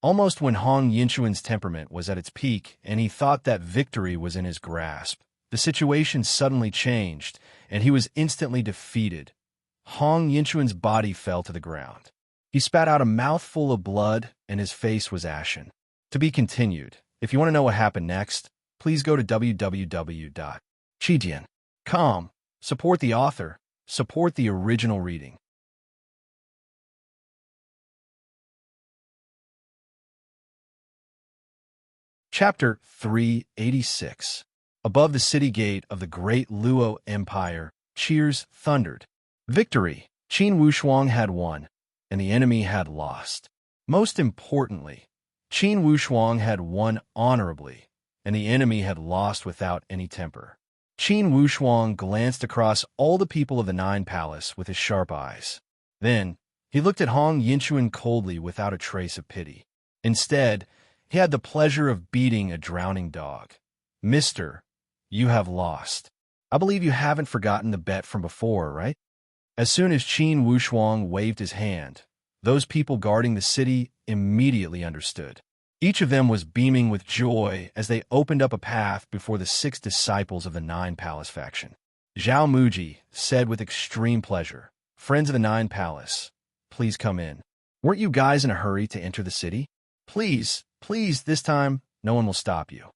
S1: Almost when Hong Yinchuan's temperament was at its peak and he thought that victory was in his grasp, the situation suddenly changed, and he was instantly defeated. Hong Yinchuan's body fell to the ground. He spat out a mouthful of blood, and his face was ashen. To be continued. If you want to know what happened next, please go to www.chidian.com. Support the author. Support the original reading. Chapter 386. Above the city gate of the great Luo Empire, cheers thundered. Victory! Qin Wushuang had won, and the enemy had lost. Most importantly, Qin Wushuang had won honorably, and the enemy had lost without any temper. Qin Wushuang glanced across all the people of the Nine Palace with his sharp eyes. Then, he looked at Hong Yinchuan coldly without a trace of pity. Instead, he had the pleasure of beating a drowning dog. Mister, you have lost. I believe you haven't forgotten the bet from before, right? As soon as Qin Wushuang waved his hand, those people guarding the city immediately understood. Each of them was beaming with joy as they opened up a path before the 6 disciples of the Nine Palace faction. Zhao Muji said with extreme pleasure, "Friends of the Nine Palace, please come in. Weren't you guys in a hurry to enter the city? Please, this time, no one will stop you."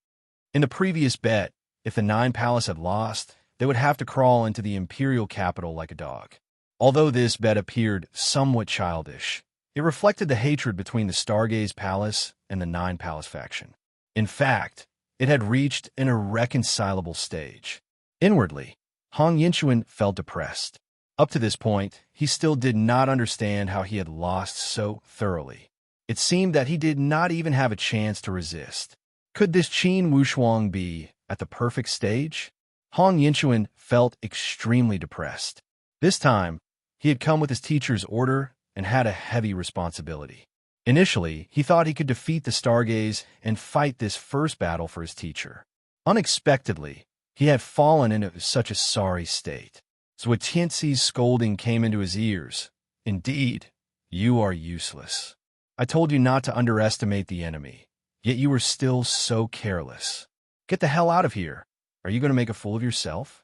S1: In the previous bet, if the Nine Palace had lost, they would have to crawl into the imperial capital like a dog. Although this bet appeared somewhat childish, it reflected the hatred between the Stargaze Palace and the Nine Palace faction. In fact, it had reached an irreconcilable stage. Inwardly, Hong Yinchuan felt depressed. Up to this point, he still did not understand how he had lost so thoroughly. It seemed that he did not even have a chance to resist. Could this Qin Wushuang be at the perfect stage? Hong Yinchuan felt extremely depressed. This time, he had come with his teacher's order and had a heavy responsibility. Initially, he thought he could defeat the Stargaze and fight this first battle for his teacher. Unexpectedly, he had fallen into such a sorry state. Zhuo Tianxi's scolding came into his ears. "Indeed, you are useless. I told you not to underestimate the enemy, yet you were still so careless. Get the hell out of here. Are you going to make a fool of yourself?"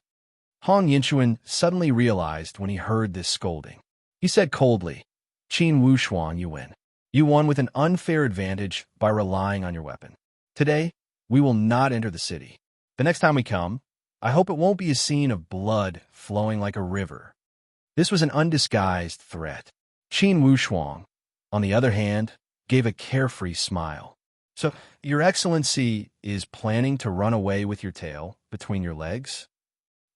S1: Hong Yinchuan suddenly realized when he heard this scolding. He said coldly, "Qin Wushuang, you win. You won with an unfair advantage by relying on your weapon. Today, we will not enter the city. The next time we come, I hope it won't be a scene of blood flowing like a river." This was an undisguised threat. Qin Wushuang, on the other hand, gave a carefree smile. "So, Your Excellency is planning to run away with your tail between your legs?"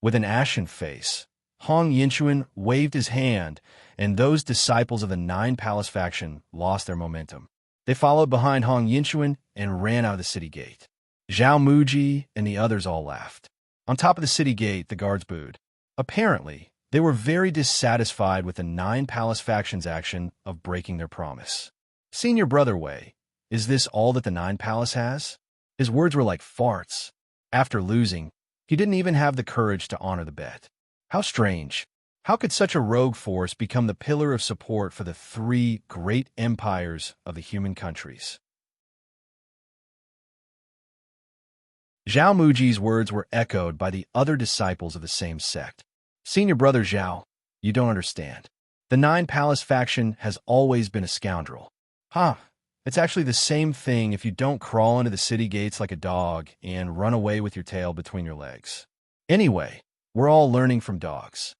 S1: With an ashen face, Hong Yinchuan waved his hand, and those disciples of the Nine Palace faction lost their momentum. They followed behind Hong Yinchuan and ran out of the city gate. Zhao Muji and the others all laughed. On top of the city gate, the guards booed. Apparently, they were very dissatisfied with the Nine Palace faction's action of breaking their promise. "Senior Brother Wei, is this all that the Nine Palace has?" His words were like farts. After losing, he didn't even have the courage to honor the bet. How strange. How could such a rogue force become the pillar of support for the 3 great empires of the human countries? Zhao Muji's words were echoed by the other disciples of the same sect. "Senior Brother Zhao, you don't understand. The Nine Palace faction has always been a scoundrel." "Huh, it's actually the same thing if you don't crawl into the city gates like a dog and run away with your tail between your legs. Anyway, we're all learning from dogs."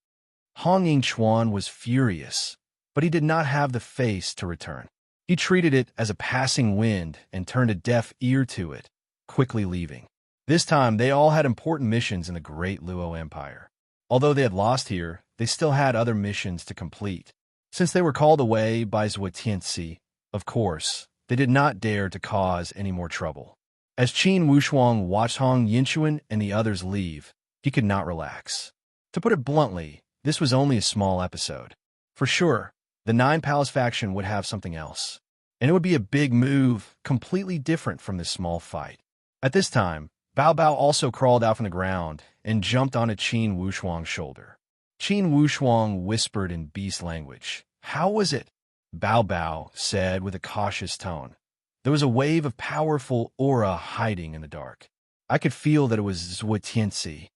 S1: Hong Yinchuan was furious, but he did not have the face to return. He treated it as a passing wind and turned a deaf ear to it, quickly leaving. This time, they all had important missions in the great Luo Empire. Although they had lost here, they still had other missions to complete. Since they were called away by Zhuo Tianxi, of course, they did not dare to cause any more trouble. As Qin Wushuang watched Hong Yinchuan and the others leave, he could not relax. To put it bluntly, this was only a small episode. For sure, the Nine Palace faction would have something else. And it would be a big move, completely different from this small fight. At this time, Bao Bao also crawled out from the ground and jumped onto Qin Wushuang's shoulder. Qin Wushuang whispered in beast language, "How was it?" Bao Bao said with a cautious tone, There was a wave of powerful aura hiding in the dark. I could feel that it was Zhuo Tianxi.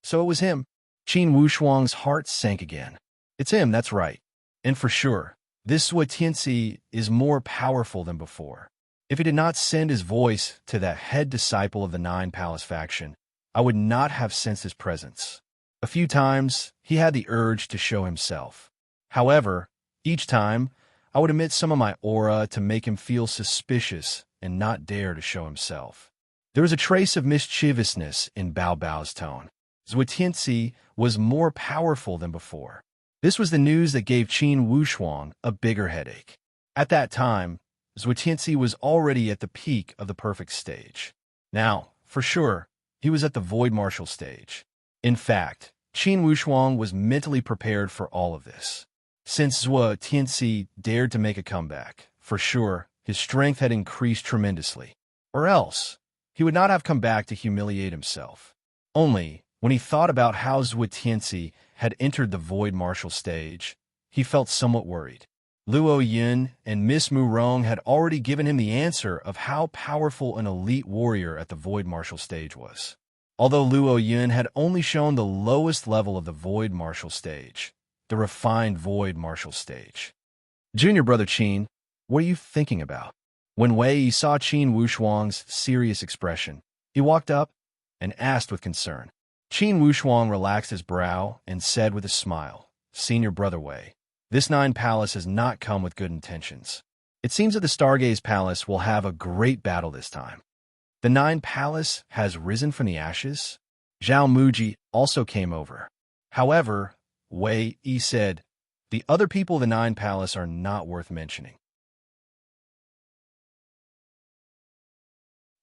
S1: So it was him. Qin Wushuang's heart sank again. It's him, that's right. And for sure, this Zhuo Tianxi is more powerful than before. If he did not send his voice to that head disciple of the Nine Palace faction, I would not have sensed his presence. A few times, he had the urge to show himself. However, each time, I would emit some of my aura to make him feel suspicious and not dare to show himself. There was a trace of mischievousness in Bao Bao's tone. Zhuo Tianxi was more powerful than before. This was the news that gave Qin Wushuang a bigger headache. At that time, Zhuo Tianxi was already at the peak of the perfect stage. Now, for sure, he was at the Void Martial stage. In fact, Qin Wushuang was mentally prepared for all of this. Since Zhuo Tianxi dared to make a comeback, for sure, his strength had increased tremendously. Or else, he would not have come back to humiliate himself. Only, when he thought about how Zhuo Tianxi had entered the Void Martial stage, he felt somewhat worried. Luo Yin and Miss Murong had already given him the answer of how powerful an elite warrior at the Void Martial stage was. Although Luo Yin had only shown the lowest level of the Void Martial stage, the refined Void Martial stage. Junior brother Qin, what are you thinking about? When Wei Yi saw Qin Wushuang's serious expression, he walked up and asked with concern. Qin Wushuang relaxed his brow and said with a smile, Senior brother Wei, this Nine Palace has not come with good intentions. It seems that the Stargaze Palace will have a great battle this time. The Nine Palace has risen from the ashes? Zhao Muji also came over. However, Wei Yi said, the other people of the Nine Palace are not worth mentioning.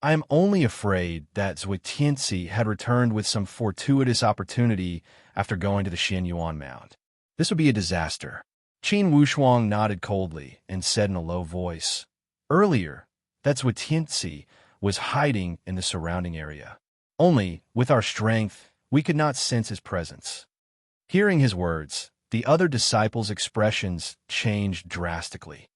S1: I am only afraid that Zhuo Tianxi had returned with some fortuitous opportunity after going to the Xianyuan Mound. This would be a disaster. Qin Wushuang nodded coldly and said in a low voice, earlier, that Zhuo Tianxi was hiding in the surrounding area. Only, with our strength, we could not sense his presence. Hearing his words, the other disciples' expressions changed drastically.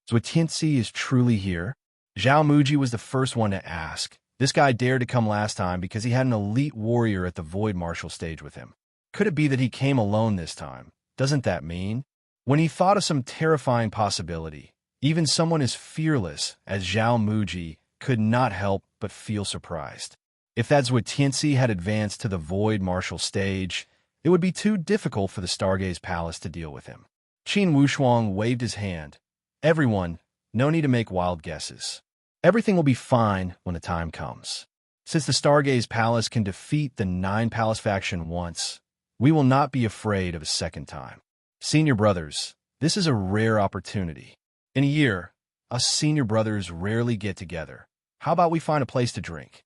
S1: Zhuo Tianxi is truly here? Zhao Muji was the first one to ask. This guy dared to come last time because he had an elite warrior at the Void Martial stage with him. Could it be that he came alone this time? Doesn't that mean? When he thought of some terrifying possibility, even someone as fearless as Zhao Muji could not help but feel surprised. If that Zhuo Tianxi had advanced to the Void Martial stage, it would be too difficult for the Stargaze Palace to deal with him. Qin Wushuang waved his hand. Everyone, no need to make wild guesses. Everything will be fine when the time comes. Since the Stargaze Palace can defeat the Nine Palace faction once, we will not be afraid of a second time. Senior brothers, this is a rare opportunity. In a year, us senior brothers rarely get together. How about we find a place to drink?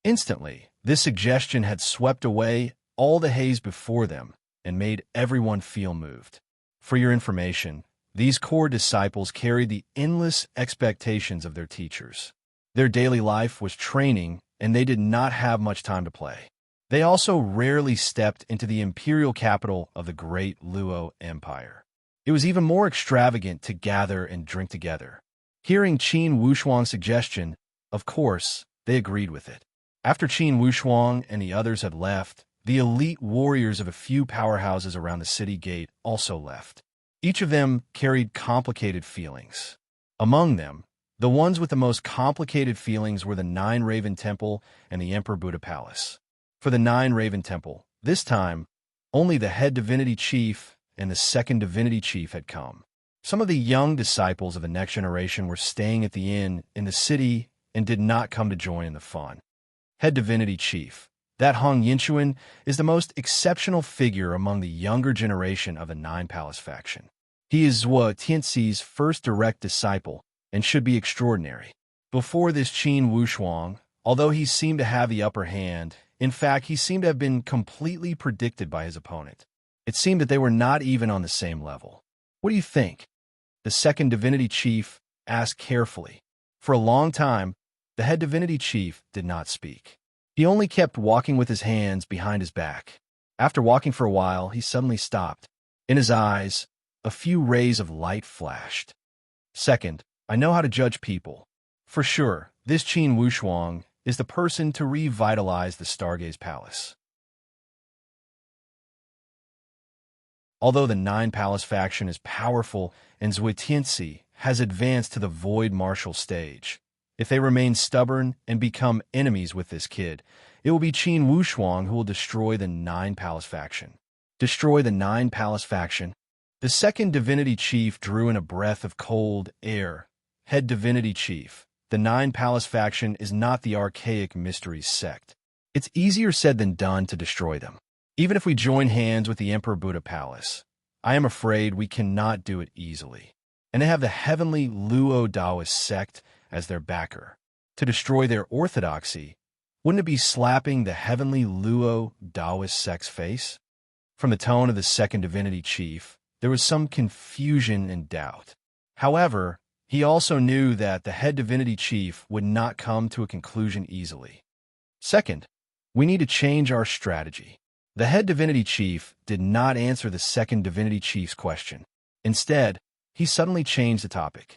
S1: Instantly, this suggestion had swept away all the haze before them and made everyone feel moved. For your information, these core disciples carried the endless expectations of their teachers. Their daily life was training, and they did not have much time to play. They also rarely stepped into the imperial capital of the great Luo Empire. It was even more extravagant to gather and drink together. Hearing Qin Wushuang's suggestion, of course, they agreed with it. After Qin Wushuang and the others had left, the elite warriors of a few powerhouses around the city gate also left. Each of them carried complicated feelings. Among them, the ones with the most complicated feelings were the Nine Raven Temple and the Emperor Buddha Palace. For the Nine Raven Temple, this time, only the head divinity chief and the second divinity chief had come. Some of the young disciples of the next generation were staying at the inn in the city and did not come to join in the fun. Head divinity chief, that Hong Yinchuan is the most exceptional figure among the younger generation of the Nine Palace faction. He is Zhuo Tianxi's first direct disciple and should be extraordinary. Before this Qin Wushuang, although he seemed to have the upper hand, in fact, he seemed to have been completely predicted by his opponent. It seemed that they were not even on the same level. What do you think? The second divinity chief asked carefully. For a long time, the head divinity chief did not speak. He only kept walking with his hands behind his back. After walking for a while, he suddenly stopped. In his eyes, a few rays of light flashed. Second, I know how to judge people. For sure, this Qin Wushuang is the person to revitalize the Stargaze Palace. Although the Nine Palace faction is powerful and Zhuo Tianxi has advanced to the Void Martial stage, if they remain stubborn and become enemies with this kid, it will be Qin Wushuang who will destroy the Nine Palace faction. Destroy the Nine Palace faction? The second Divinity Chief drew in a breath of cold air. Head Divinity Chief, the Nine Palace faction is not the archaic mysteries sect. It's easier said than done to destroy them. Even if we join hands with the Emperor Buddha Palace, I am afraid we cannot do it easily. And they have the heavenly Luo Daoist sect as their backer. To destroy their orthodoxy, wouldn't it be slapping the heavenly Luo Daoist sect's face? From the tone of the second Divinity Chief, there was some confusion and doubt. However, he also knew that the head Divinity Chief would not come to a conclusion easily. Second, we need to change our strategy. The head Divinity Chief did not answer the second Divinity Chief's question. Instead, he suddenly changed the topic.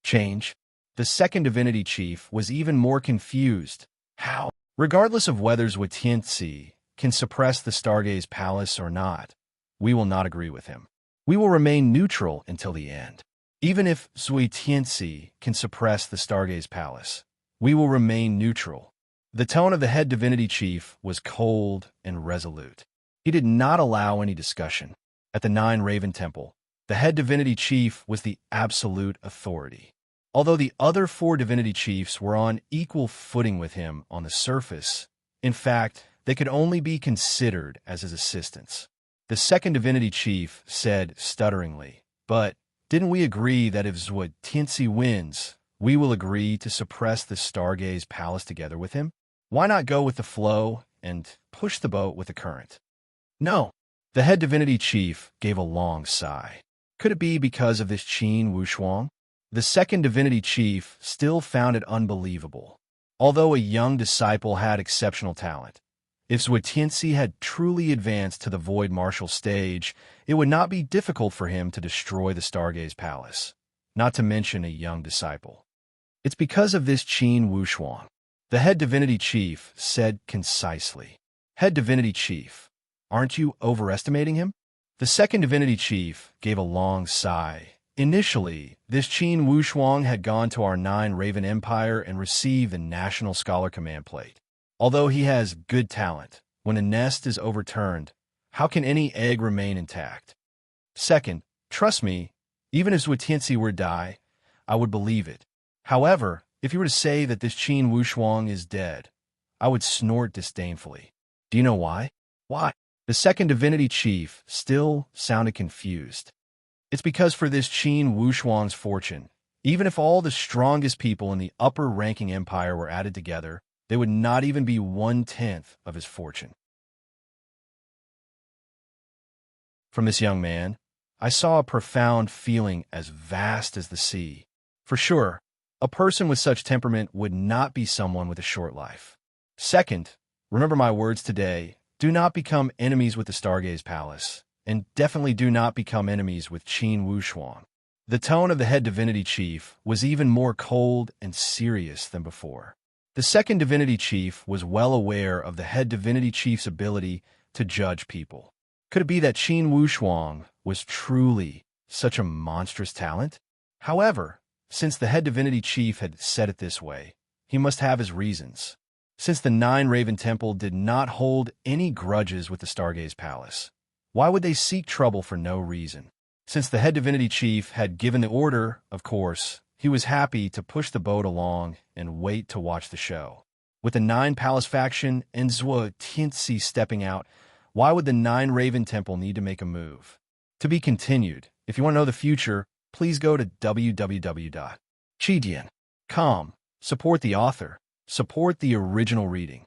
S1: Change? The second Divinity Chief was even more confused. How? Regardless of whether Zhuo Tianxi can suppress the Stargaze Palace or not, we will not agree with him. We will remain neutral until the end. Even if Zhuo Tianxi can suppress the Stargaze Palace, we will remain neutral. The tone of the head Divinity Chief was cold and resolute. He did not allow any discussion. At the Nine Raven Temple, the head Divinity Chief was the absolute authority. Although the other four Divinity Chiefs were on equal footing with him on the surface, in fact, they could only be considered as his assistants. The second Divinity Chief said stutteringly, "But didn't we agree that if Zhuo Tianxi wins, we will agree to suppress the Stargaze Palace together with him? Why not go with the flow and push the boat with the current?" No. The head Divinity Chief gave a long sigh. Could it be because of this Qin Wushuang? The second Divinity Chief still found it unbelievable. Although a young disciple had exceptional talent, if Zhuo Tianxi had truly advanced to the Void Martial stage, it would not be difficult for him to destroy the Stargaze Palace, not to mention a young disciple. It's because of this Qin Wushuang. The head Divinity Chief said concisely. Head Divinity Chief, aren't you overestimating him? The second Divinity Chief gave a long sigh. Initially, this Qin Wushuang had gone to our Nine Raven Empire and received the National Scholar Command Plate. Although he has good talent, when a nest is overturned, how can any egg remain intact? Second, trust me, even if Zhuo Tianxi were to die, I would believe it. However, if you were to say that this Qin Wushuang is dead, I would snort disdainfully. Do you know why? Why? The second Divinity Chief still sounded confused. It's because for this Qin Wushuang's fortune, even if all the strongest people in the upper-ranking empire were added together, they would not even be 1/10 of his fortune. From this young man, I saw a profound feeling as vast as the sea. For sure, a person with such temperament would not be someone with a short life. Second, remember my words today, do not become enemies with the Stargaze Palace, and definitely do not become enemies with Qin Wushuang. The tone of the head Divinity Chief was even more cold and serious than before. The second Divinity Chief was well aware of the head Divinity Chief's ability to judge people. Could it be that Qin Wushuang was truly such a monstrous talent? However, since the head Divinity Chief had said it this way, he must have his reasons. Since the Nine Raven Temple did not hold any grudges with the Stargaze Palace, why would they seek trouble for no reason? Since the head Divinity Chief had given the order, of course, he was happy to push the boat along and wait to watch the show. With the Nine Palace faction and Zhuo Tianxi stepping out, why would the Nine Raven Temple need to make a move? To be continued. If you want to know the future, please go to www.chidian.com. Support the author. Support the original reading.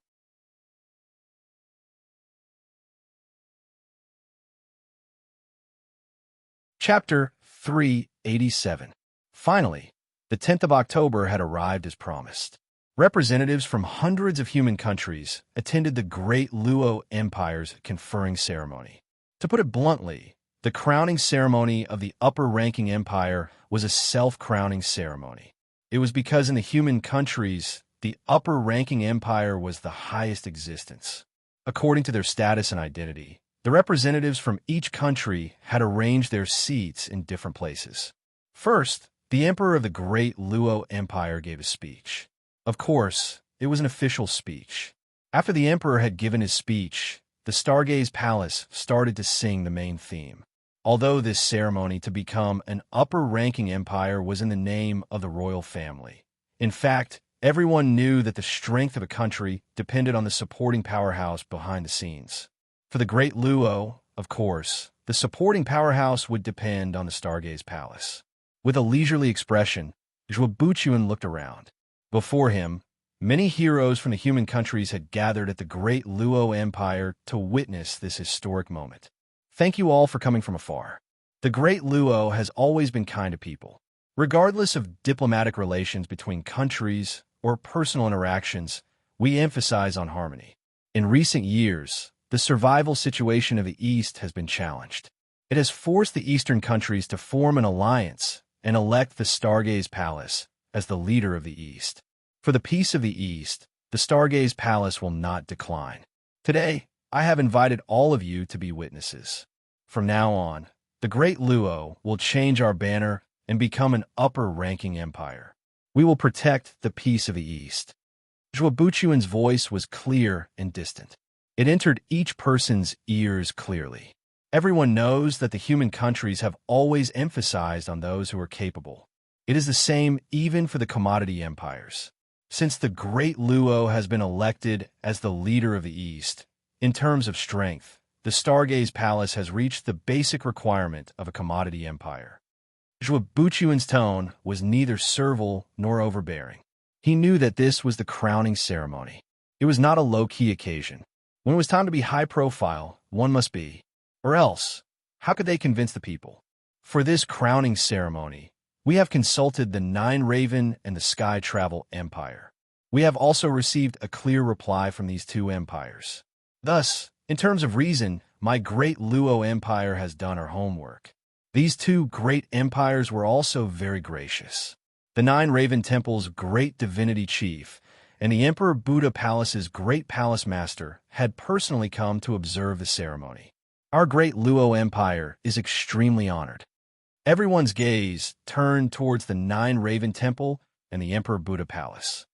S1: Chapter 387. Finally, the 10th of October had arrived as promised. Representatives from hundreds of human countries attended the Great Luo Empire's conferring ceremony. To put it bluntly, the crowning ceremony of the upper-ranking empire was a self-crowning ceremony. It was because in the human countries, the upper-ranking empire was the highest existence. According to their status and identity, the representatives from each country had arranged their seats in different places. First, the emperor of the great Luo Empire gave a speech. Of course, it was an official speech. After the emperor had given his speech, the Stargaze Palace started to sing the main theme. Although this ceremony to become an upper-ranking empire was in the name of the royal family. In fact, everyone knew that the strength of a country depended on the supporting powerhouse behind the scenes. For the great Luo, of course, the supporting powerhouse would depend on the Stargaze Palace. With a leisurely expression, Zhuobuchuan looked around. Before him, many heroes from the human countries had gathered at the great Luo Empire to witness this historic moment. Thank you all for coming from afar. The great Luo has always been kind to people. Regardless of diplomatic relations between countries or personal interactions, we emphasize on harmony. In recent years, the survival situation of the East has been challenged. It has forced the Eastern countries to form an alliance and elect the Stargaze Palace as the leader of the East. For the peace of the East, the Stargaze Palace will not decline. Today, I have invited all of you to be witnesses. From now on, the great Luo will change our banner and become an upper-ranking empire. We will protect the peace of the East. Zhuobuchuan's voice was clear and distant. It entered each person's ears clearly. Everyone knows that the human countries have always emphasized on those who are capable. It is the same even for the commodity empires. Since the great Luo has been elected as the leader of the East, in terms of strength, the Stargaze Palace has reached the basic requirement of a commodity empire. Zhuobuchuan's tone was neither servile nor overbearing. He knew that this was the crowning ceremony. It was not a low-key occasion. When it was time to be high-profile, one must be. Or else, how could they convince the people? For this crowning ceremony, we have consulted the Nine Raven and the Sky Travel Empire. We have also received a clear reply from these two empires. Thus, in terms of reason, my great Luo Empire has done our homework. These two great empires were also very gracious. The Nine Raven Temple's great divinity chief and the Emperor Buddha Palace's great palace master had personally come to observe the ceremony. Our great Luo Empire is extremely honored. Everyone's gaze turned towards the Nine Raven Temple and the Emperor Buddha Palace.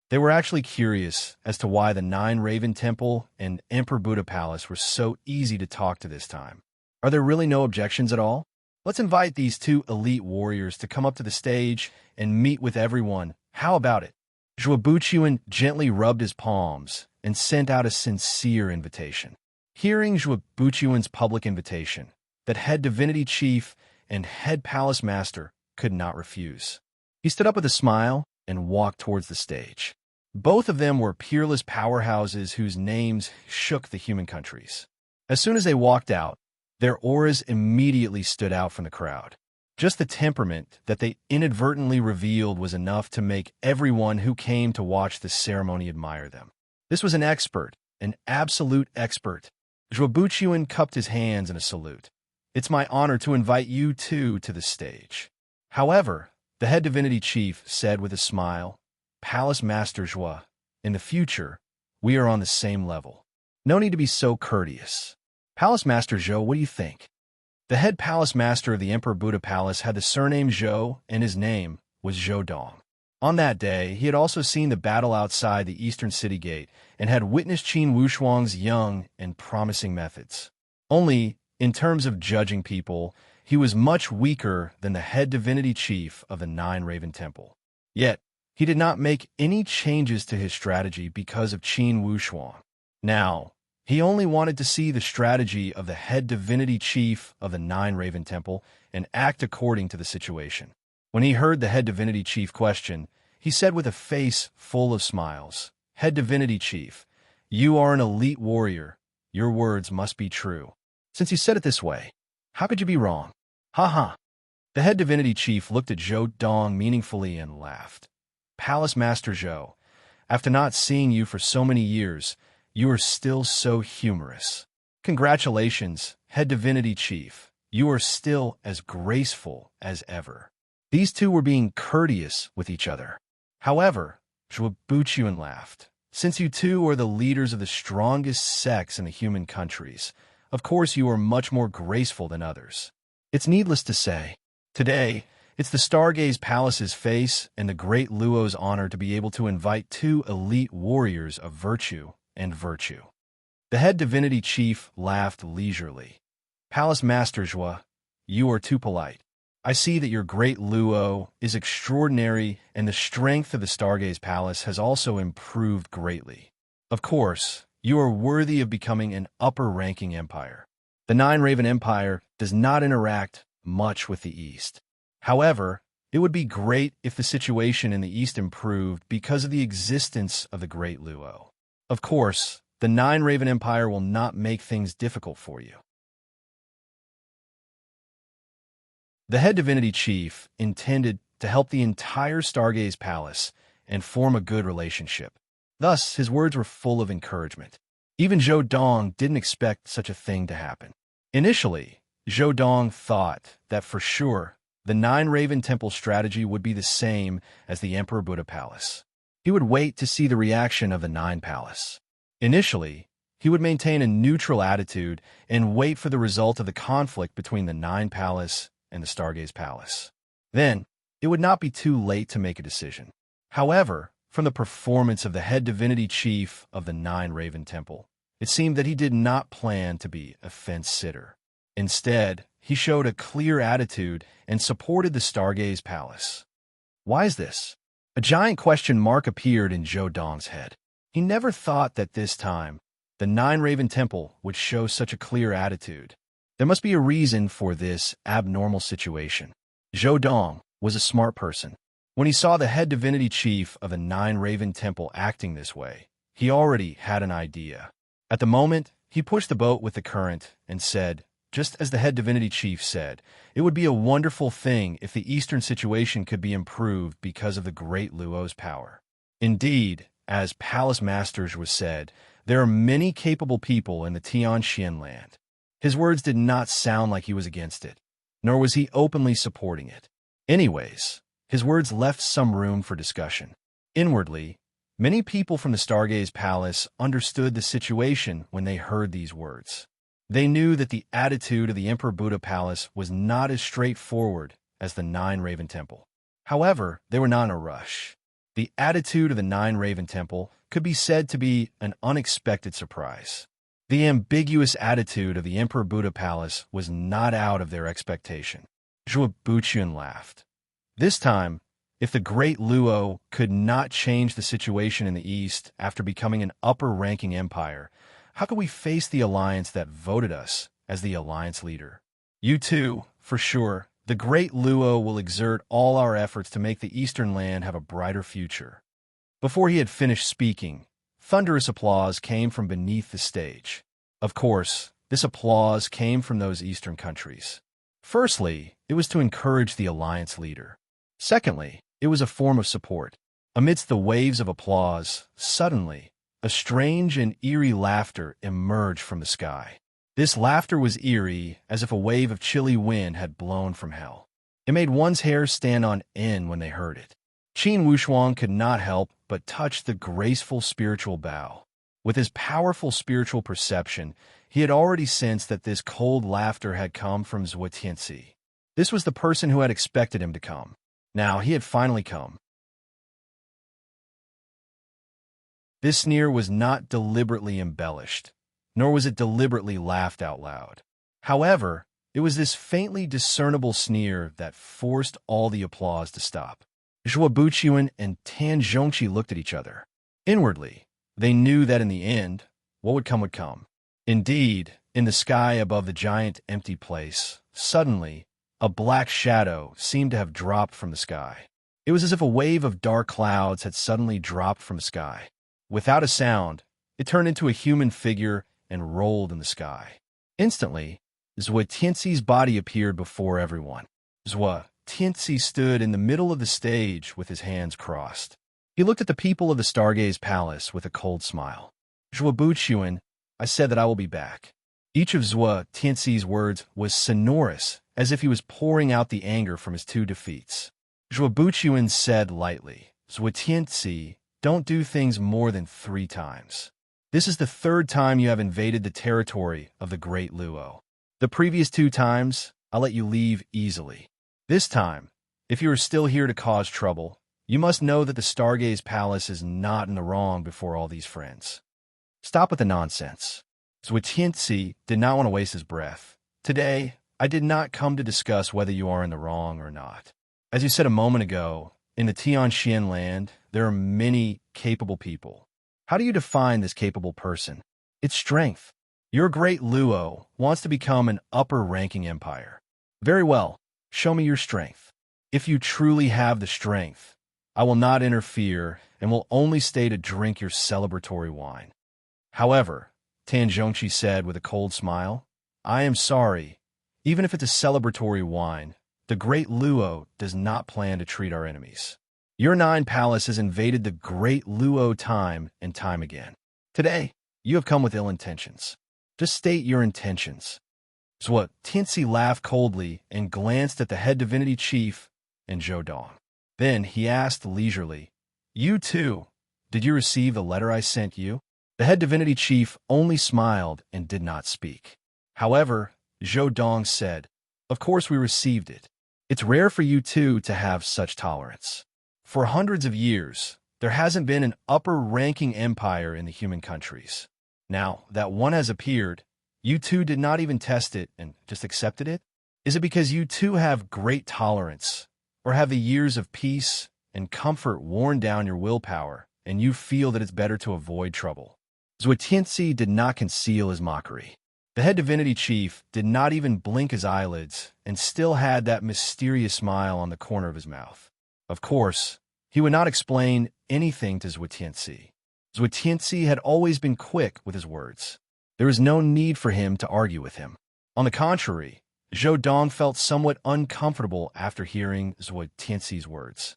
S1: They were actually curious as to why the Nine Raven Temple and Emperor Buddha Palace were so easy to talk to this time. Are there really no objections at all? Let's invite these two elite warriors to come up to the stage and meet with everyone. How about it? Zhuobuchuan gently rubbed his palms and sent out a sincere invitation. Hearing Zhuobuchuan's public invitation, that head divinity chief and head palace master could not refuse. He stood up with a smile and walked towards the stage. Both of them were peerless powerhouses whose names shook the human countries. As soon as they walked out, their auras immediately stood out from the crowd. Just the temperament that they inadvertently revealed was enough to make everyone who came to watch the ceremony admire them. This was an expert, an absolute expert. Zhuobuchuan cupped his hands in a salute. It's my honor to invite you two to the stage. However, the head divinity chief said with a smile, Palace Master Zhuo, in the future, we are on the same level. No need to be so courteous. Palace Master Zhou, what do you think? The head palace master of the Emperor Buddha Palace had the surname Zhou, and his name was Zhou Dong. On that day, he had also seen the battle outside the eastern city gate and had witnessed Qin Wushuang's young and promising methods. Only, in terms of judging people, he was much weaker than the head divinity chief of the Nine Raven Temple. Yet, he did not make any changes to his strategy because of Qin Wushuang. Now, he only wanted to see the strategy of the head divinity chief of the Nine Raven Temple and act according to the situation. When he heard the head divinity chief question, he said with a face full of smiles, Head divinity chief, you are an elite warrior. Your words must be true. Since you said it this way, how could you be wrong? Ha ha. The head divinity chief looked at Zhou Dong meaningfully and laughed. Palace Master Zhou, after not seeing you for so many years, you are still so humorous. Congratulations, head divinity chief. you are still as graceful as ever." These two were being courteous with each other. However, Zhuobuchuan laughed. "Since you two are the leaders of the strongest sects in the human countries, of course you are much more graceful than others. It's needless to say, today, it's the Stargaze Palace's face and the great Luo's honor to be able to invite two elite warriors of virtue and virtue." The head divinity chief laughed leisurely. "Palace Master Zhua, you are too polite. I see that your great Luo is extraordinary, and the strength of the Stargaze Palace has also improved greatly. Of course, you are worthy of becoming an upper-ranking empire. The Nine Raven Empire does not interact much with the East. However, it would be great if the situation in the East improved because of the existence of the great Luo. Of course, the Nine Raven Empire will not make things difficult for you." The head divinity chief intended to help the entire Stargaze Palace and form a good relationship. Thus, his words were full of encouragement. Even Zhou Dong didn't expect such a thing to happen. Initially, Zhou Dong thought that for sure the Nine Raven Temple strategy would be the same as the Emperor Buddha Palace. He would wait to see the reaction of the Nine Palace. Initially, he would maintain a neutral attitude and wait for the result of the conflict between the Nine Palace and the Stargaze Palace. Then, it would not be too late to make a decision. However, from the performance of the head divinity chief of the Nine Raven Temple, it seemed that he did not plan to be a fence-sitter. Instead, he showed a clear attitude and supported the Stargaze Palace. Why is this? A giant question mark appeared in Zhou Dong's head. He never thought that this time, the Nine Raven Temple would show such a clear attitude. There must be a reason for this abnormal situation. Zhou Dong was a smart person. When he saw the head divinity chief of the Nine Raven Temple acting this way, he already had an idea. At the moment, he pushed the boat with the current and said, just as the head divinity chief said, it would be a wonderful thing if the eastern situation could be improved because of the great Luo's power. Indeed, as Palace Masters was said, there are many capable people in the Tianxian land. His words did not sound like he was against it, nor was he openly supporting it. Anyways, his words left some room for discussion. Inwardly, many people from the Stargaze Palace understood the situation when they heard these words. They knew that the attitude of the Emperor Buddha Palace was not as straightforward as the Nine Raven Temple. However, they were not in a rush. The attitude of the Nine Raven Temple could be said to be an unexpected surprise. The ambiguous attitude of the Emperor Buddha Palace was not out of their expectation. Zhuobuchuan laughed. This time, if the great Luo could not change the situation in the East after becoming an upper-ranking empire, how could we face the alliance that voted us as the alliance leader? You too, for sure, the great Luo will exert all our efforts to make the Eastern land have a brighter future. Before he had finished speaking, thunderous applause came from beneath the stage. Of course, this applause came from those Eastern countries. Firstly, it was to encourage the alliance leader. Secondly, it was a form of support. Amidst the waves of applause, suddenly, a strange and eerie laughter emerged from the sky. This laughter was eerie, as if a wave of chilly wind had blown from hell. It made one's hair stand on end when they heard it. Qin Wushuang could not help but touch the graceful spiritual bow. With his powerful spiritual perception, he had already sensed that this cold laughter had come from Zhuo Tianxi. This was the person who had expected him to come. Now he had finally come. This sneer was not deliberately embellished, nor was it deliberately laughed out loud. However, it was this faintly discernible sneer that forced all the applause to stop. Zhuobuchuan and Tan Zhongqi looked at each other. Inwardly, they knew that in the end, what would come would come. Indeed, in the sky above the giant empty place, suddenly, a black shadow seemed to have dropped from the sky. It was as if a wave of dark clouds had suddenly dropped from the sky. Without a sound, it turned into a human figure and rolled in the sky. Instantly, Zhuo Tianxi's body appeared before everyone. Zhuo Tianxi stood in the middle of the stage with his hands crossed. He looked at the people of the Stargaze Palace with a cold smile. Zhuobuchuan, I said that I will be back. Each of Zhuo Tianxi's words was sonorous, as if he was pouring out the anger from his two defeats. Zhuo Buchuan said lightly, "Zhuo Tianxi, don't do things more than 3 times. This is the 3rd time you have invaded the territory of the great Luo. The previous 2 times, I'll let you leave easily. This time, if you are still here to cause trouble, you must know that the Stargaze Palace is not in the wrong before all these friends. Stop with the nonsense." Zhuo Tianxi did not want to waste his breath. "Today, I did not come to discuss whether you are in the wrong or not. As you said a moment ago, in the Tianxian land, there are many capable people. How do you define this capable person? It's strength. Your great Luo wants to become an upper-ranking empire. Very well, show me your strength. If you truly have the strength, I will not interfere and will only stay to drink your celebratory wine." However, Tan Zhongqi said with a cold smile, "I am sorry. Even if it's a celebratory wine, the great Luo does not plan to treat our enemies. Your 9 palace has invaded the great Luo time and time again. Today, you have come with ill intentions. Just state your intentions." Zhuo Tianxi laughed coldly and glanced at the head divinity chief and Zhou Dong. Then he asked leisurely, "You too, did you receive the letter I sent you?" The head divinity chief only smiled and did not speak. However, Zhou Dong said, "Of course we received it. It's rare for you two to have such tolerance. For hundreds of years, there hasn't been an upper-ranking empire in the human countries. Now that one has appeared, you two did not even test it and just accepted it? Is it because you two have great tolerance, or have the years of peace and comfort worn down your willpower, and you feel that it's better to avoid trouble?" Zhuo Tianxi did not conceal his mockery. The head divinity chief did not even blink his eyelids and still had that mysterious smile on the corner of his mouth. Of course, he would not explain anything to Zhuo Tianxi. Zhuo Tianxi had always been quick with his words. There was no need for him to argue with him. On the contrary, Zhou Dong felt somewhat uncomfortable after hearing Zhuo Tianxi's words.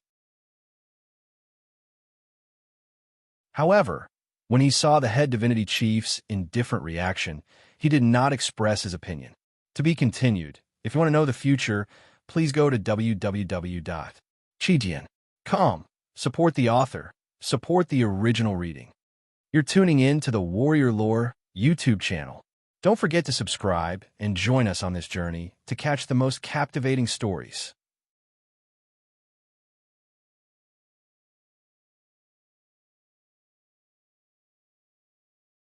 S1: However, when he saw the head divinity chief's indifferent reaction, he did not express his opinion. To be continued. If you want to know the future, please go to www.chijian.com. Support the author. Support the original reading. You're tuning in to the Warrior Lore YouTube channel. Don't forget to subscribe and join us on this journey to catch the most captivating stories.